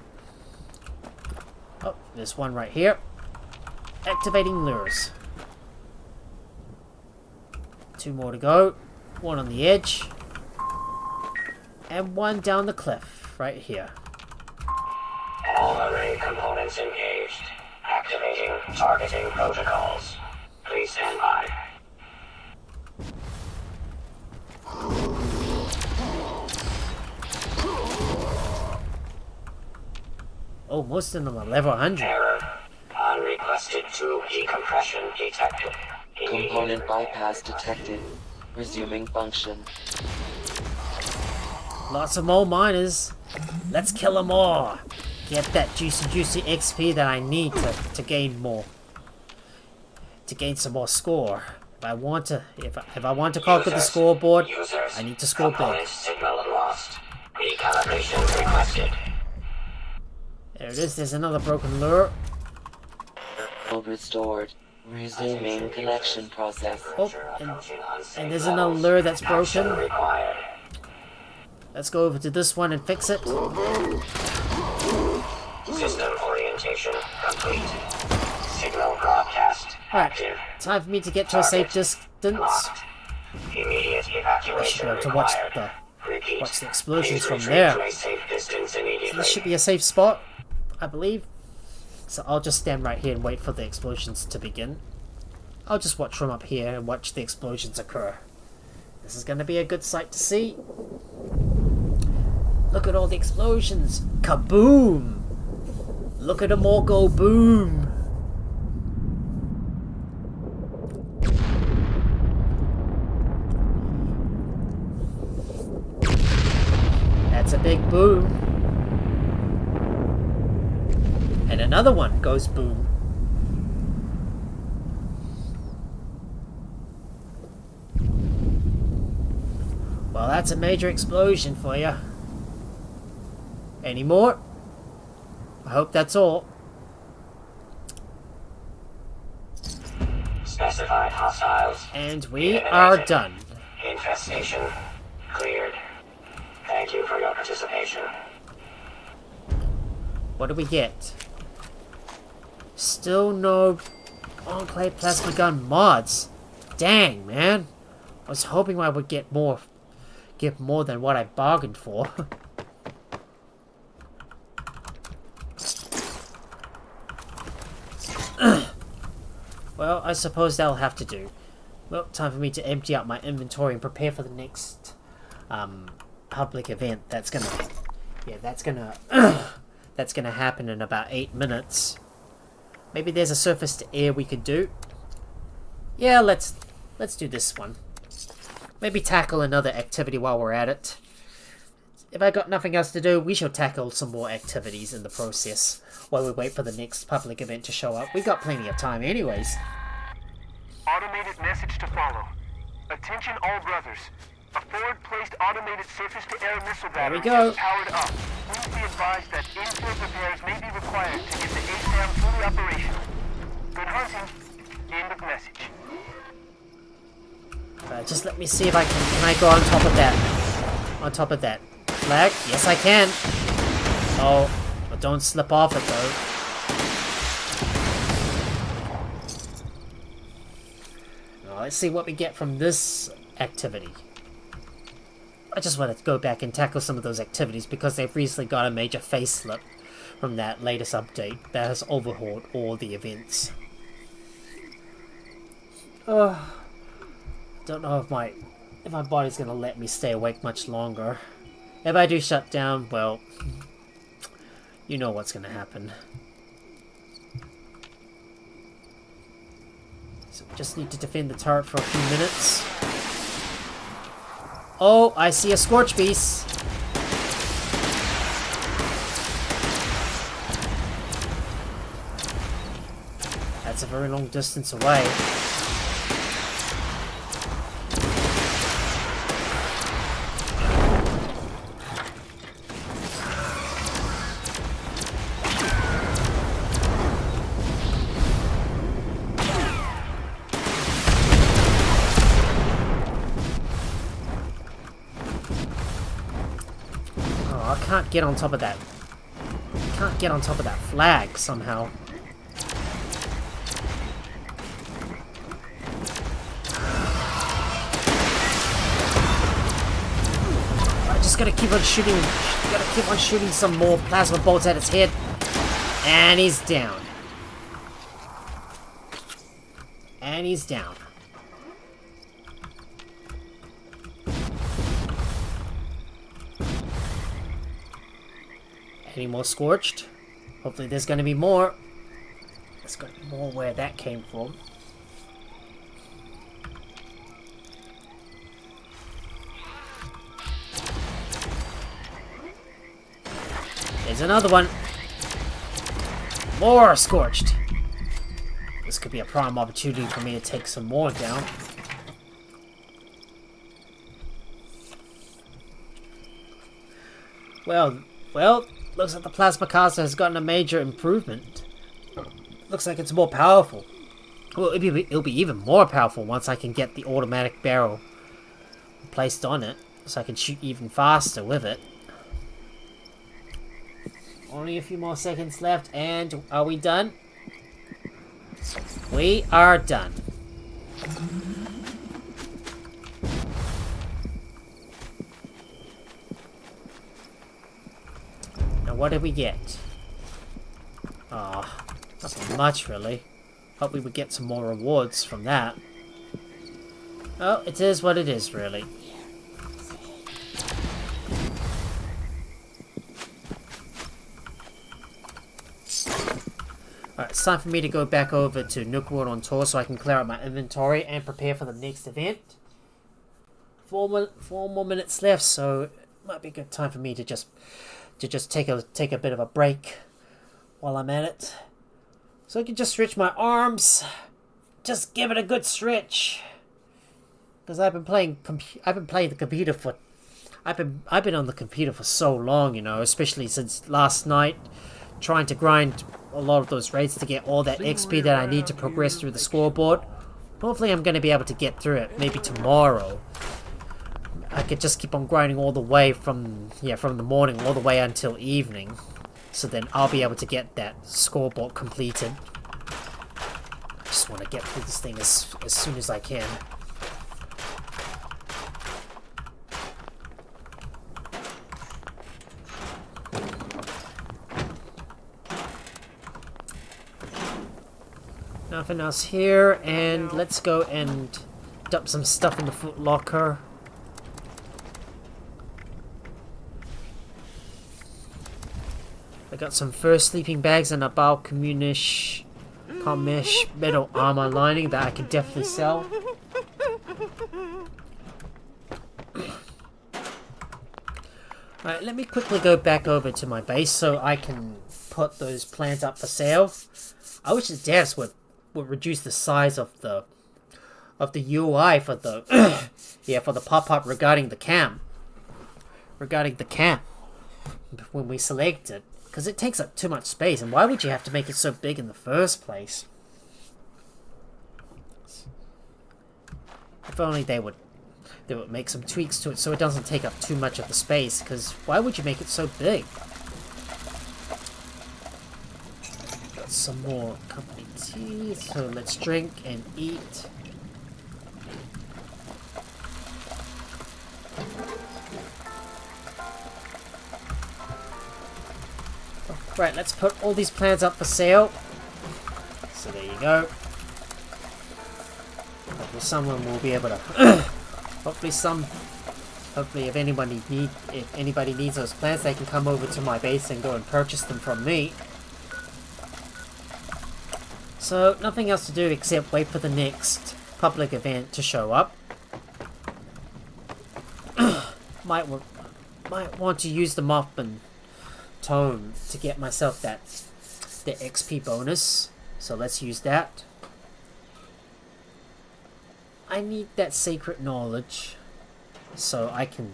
Oh, there's one right here. Activating lures. 2 more to go. 1 on the edge. And 1 down the cliff, right here. All array components engaged. Activating targeting protocols. Please stand by. Oh, most of them are level 100. Error. Unrequested tube decompression detected. Component bypass detected. Resuming function. Lots of mole miners. Let's kill them all. Get that juicy XP that I need to gain more. To gain some more score. If I want to conquer the scoreboard, I need to score big. Signal lost. Recalibration requested. There it is. There's another broken lure. Restored. Resuming connection process. Oh, and there's another lure that's broken. Let's go over to this one and fix it. System orientation complete. Signal broadcast active. Time for me to get to a safe distance. Immediate I should be able to watch the explosions from there. So this should be a safe spot, I believe. So I'll just stand right here and wait for the explosions to begin. I'll just watch from up here and watch the explosions occur. This is going to be a good sight to see. Look at all the explosions. Kaboom! Look at them all go boom. That's a big boom. And another one goes boom. Well, that's a major explosion for you. Any more? I hope that's all. Specified hostiles. And we are done. Infestation cleared. Thank you for your participation. What do we get? Still no Enclave plasma gun mods. Dang, man. I was hoping I would get more than what I bargained for. Well, I suppose that'll have to do. Well, time for me to empty out my inventory and prepare for the next public event. That's gonna happen in about 8 minutes. Maybe there's a surface to air we could do. Yeah, let's do this one. Maybe tackle another activity while we're at it. If I got nothing else to do, we shall tackle some more activities in the process while we wait for the next public event to show up. We got plenty of time anyways. Automated message to follow. Attention all brothers. A forward-placed automated surface-to-air missile battery is powered up. Please be advised that infield repairs may be required to get the ASAM fully operational. Good hunting. End of message. Just let me see if I can I go on top of that? On top of that flag? Yes, I can. Oh, but don't slip off it though. Now, let's see what we get from this activity. I just want to go back and tackle some of those activities because they've recently got a major facelift from that latest update that has overhauled all the events. Don't know if my body's gonna let me stay awake much longer. If I do shut down, well, you know what's gonna happen. So we just need to defend the turret for a few minutes. Oh, I see a scorch beast. That's a very long distance away. Can't get on top of that. Can't get on top of that flag somehow. I just gotta keep on shooting. Gotta keep on shooting some more plasma bolts at its head, and he's down. And he's down. Any more scorched? Hopefully there's going to be more. There's going to be more where that came from. There's another one. More scorched. This could be a prime opportunity for me to take some more down. Well, looks like the plasma caster has gotten a major improvement. Looks like it's more powerful. Well, it'll be even more powerful once I can get the automatic barrel placed on it, so I can shoot even faster with it. Only a few more seconds left, and are we done? We are done. Now what did we get? Ah, nothing much really. Hope we would get some more rewards from that. Oh, it is what it is really. Alright, it's time for me to go back over to Nook World on tour so I can clear out my inventory and prepare for the next event. 4 more minutes left, so it might be a good time for me to just take a bit of a break while I'm at it. So I can just stretch my arms. Just give it a good stretch. Because I've been playing the computer for I've been on the computer for so long, you know, especially since last night, trying to grind a lot of those raids to get all that XP that I need to progress through the scoreboard. Hopefully I'm going to be able to get through it maybe tomorrow. I could just keep on grinding all the way from the morning all the way until evening. So then I'll be able to get that scoreboard completed. I just want to get through this thing as soon as I can. Nothing else here, and let's go and dump some stuff in the foot locker. I got some fur sleeping bags and a Balcommunish metal armor lining that I could definitely sell. Alright, let me quickly go back over to my base so I can put those plans up for sale. I wish the devs would reduce the size of the UI for the for the pop-up regarding the cam. When we select it. Because it takes up too much space, and why would you have to make it so big in the first place? If only they would make some tweaks to it so it doesn't take up too much of the space, because why would you make it so big? Got some more company tea, so let's drink and eat. Right, let's put all these plants up for sale. So there you go. Hopefully someone will be able to hopefully if anybody needs those plants, they can come over to my base and go and purchase them from me. So nothing else to do except wait for the next public event to show up. might want to use the Mothman tome to get myself the XP bonus. So let's use that. I need that sacred knowledge so I can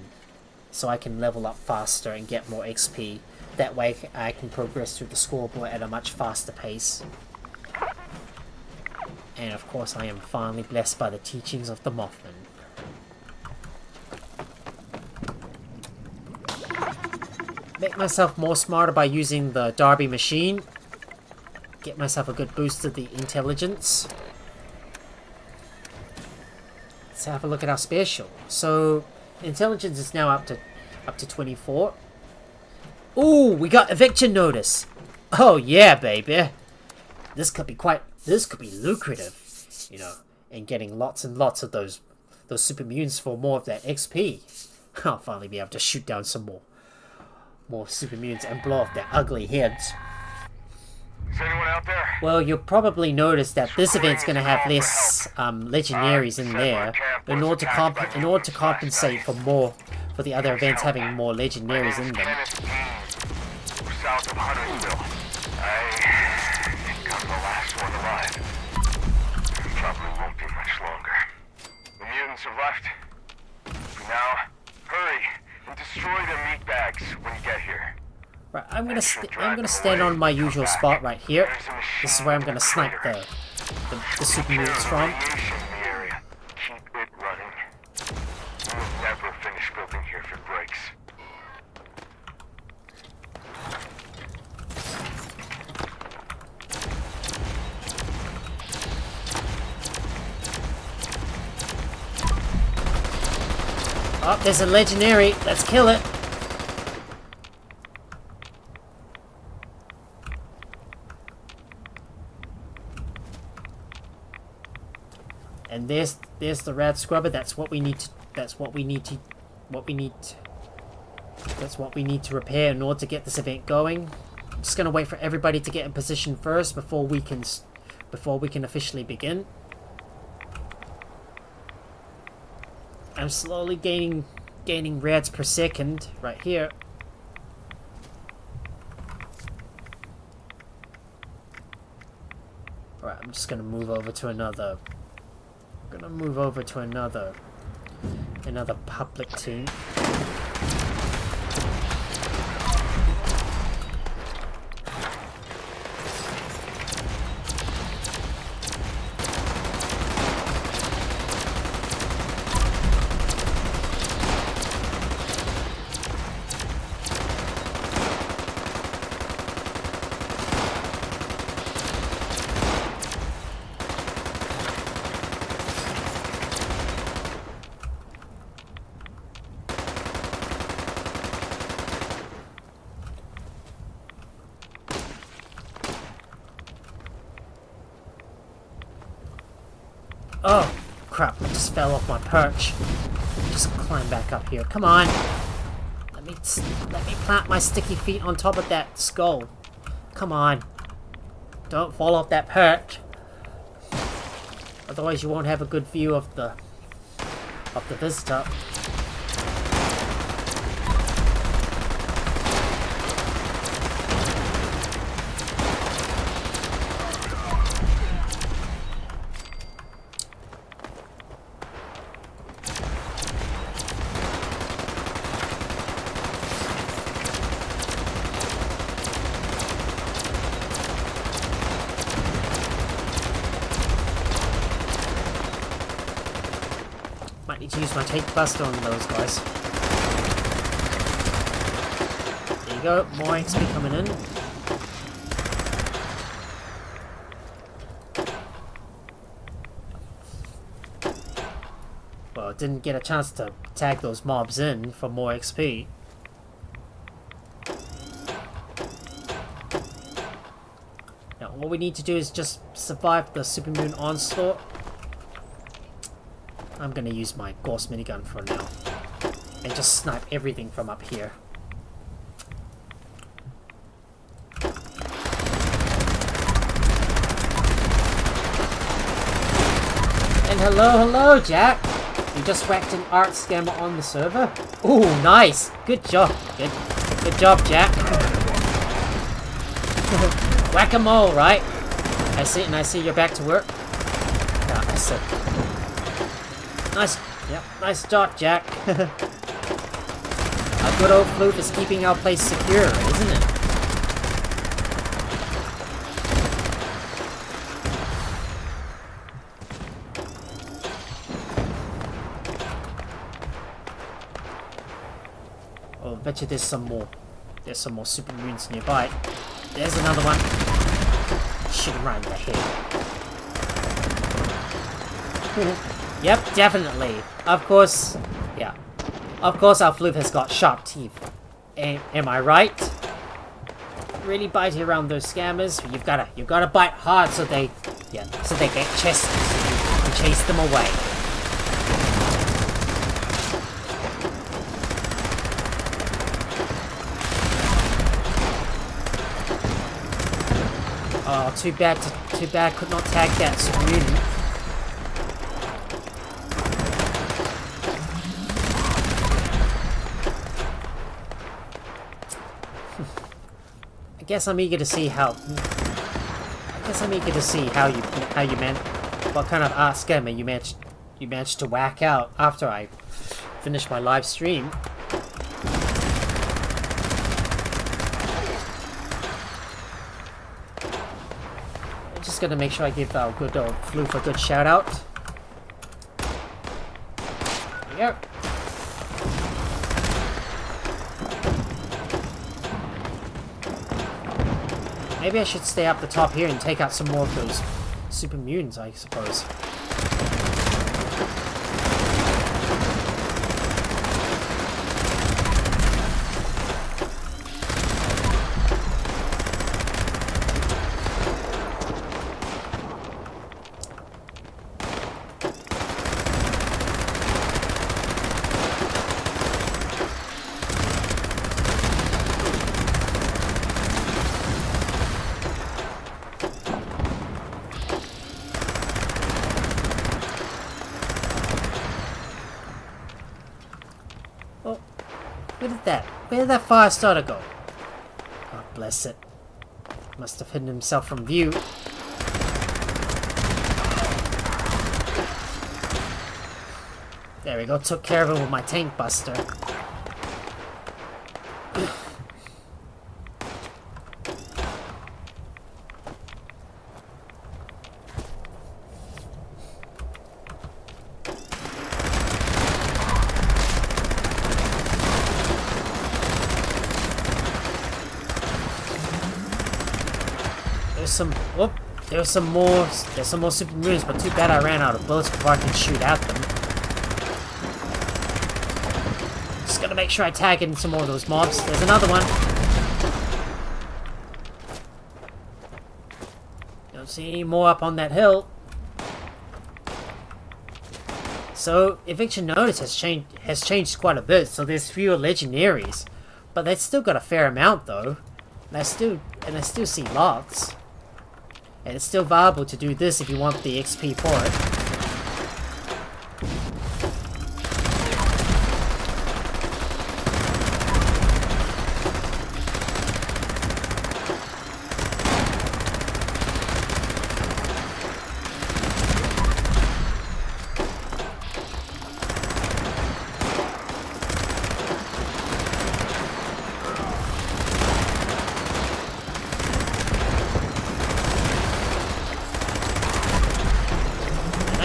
level up faster and get more XP. That way I can progress through the scoreboard at a much faster pace. And of course I am finally blessed by the teachings of the Mothman. Make myself more smarter by using the Darby machine. Get myself a good boost of the intelligence. Let's have a look at our special. So intelligence is now up to 24. Ooh, we got eviction notice. Oh yeah, baby. This could be lucrative, you know, and getting lots and lots of those super mutants for more of that XP. I'll finally be able to shoot down some more super mutants and blow off their ugly heads. Is anyone out there? Well, you'll probably notice that this event's going to have less weapons in there. But in order to compensate for the other events having more legendaries in them. We're south of Huntersville. I think I'm the last one alive. Probably won't be much longer. The mutants have left. Now, hurry and destroy their meat bags when you get here. Right, I'm gonna stand on my usual spot right here. This is where I'm gonna snipe the super mutants from. Keep it running. We'll never finish building here if it breaks. Oh, there's a legendary. Let's kill it. And there's the rad scrubber. That's what we need to repair in order to get this event going. I'm just gonna wait for everybody to get in position first before we can officially begin. I'm slowly gaining rads per second right here. Alright, I'm just gonna move over to another public team. Oh, crap, I just fell off my perch. Just climb back up here. Come on. Let me plant my sticky feet on top of that skull. Come on. Don't fall off that perch. Otherwise you won't have a good view of the visitor. Might need to use my tape buster on those guys. There you go, more XP coming in. Well, didn't get a chance to tag those mobs in for more XP. all we need to do is just survive the supermoon onslaught. I'm gonna use my Gauss minigun for now. And just snipe everything from up here. And hello, Jack! You just whacked an art scammer on the server? Ooh, nice! Good job, good job, Jack. Whack-a-mole, right? I see you're back to work. Yeah, I see. Nice job, Jack. Our good old flute is keeping our place secure, isn't it? Oh, I bet you there's some more. There's some more supermoons nearby. There's another one. Shoot him right in the head. Yep, definitely. Of course, yeah. Of course our flute has got sharp teeth. Am I right? Really bitey around those scammers. You've gotta bite hard so they get chested, so you can chase them away. Oh, too bad could not tag that supermutant. I guess I'm eager to see how you meant what kind of art scammer you managed to whack out after I finish my live stream. I'm just gonna make sure I give our good old Floof a good shout out. Yep. Maybe I should stay up the top here and take out some more of those super mutants, I suppose. Where did that fire starter go? God bless it. Must have hidden himself from view. There we go, took care of him with my tank buster. There's some more super mutants, but too bad I ran out of bullets before I could shoot at them. Just gotta make sure I tag in some more of those mobs. There's another one. Don't see any more up on that hill. So eviction notice has changed quite a bit. So there's fewer legendaries, but they've still got a fair amount though. And I still see lots. And it's still viable to do this if you want the XP for it.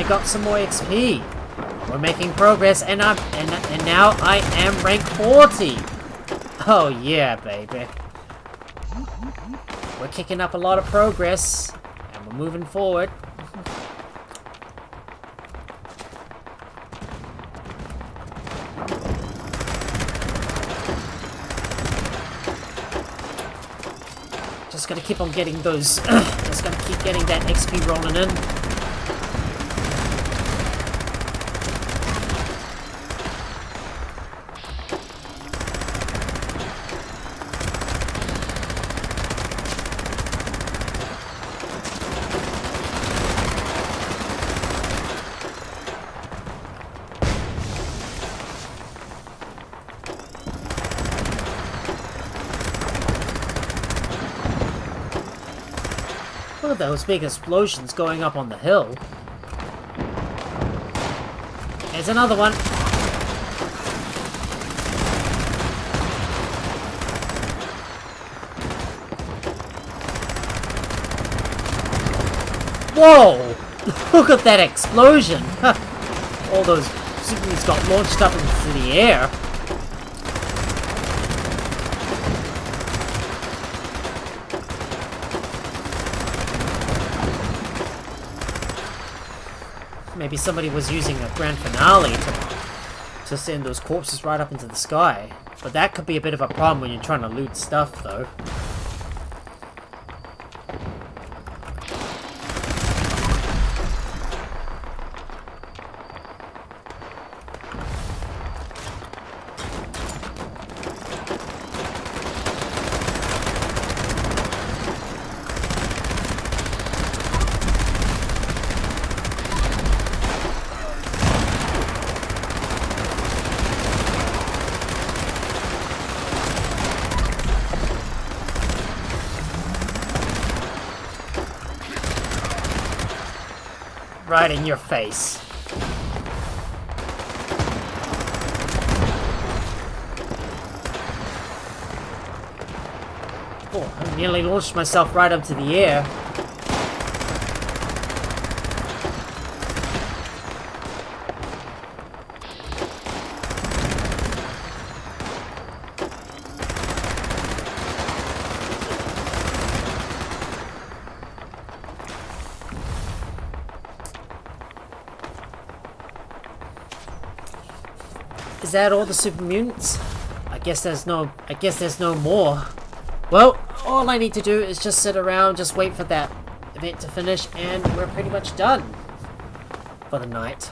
Got some more XP. We're making progress, and now I am rank 40. Oh yeah, baby. We're kicking up a lot of progress, and we're moving forward. Just gotta keep on getting those. Just gotta keep getting that XP rolling in. Look at those big explosions going up on the hill. There's another one. Whoa! Look at that explosion! All those supermutants got launched up into the air. Maybe somebody was using a grand finale to send those corpses right up into the sky. But that could be a bit of a problem when you're trying to loot stuff, though. Right in your face. Oh, I nearly launched myself right up to the air. Is that all the super mutants? I guess there's no more. Well, all I need to do is just sit around, just wait for that event to finish, and we're pretty much done for the night.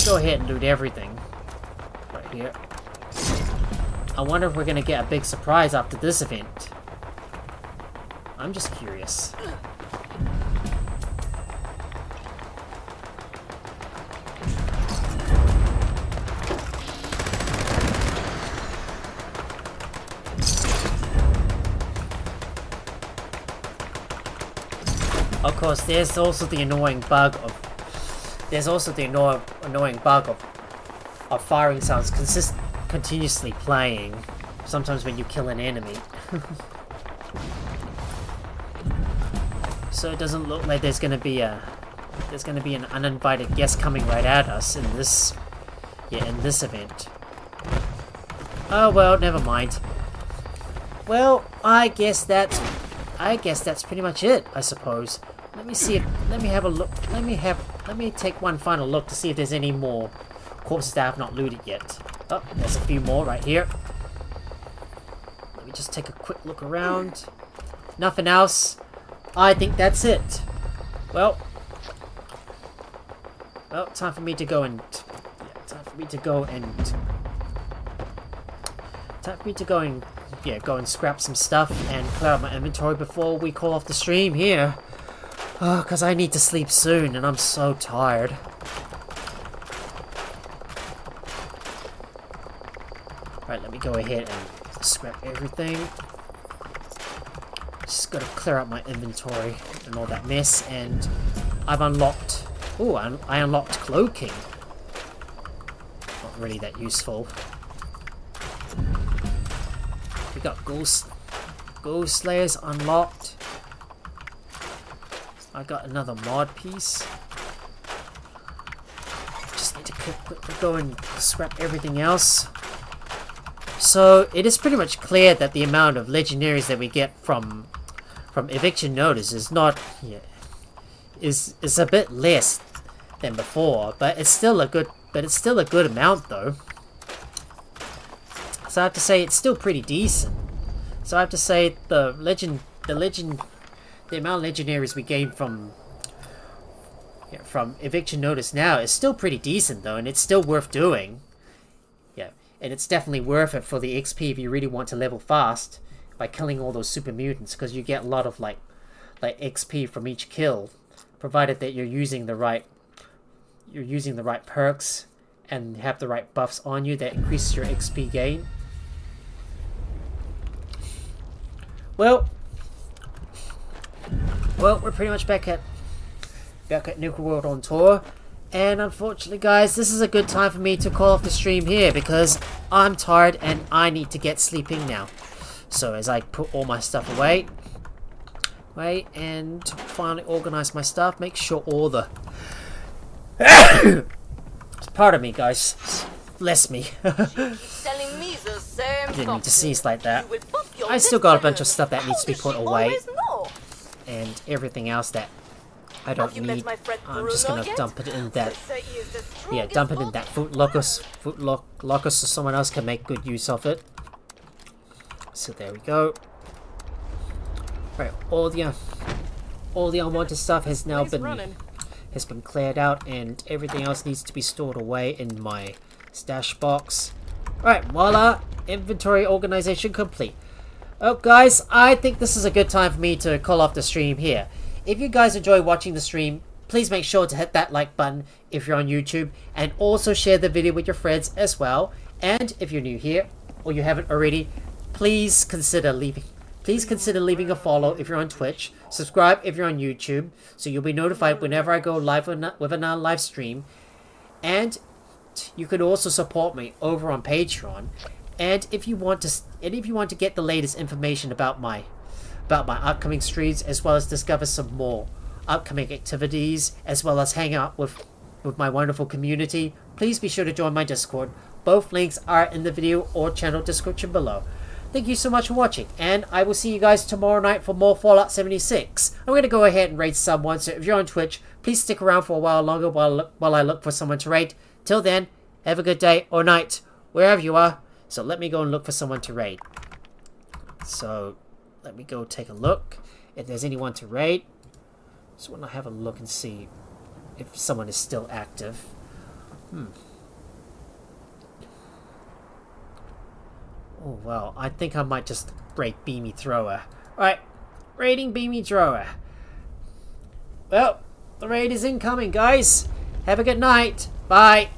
Go ahead and loot everything right here. I wonder if we're gonna get a big surprise after this event. I'm just curious. Of course, there's also the annoying bug of firing sounds continuously playing. Sometimes when you kill an enemy. So it doesn't look like there's gonna be an uninvited guest coming right at us in this event. Oh well, never mind. Well, I guess that's pretty much it, I suppose. Let me have a look. Let me take one final look to see if there's any more corpses that I have not looted yet. Oh, there's a few more right here. Let me just take a quick look around. Nothing else. I think that's it. Well, time for me to go and go and scrap some stuff and clear out my inventory before we call off the stream here. Oh, because I need to sleep soon and I'm so tired. Right, let me go ahead and scrap everything. Just gotta clear out my inventory and all that mess, and I've unlocked... Oh, I unlocked cloaking. Not really that useful. We got ghost slayers unlocked. I got another mod piece. Just need to quickly go and scrap everything else. So it is pretty much clear that the amount of legendaries that we get from eviction notice is not is a bit less than before, but it's still a good amount though. So I have to say it's still pretty decent. So I have to say the amount of legendaries we gain from eviction notice now is still pretty decent though, and it's still worth doing. Yeah, and it's definitely worth it for the XP if you really want to level fast by killing all those super mutants, because you get a lot of like XP from each kill, provided that you're using the right perks and have the right buffs on you that increases your XP gain. Well, we're pretty much back at Nuka World on tour, and unfortunately guys, this is a good time for me to call off the stream here because I'm tired and I need to get sleeping now. So as I put all my stuff away and finally organize my stuff, make sure all the pardon me guys, bless me. Didn't need to sneeze like that. I still got a bunch of stuff that needs to be put away, and everything else that I don't need, I'm just gonna dump it in that. Yeah, dump it in that food locker so someone else can make good use of it. So there we go. Right, all the unwanted stuff has now been cleared out, and everything else needs to be stored away in my stash box. Right, voila, inventory organization complete. Oh guys, I think this is a good time for me to call off the stream here. If you guys enjoy watching the stream, please make sure to hit that like button if you're on YouTube, and also share the video with your friends as well. And if you're new here or you haven't already, please consider leaving a follow if you're on Twitch, subscribe if you're on YouTube, so you'll be notified whenever I go live with another live stream. And you can also support me over on Patreon. And if you want to get the latest information about my upcoming streams, as well as discover some more upcoming activities, as well as hang out with my wonderful community, please be sure to join my Discord. Both links are in the video or channel description below. Thank you so much for watching, and I will see you guys tomorrow night for more Fallout 76. I'm going to go ahead and raid someone, so if you're on Twitch, please stick around for a while longer while I look for someone to raid. Till then, have a good day or night, wherever you are. So let me go and look for someone to raid. So let me go take a look if there's anyone to raid. So when I have a look and see if someone is still active. Oh well, I think I might just raid Beamy Thrower. Alright, raiding Beamy Thrower. Well, the raid is incoming, guys. Have a good night. Bye.